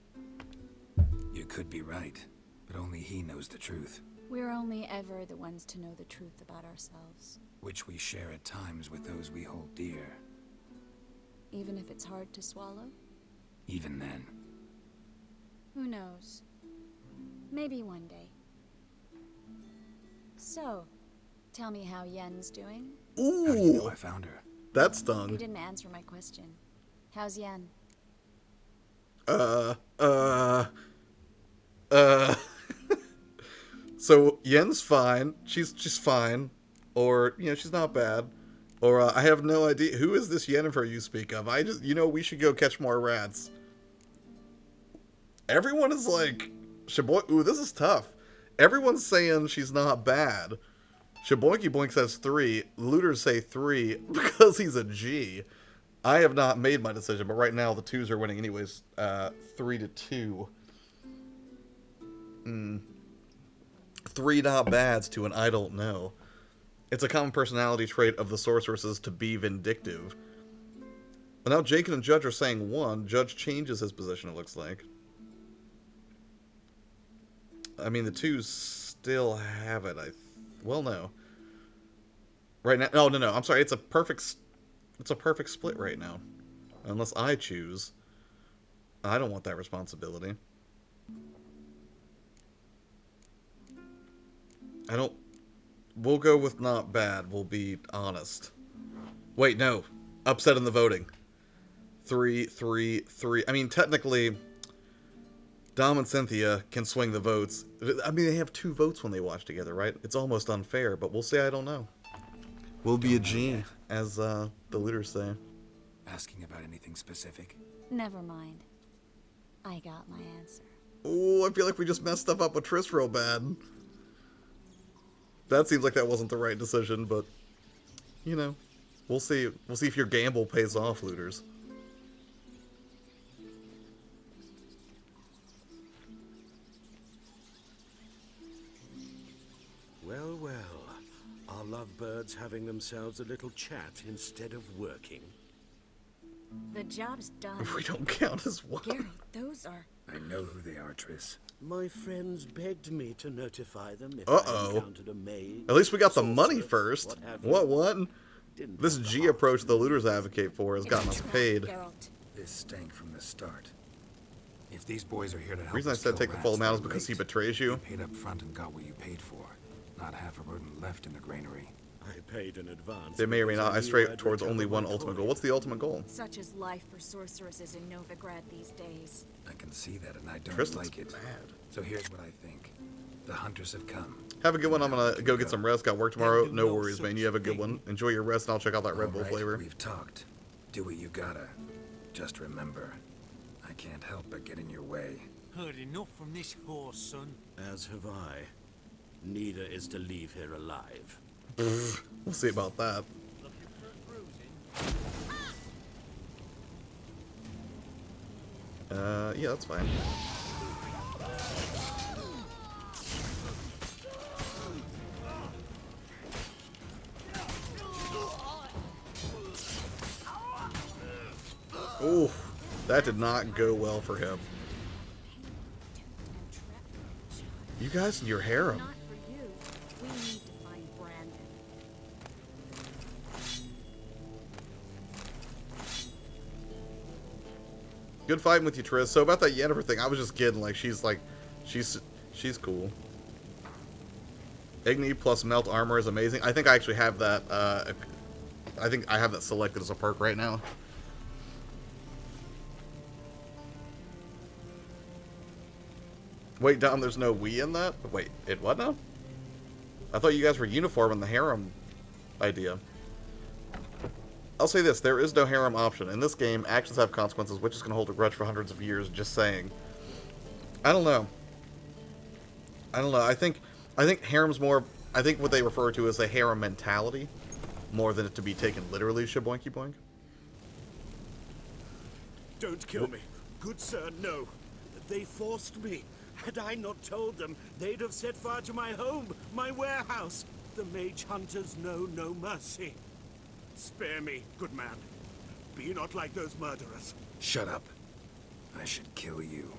You could be right, but only he knows the truth. We're only ever the ones to know the truth about ourselves. Which we share at times with those we hold dear. Even if it's hard to swallow? Even then. Who knows? Maybe one day. So, tell me how Yen's doing? Ooh! How do you know I found her? That stung. You didn't answer my question. How's Yen? So, Yen's fine. She's fine. Or, you know, she's not bad. Or, I have no idea. Who is this Yennefer you speak of? I just, you know, we should go catch more rats. Everyone is like, ooh, this is tough. Everyone's saying she's not bad. Shaboinky Boink says 3. Looters say 3 because he's a G. I have not made my decision, but right now the 2s are winning anyways. 3-2. 3 not bads to an I don't know. It's a common personality trait of the sorceresses to be vindictive. But now Jacob and Judge are saying 1. Judge changes his position, it looks like. I mean, the 2s still have it. Well, no. Right now, no. I'm sorry. It's a perfect split right now, unless I choose. I don't want that responsibility. We'll go with not bad. We'll be honest. Wait, no. Upset in the voting. 3. I mean, technically, Dom and Cynthia can swing the votes. I mean, they have 2 votes when they watch together, right? It's almost unfair, but we'll say I don't know. We'll be a G, as the looters say. Asking about anything specific? Never mind. I got my answer. Oh, I feel like we just messed stuff up with Triss real bad. That seems like that wasn't the right decision, but, you know, we'll see. We'll see if your gamble pays off, looters. Well, well. Are lovebirds having themselves a little chat instead of working? The job's done. We don't count as one. Gary, those are... I know who they are, Triss. My friends begged me to notify them if Uh-oh. I encountered a maid. At least we got the money first. What? This G approach the looters advocate for has gotten us paid. This stank from the start. If these boys are here to help The reason I us said kill take the full rats, amount is they're because he late. betrays you. You paid up front and got what you paid for. Not half a rodent left in the granary. I paid in advance. They may or may not. I because stray knew I'd towards only recover one my ultimate coin. goal. What's the ultimate goal? Such is life for sorceresses in Novagrad these days. I can see that, and I don't Tristan's like it. mad. So here's what I think. The hunters have come. Have a good one. I'm gonna go get some rest. Got work tomorrow. No worries, man. You have a good one. Enjoy your rest, and I'll check out that Red Bull All right, flavor. We've talked. Do what you gotta. Just remember, I can't help but get in your way. Heard enough from this horse, son. As have I. Neither is to leave here alive. We'll see about that. Yeah, that's fine. Ooh, that did not go well for him. You guys and your harem. Not for you. We need to find Brandon. Good fighting with you, Triss. So about that Yennefer thing, I was just kidding. Like she's she's cool. Igni plus melt armor is amazing. I think I actually have that. I think I have that selected as a perk right now. Wait, Dom, there's no we in that? Wait, it what now? I thought you guys were uniform in the harem idea. I'll say this, there is no harem option. In this game, actions have consequences, witches can hold a grudge for hundreds of years, just saying. I don't know. I think harem's more, I think what they refer to as a harem mentality, more than it to be taken literally, shaboinky boink. Don't kill me. Good sir, no. They forced me. Had I not told them, they'd have set fire to my home, my warehouse. The mage hunters know no mercy. Spare me, good man. Be not like those murderers. Shut up. I should kill you.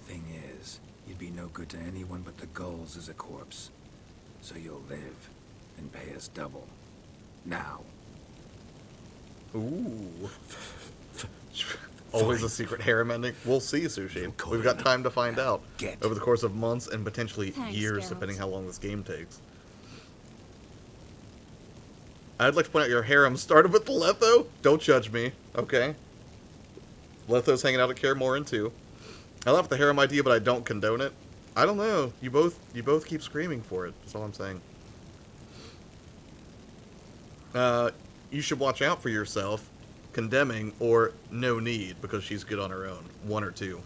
Thing is, you'd be no good to anyone but the gulls as a corpse. So you'll live and pay us double. Now. Ooh. Always a secret harem ending. We'll see, Sushi. We've got time to find out. Over the course of months and potentially years, depending how long this game takes. I'd like to point out your harem started with Letho. Don't judge me, okay? Letho's hanging out at Kaer Morhen too. I love the harem idea, but I don't condone it. I don't know. You both keep screaming for it. That's all I'm saying. You should watch out for yourself. Condemning or no need, because she's good on her own. One or two.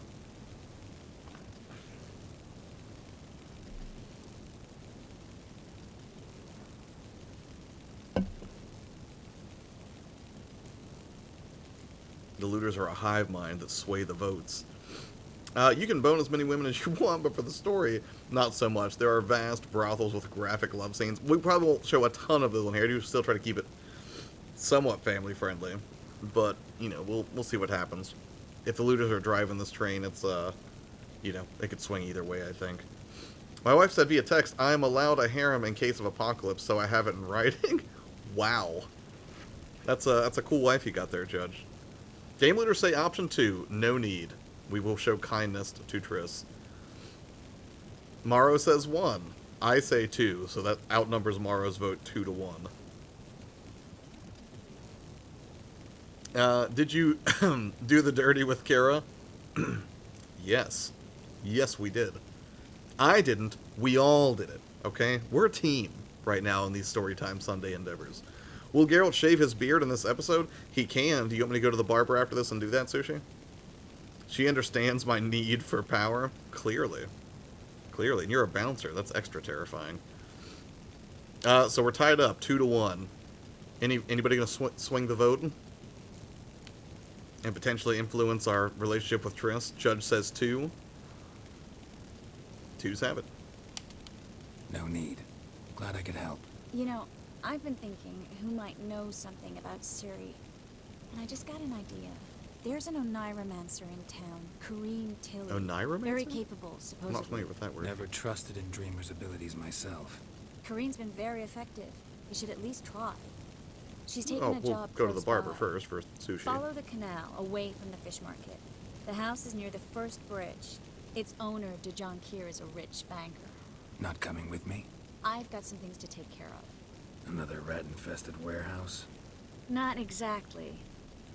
The looters are a hive mind that sway the votes. You can bone as many women as you want, but for the story, not so much. There are vast brothels with graphic love scenes. We probably won't show a ton of those on here. I do still try to keep it somewhat family friendly. But, you know, we'll see what happens. If the looters are driving this train, it's, you know, it could swing either way, I think. My wife said via text, I am allowed a harem in case of apocalypse, so I have it in writing. Wow. That's a cool wife you got there, Judge. Game looters say option 2, no need. We will show kindness to Triss. Morrow says 1. I say 2, so that outnumbers Morrow's vote 2 to 1. Did you do the dirty with Keira? Yes. Yes, we did. I didn't. We all did it, okay? We're a team right now in these Storytime Sunday endeavors. Will Geralt shave his beard in this episode? He can. Do you want me to go to the barber after this and do that, Sushi? She understands my need for power? Clearly. Clearly. And you're a bouncer. That's extra terrifying. So we're tied up, 2 to 1. Anybody gonna swing the vote? And potentially influence our relationship with Triss? Judge says 2. 2's have it. No need. Glad I could help. You know, I've been thinking who might know something about Ciri. And I just got an idea. There's an Oneiromancer in town, Kareen Tilly. Oneiromancer? Very capable, supposedly. I'm not familiar with that word. Never trusted in Dreamer's abilities myself. Kareen's been very effective. You should at least try. She's taken Oh, a we'll job go to the close barber by. first for Sushi. Follow the canal, away from the fish market. The house is near the first bridge. Its owner, Dejon Kier, is a rich banker. Not coming with me? I've got some things to take care of. Another rat-infested warehouse? Not exactly.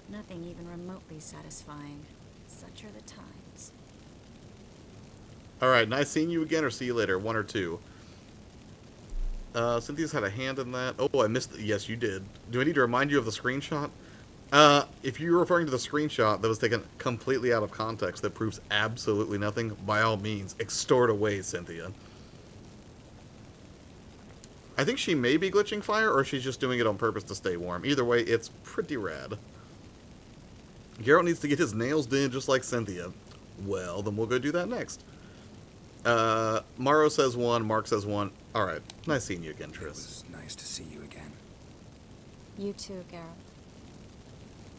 Nothing even remotely satisfying. Such are the times. Alright, nice seeing you again, or see you later. 1 or 2. Cynthia's had a hand in that. Oh, I missed it. Yes, you did. Do I need to remind you of the screenshot? If you're referring to the screenshot that was taken completely out of context that proves absolutely nothing, by all means, extort away, Cynthia. I think she may be glitching fire, or she's just doing it on purpose to stay warm. Either way, it's pretty rad. Geralt needs to get his nails done just like Cynthia. Well, then we'll go do that next. Morrow says 1, Mark says 1. Alright, nice seeing you again, Triss. It was nice to see you again. You too, Geralt.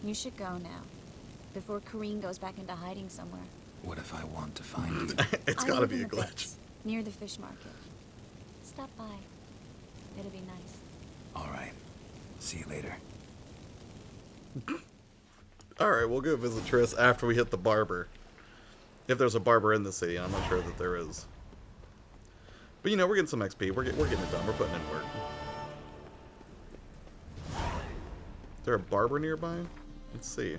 You should go now, before Kareen goes back into hiding somewhere. What if I want to find you? It's I gotta live be in a the glitch. pits, near the fish market. Stop by. It'll be nice. Alright. See you later. Alright, we'll go visit Triss after we hit the barber. If there's a barber in the city, I'm not sure that there is. But you know, we're getting some XP. We're getting it done. We're putting in work. Is there a barber nearby? Let's see.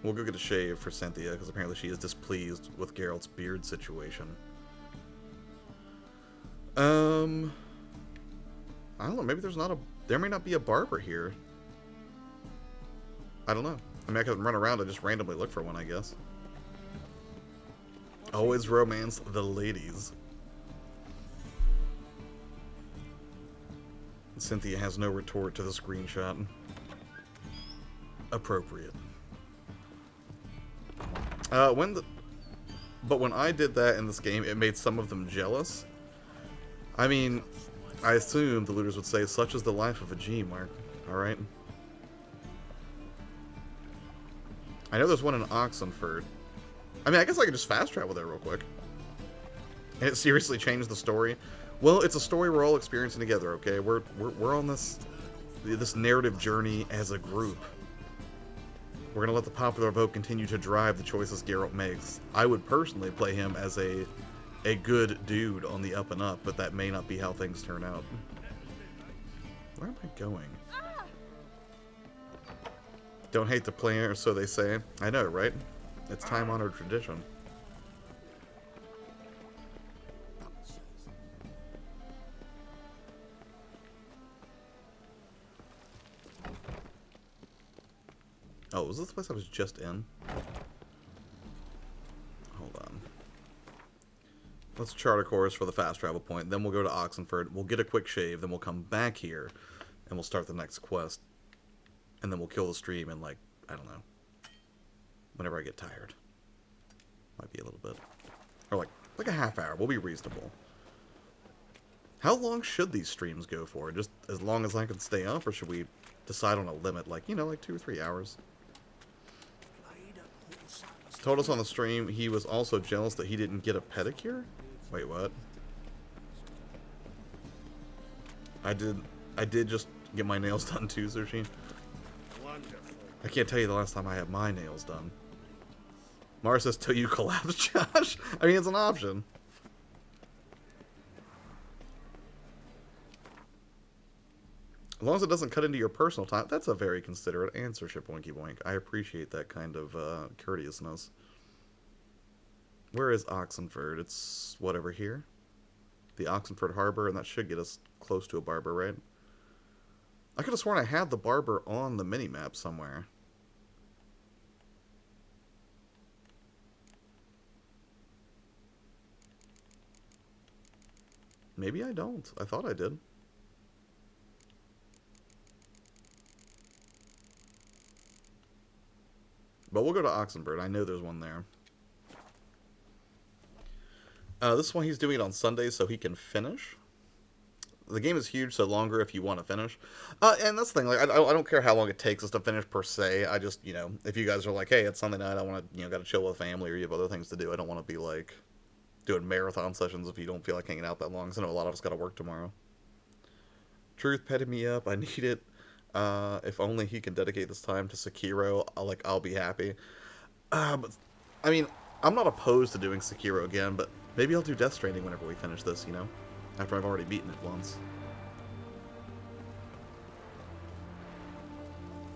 We'll go get a shave for Cynthia, because apparently she is displeased with Geralt's beard situation. I don't know. Maybe there's not a... There may not be a barber here. I don't know. I mean, I could run around and just randomly look for one, I guess. Always romance the ladies. Cynthia has no retort to the screenshot. Appropriate. but when I did that in this game, it made some of them jealous. I mean, I assume the looters would say, such is the life of a G, Mark. Alright? I know there's one in Oxenford. I mean, I guess I could just fast travel there real quick. And it seriously changed the story. Well, it's a story we're all experiencing together, okay? We're on this narrative journey as a group. We're gonna let the popular vote continue to drive the choices Geralt makes. I would personally play him as a good dude on the up and up, but that may not be how things turn out. Where am I going? Don't hate the player, so they say. I know, right? It's time-honored tradition. Oh, was this the place I was just in? Hold on. Let's chart a course for the fast travel point. Then we'll go to Oxenford. We'll get a quick shave. Then we'll come back here. And we'll start the next quest. And then we'll kill the stream in, like, I don't know. Whenever I get tired. Might be a little bit. Or like a half hour. We'll be reasonable. How long should these streams go for? Just as long as I can stay up? Or should we decide on a limit? Like, you know, like 2 or 3 hours? Told us on the stream he was also jealous that he didn't get a pedicure? Wait, what? I did just get my nails done too, Sushi. Wonderful. I can't tell you the last time I had my nails done. Mara says, till you collapse, Josh? I mean, it's an option. As long as it doesn't cut into your personal time, that's a very considerate answer, Shipoinky Boink. I appreciate that kind of courteousness. Where is Oxenford? It's whatever here. The Oxenford Harbor, and that should get us close to a barber, right? I could have sworn I had the barber on the mini-map somewhere. Maybe I don't. I thought I did. But we'll go to Oxenford. I know there's one there. This one he's doing it on Sundays so he can finish. The game is huge, so longer if you want to finish. And that's the thing. Like, I don't care how long it takes us to finish per se. I just, you know, if you guys are like, hey, it's Sunday night, I want to, you know, got to chill with family, or you have other things to do. I don't want to be like doing marathon sessions if you don't feel like hanging out that long. Because I know a lot of us got to work tomorrow. Truth petted me up. I need it. If only he can dedicate this time to Sekiro, I'll be happy. But I mean, I'm not opposed to doing Sekiro again, but maybe I'll do Death Stranding whenever we finish this, you know? After I've already beaten it once.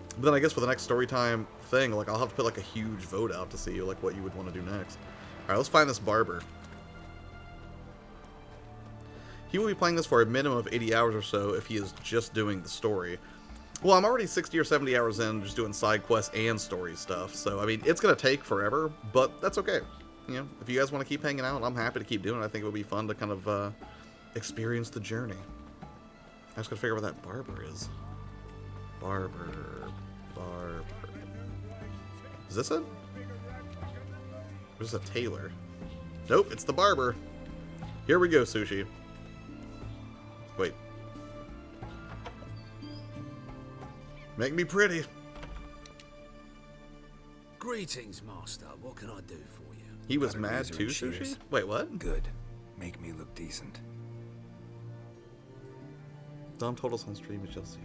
But then I guess for the next Storytime thing, like, I'll have to put, like, a huge vote out to see, like, what you would want to do next. Alright, let's find this barber. He will be playing this for a minimum of 80 hours or so if he is just doing the story. Well, I'm already 60 or 70 hours in just doing side quests and story stuff, so, I mean, it's going to take forever, but that's okay. You know, if you guys want to keep hanging out, I'm happy to keep doing it. I think it would be fun to kind of, experience the journey. I just gotta figure out where that barber is. Barber. Is this it? Or is this a tailor? Nope, it's the barber. Here we go, Sushi. Wait. Make me pretty. Greetings, Master. What can I do for you? He was Got a mad razor too, and shears. Sushi? Wait, what? Good. Make me look decent. Dom told us on stream it's just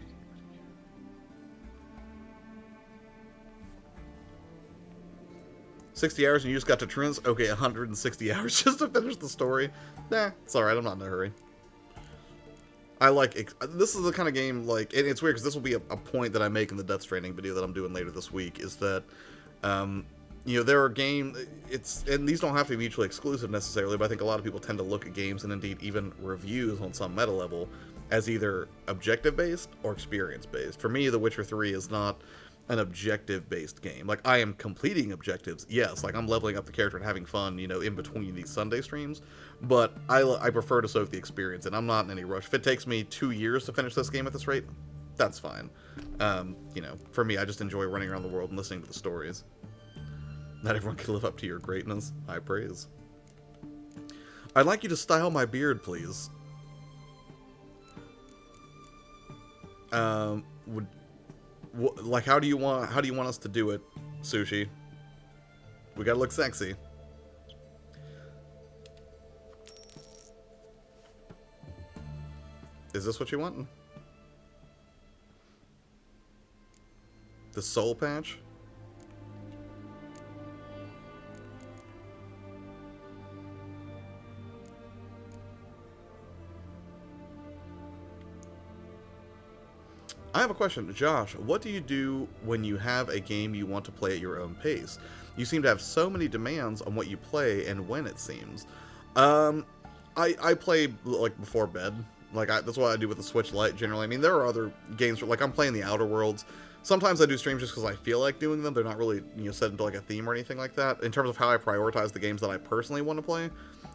60 hours and you just got to Trins? Okay, 160 hours just to finish the story. Nah, it's alright, I'm not in a hurry. I like this is the kind of game, like, and it's weird because this will be a point that I make in the Death Stranding video that I'm doing later this week, is that you know, there are games, and these don't have to be mutually exclusive necessarily, but I think a lot of people tend to look at games, and indeed even reviews on some meta level, as either objective-based or experience-based. For me, The Witcher 3 is not an objective-based game. Like, I am completing objectives, yes, like, I'm leveling up the character and having fun, you know, in between these Sunday streams, but I prefer to soak the experience, and I'm not in any rush. If it takes me 2 years to finish this game at this rate, that's fine. You know, for me, I just enjoy running around the world and listening to the stories. Not everyone can live up to your greatness. High praise. I'd like you to style my beard, please. Like, how do you want us to do it, Sushi? We gotta look sexy. Is this what you want? The soul patch? I have a question. Josh, what do you do when you have a game you want to play at your own pace? You seem to have so many demands on what you play and when, it seems. I play, like, before bed. Like, that's what I do with the Switch Lite, generally. I mean, there are other games, like, I'm playing the Outer Worlds. Sometimes I do streams just because I feel like doing them. They're not really, set into, like, a theme or anything like that. In terms of how I prioritize the games that I personally want to play,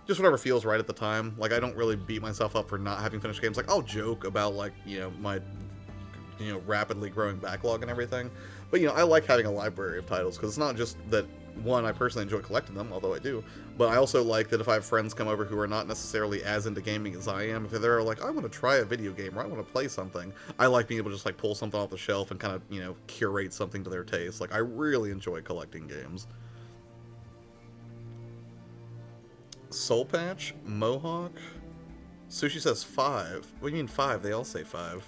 just whatever feels right at the time. Like, I don't really beat myself up for not having finished games. Like, I'll joke about, like, my rapidly growing backlog and everything. But, I like having a library of titles, because it's not just that, one, I personally enjoy collecting them, although I do, but I also like that if I have friends come over who are not necessarily as into gaming as I am, if they're like, I want to try a video game, or I want to play something, I like being able to just, like, pull something off the shelf and kind of, curate something to their taste. Like, I really enjoy collecting games. Soul Patch? Mohawk? Sushi says 5. What do you mean 5? They all say 5.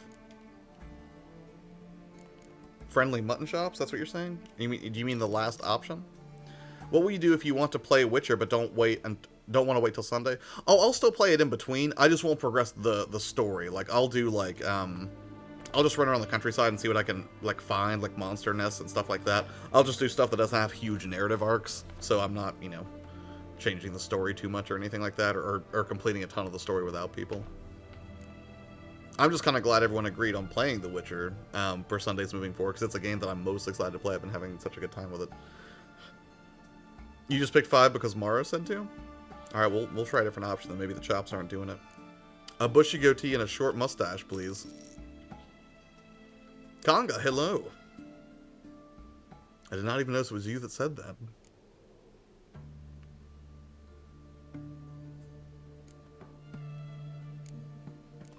Friendly mutton chops? That's what you're saying? Do you mean the last option? What will you do if you want to play Witcher but don't want to wait till Sunday? Oh, I'll still play it in between. I just won't progress the story. Like, I'll do, like, I'll just run around the countryside and see what I can, like, find, like monster nests and stuff like that. I'll just do stuff that doesn't have huge narrative arcs, so I'm not, changing the story too much or anything like that, or completing a ton of the story without people. I'm just kind of glad everyone agreed on playing The Witcher for Sundays moving forward, because it's a game that I'm most excited to play. I've been having such a good time with it. You just picked 5 because Mara said to? Alright, we'll try a different option, then maybe the chops aren't doing it. A bushy goatee and a short mustache, please. Conga, hello. I did not even notice it was you that said that.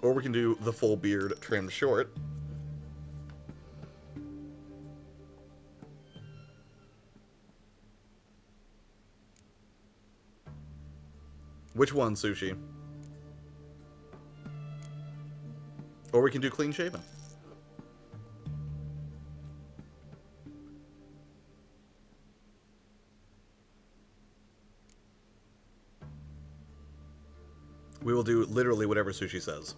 Or we can do the full beard trimmed short. Which one, Sushi? Or we can do clean shaven. We will do literally whatever Sushi says.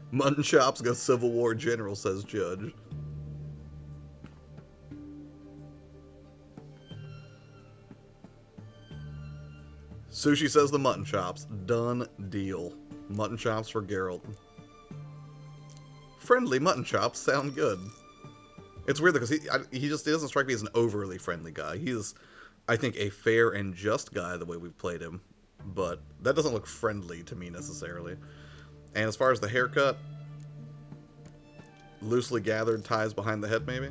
Mutton chops go Civil War general, says Judge. Sushi says the mutton chops. Done deal. Mutton chops for Geralt. Friendly mutton chops sound good. It's weird because he doesn't strike me as an overly friendly guy. He is, I think, a fair and just guy the way we've played him. But that doesn't look friendly to me necessarily. And as far as the haircut, loosely gathered, ties behind the head maybe?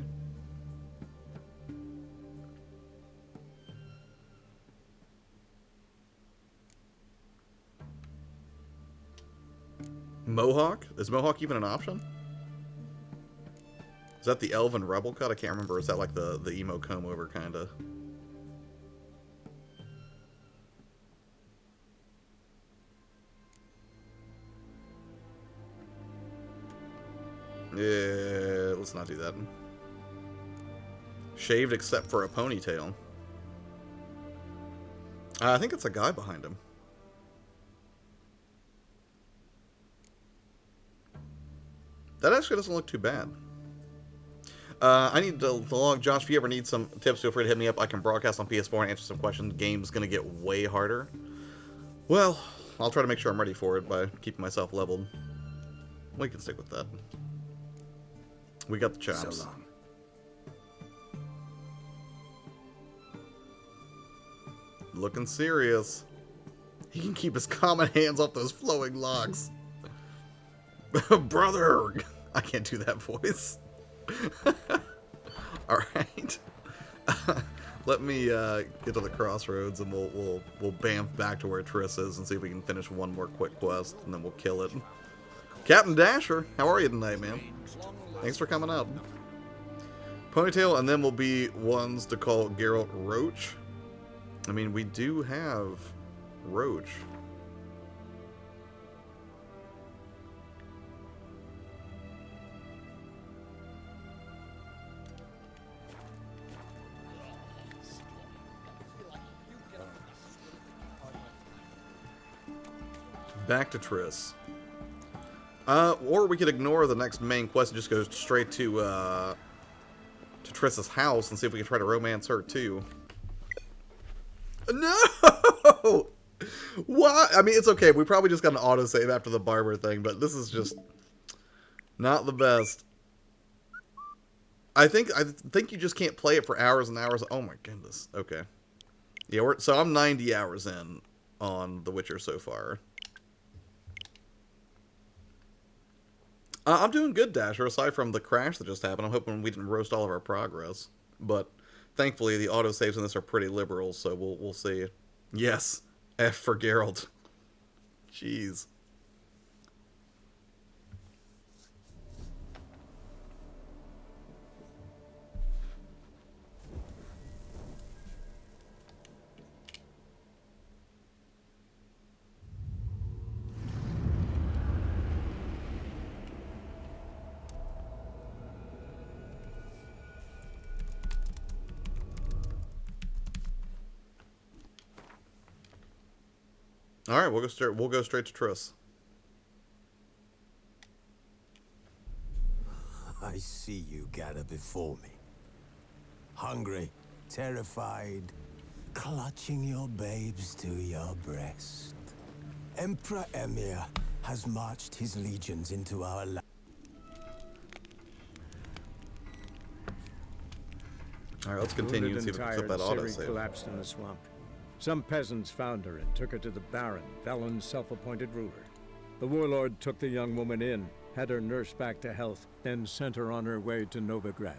Mohawk? Is Mohawk even an option? Is that the Elven Rebel cut? I can't remember. Is that like the emo comb over kinda? Yeah, let's not do that. Shaved except for a ponytail. I think it's a guy behind him. That actually doesn't look too bad. I need to log. Josh, if you ever need some tips, feel free to hit me up. I can broadcast on PS4 and answer some questions. Game's going to get way harder. Well, I'll try to make sure I'm ready for it by keeping myself leveled. We can stick with that. We got the chops. So long. Looking serious. He can keep his common hands off those flowing locks. Brother! I can't do that voice. Alright. Let me get to the crossroads, and we'll bamf back to where Triss is and see if we can finish one more quick quest, and then we'll kill it. Captain Dasher, how are you tonight, man? Thanks for coming out. Ponytail, and then we'll be ones to call Geralt Roach. I mean, we do have Roach. Back to Triss. Or we could ignore the next main quest and just go straight to Triss's house and see if we can try to romance her too. No! What? I mean, it's okay. We probably just got an autosave after the barber thing, but this is just not the best. I think you just can't play it for hours and hours. Oh my goodness. Okay. Yeah, so I'm 90 hours in on The Witcher so far. I'm doing good, Dasher, aside from the crash that just happened. I'm hoping we didn't roast all of our progress. But thankfully, the autosaves in this are pretty liberal, so we'll see. Yes, F for Geralt. Jeez. All right, we'll go straight to Triss. I see you gather before me. Hungry, terrified, clutching your babes to your breast. Emperor Emir has marched his legions into our land. All right, let's continue and see if we can put that Ciri autosave. collapsed in the swamp. Some peasants found her and took her to the Baron, Felon's self-appointed ruler. The warlord took the young woman in, had her nursed back to health, then sent her on her way to Novagrad.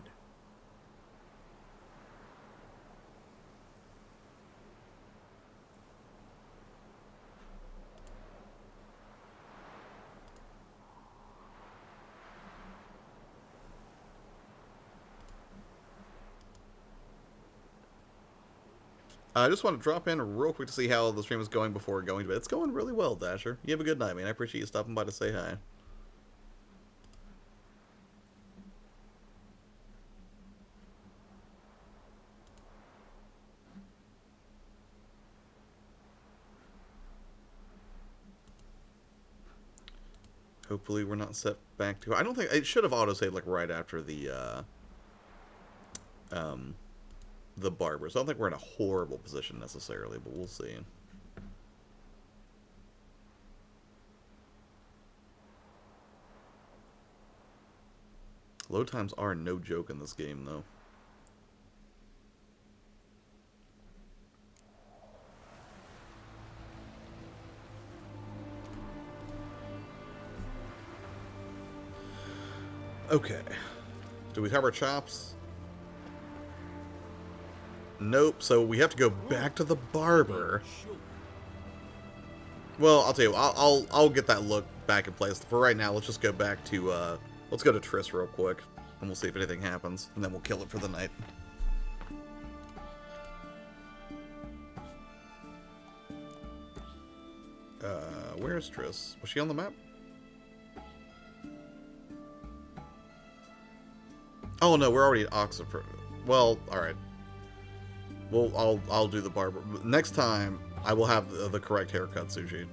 I just want to drop in real quick to see how the stream is going before going to bed. It's going really well, Dasher. You have a good night, man. I appreciate you stopping by to say hi. Hopefully we're not set back to... I don't think... It should have autosaved like right after the barber. So I don't think we're in a horrible position necessarily, but we'll see. Load times are no joke in this game, though. Okay. Do we have our chops? Nope, so we have to go back to the barber. Well, I'll tell you, I'll get that look back in place. For right now, let's just go back to, let's go to Triss real quick, and we'll see if anything happens, and then we'll kill it for the night. Where's Triss? Was she on the map? Oh no, we're already at Oxford. Well, alright. Well, I'll do the barber. Next time, I will have the correct haircut, Sushi.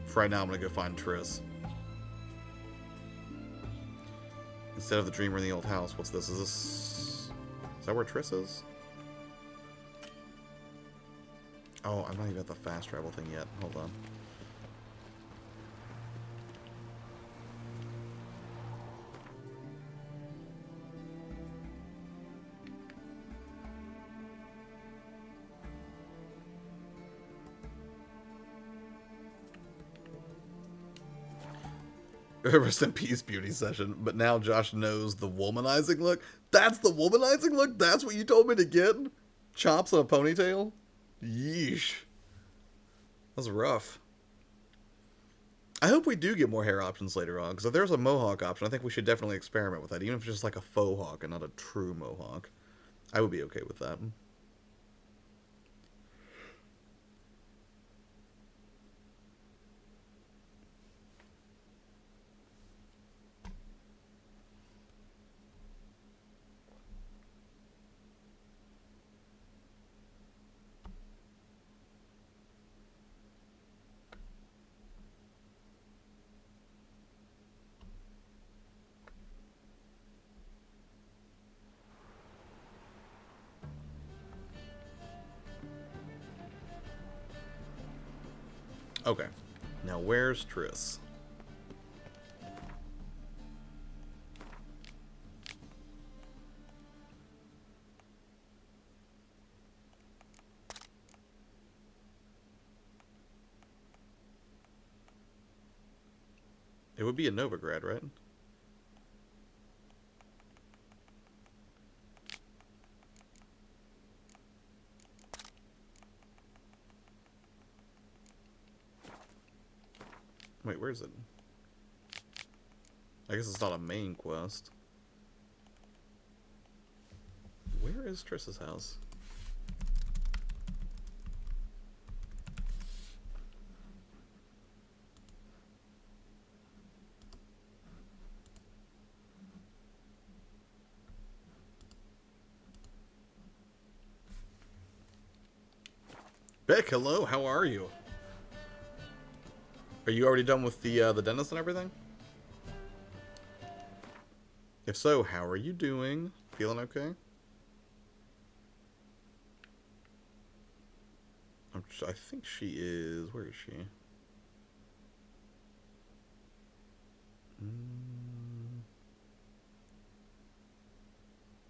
For right now, I'm gonna go find Triss. Instead of the dreamer in the old house, what's this? Is that where Triss is? Oh, I'm not even at the fast travel thing yet. Hold on. Rest in peace, beauty session. But now Josh knows the womanizing look. That's the womanizing look? That's what you told me to get? Chops on a ponytail? Yeesh. That's rough. I hope we do get more hair options later on, because if there's a mohawk option, I think we should definitely experiment with that, even if it's just like a faux hawk and not a true mohawk. I would be okay with that. Okay, now where's Triss? It would be in Novagrad, right? Wait, where is it? I guess it's not a main quest. Where is Triss's house? Beck, hello, how are you? Are you already done with the dentist and everything? If so, how are you doing? Feeling okay? I think she is. Where is she? I'm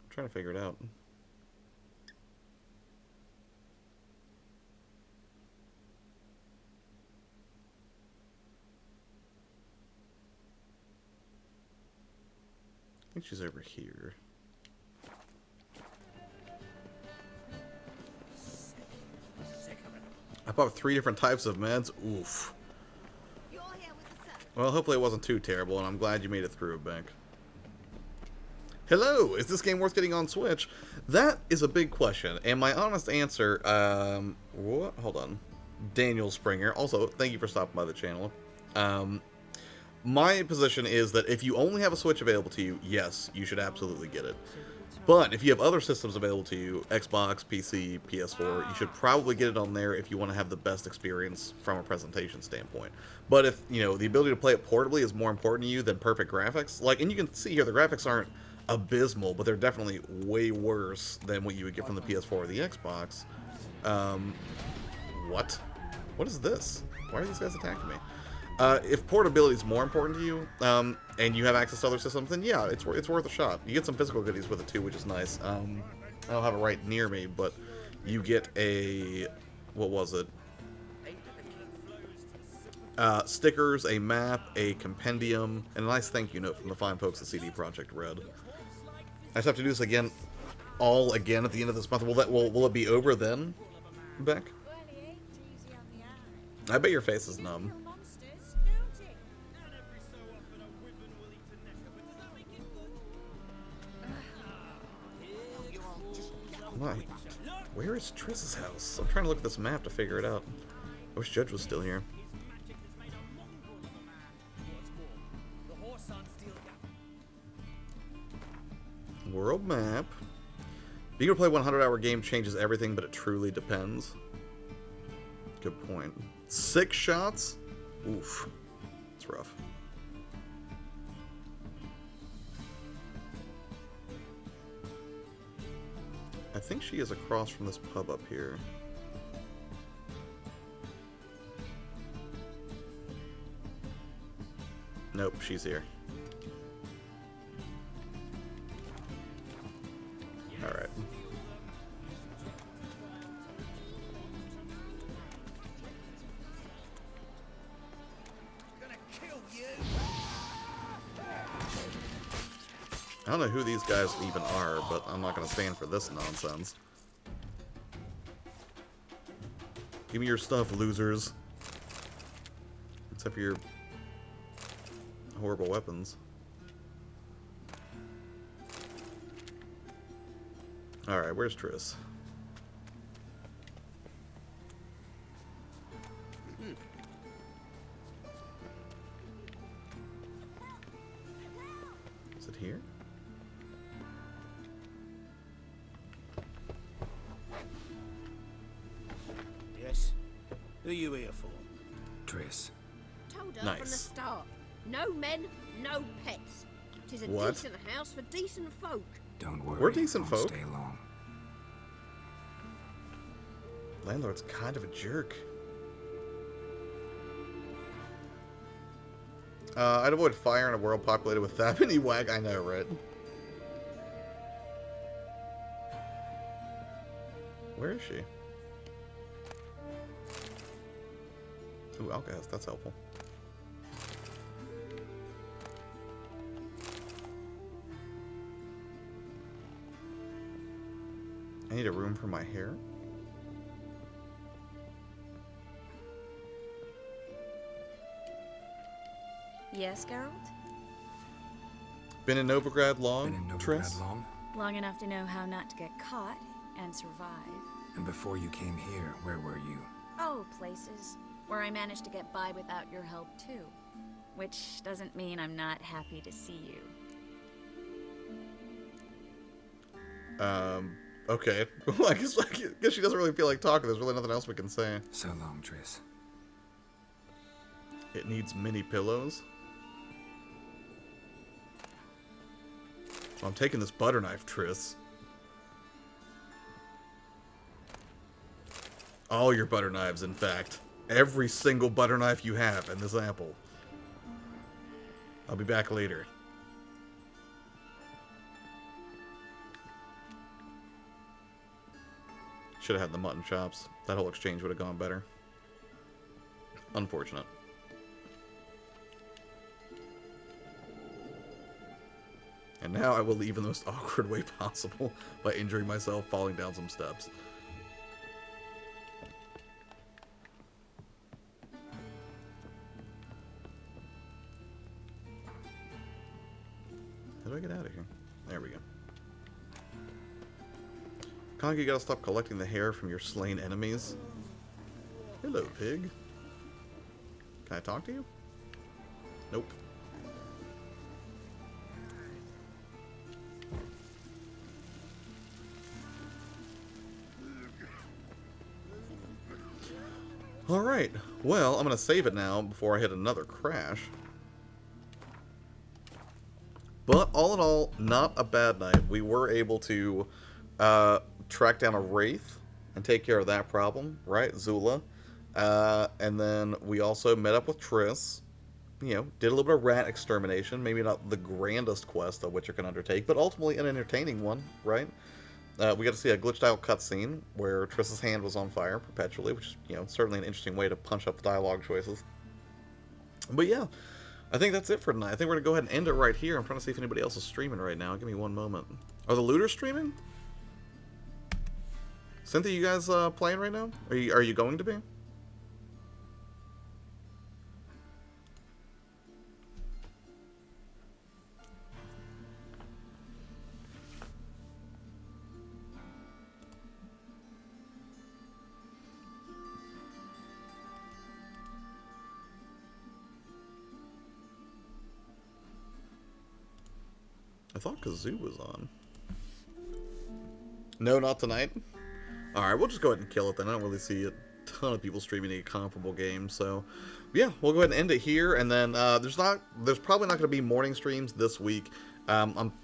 trying to figure it out. I think she's over here. I bought 3 different types of meds. Oof. Well, hopefully it wasn't too terrible, and I'm glad you made it through, Beck. Hello! Is this game worth getting on Switch? That is a big question, and my honest answer, what? Hold on. Daniel Springer. Also, thank you for stopping by the channel. My position is that if you only have a Switch available to you, yes, you should absolutely get it. But if you have other systems available to you, Xbox, PC, PS4, you should probably get it on there if you want to have the best experience from a presentation standpoint. But if, you know, the ability to play it portably is more important to you than perfect graphics, like, and you can see here, the graphics aren't abysmal, but they're definitely way worse than what you would get from the PS4 or the Xbox. What? What is this? Why are these guys attacking me? If portability is more important to you, and you have access to other systems, then yeah, it's worth a shot. You get some physical goodies with it too, which is nice. I don't have it right near me, but you get a, what was it? Stickers, a map, a compendium, and a nice thank you note from the fine folks at CD Projekt Red. I just have to do this again, all again at the end of this month. Will it be over then, Beck? I bet your face is numb. Why? Where is Triss's house? I'm trying to look at this map to figure it out. I wish Judge was still here. World map. Being able to play 100-hour game changes everything, but it truly depends. Good point. 6 shots? Oof. It's rough. I think she is across from this pub up here. Nope, she's here. Alright. I don't know who these guys even are, but I'm not going to stand for this nonsense. Give me your stuff, losers. Except for your horrible weapons. Alright, where's Triss? Is it here? Yes? Who are you here for? Triss. Told her Nice. from the start. No men, no pets. Tis a What? decent house for decent folk. Don't worry. We're decent won't folk. Stay long. Landlord's kind of a jerk. I'd avoid fire in a world populated with that many wag. I know, right? Where is she? Ooh, alchemist. That's helpful. I need a room for my hair. Yes, Geralt? Been in Novagrad long, Been in Triss? Novagrad long? Long enough to know how not to get caught and survive. And before you came here, where were you? Oh, places where I managed to get by without your help, too. Which doesn't mean I'm not happy to see you. Okay. Well, I guess she doesn't really feel like talking. There's really nothing else we can say. So long, Triss. It needs many pillows. Well, I'm taking this butter knife, Triss. All your butter knives, in fact. Every single butter knife you have in this apple. I'll be back later. Should have had the mutton chops. That whole exchange would have gone better. Unfortunate. And now I will leave in the most awkward way possible by injuring myself falling down some steps. How do I get out of here? There we go. Conk, you gotta stop collecting the hair from your slain enemies. Hello, pig. Can I talk to you? Nope. Alright, well, I'm gonna save it now before I hit another crash. But all in all, not a bad night. We were able to track down a wraith and take care of that problem, right? Zula. And then we also met up with Triss. You know, did a little bit of rat extermination. Maybe not the grandest quest that Witcher can undertake, but ultimately an entertaining one, right? We got to see a glitched out cutscene where Triss's hand was on fire perpetually, which is, you know, certainly an interesting way to punch up the dialogue choices. But yeah, I think that's it for tonight. I think we're going to go ahead and end it right here. I'm trying to see if anybody else is streaming right now. Give me one moment. Are the looters streaming? Cynthia, you guys playing right now? Are you going to be? I thought Kazoo was on. No, not tonight. Alright, we'll just go ahead and kill it then. I don't really see a ton of people streaming a comparable game, so yeah, we'll go ahead and end it here, and then there's probably not going to be morning streams this week.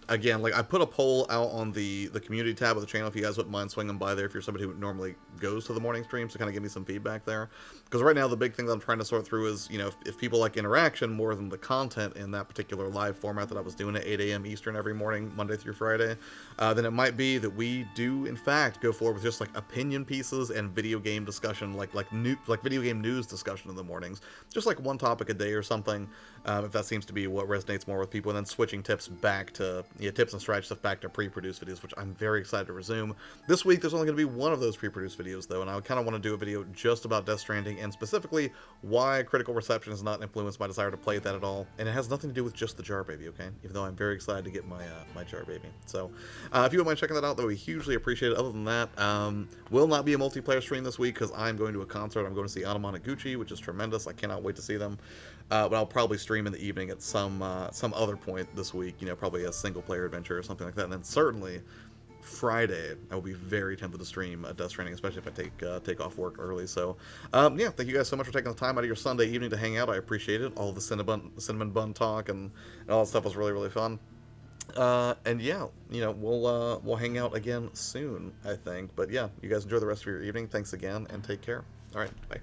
Again, like I put a poll out on the community tab of the channel if you guys wouldn't mind swinging by there if you're somebody who normally goes to the morning streams to kind of give me some feedback there. Because right now the big thing that I'm trying to sort through is, you know, if people like interaction more than the content in that particular live format that I was doing at 8 a.m. Eastern every morning, Monday through Friday, then it might be that we do in fact go forward with just like opinion pieces and video game discussion, like video game news discussion in the mornings, just like one topic a day or something, if that seems to be what resonates more with people, and then switching tips back back to tips and strikes stuff back to pre-produced videos, which I'm very excited to resume. This week there's only going to be one of those pre-produced videos though, and I kind of want to do a video just about Death Stranding and specifically why critical reception is not influenced my desire to play that at all, and it has nothing to do with just the jar baby, okay? Even though I'm very excited to get my my jar baby. So if you wouldn't mind checking that out, that would be hugely appreciated. Other than that, will not be a multiplayer stream this week because I'm going to a concert. I'm going to see Gucci, which is tremendous. I cannot wait to see them. But I'll probably stream in the evening at some other point this week, probably a single player adventure or something like that. And then certainly Friday, I will be very tempted to stream Death Stranding, especially if I take off work early. So yeah, thank you guys so much for taking the time out of your Sunday evening to hang out. I appreciate it. All the cinnamon bun talk and all that stuff was really, really fun. And yeah, we'll hang out again soon, I think. But yeah, you guys enjoy the rest of your evening. Thanks again, and take care. All right, bye.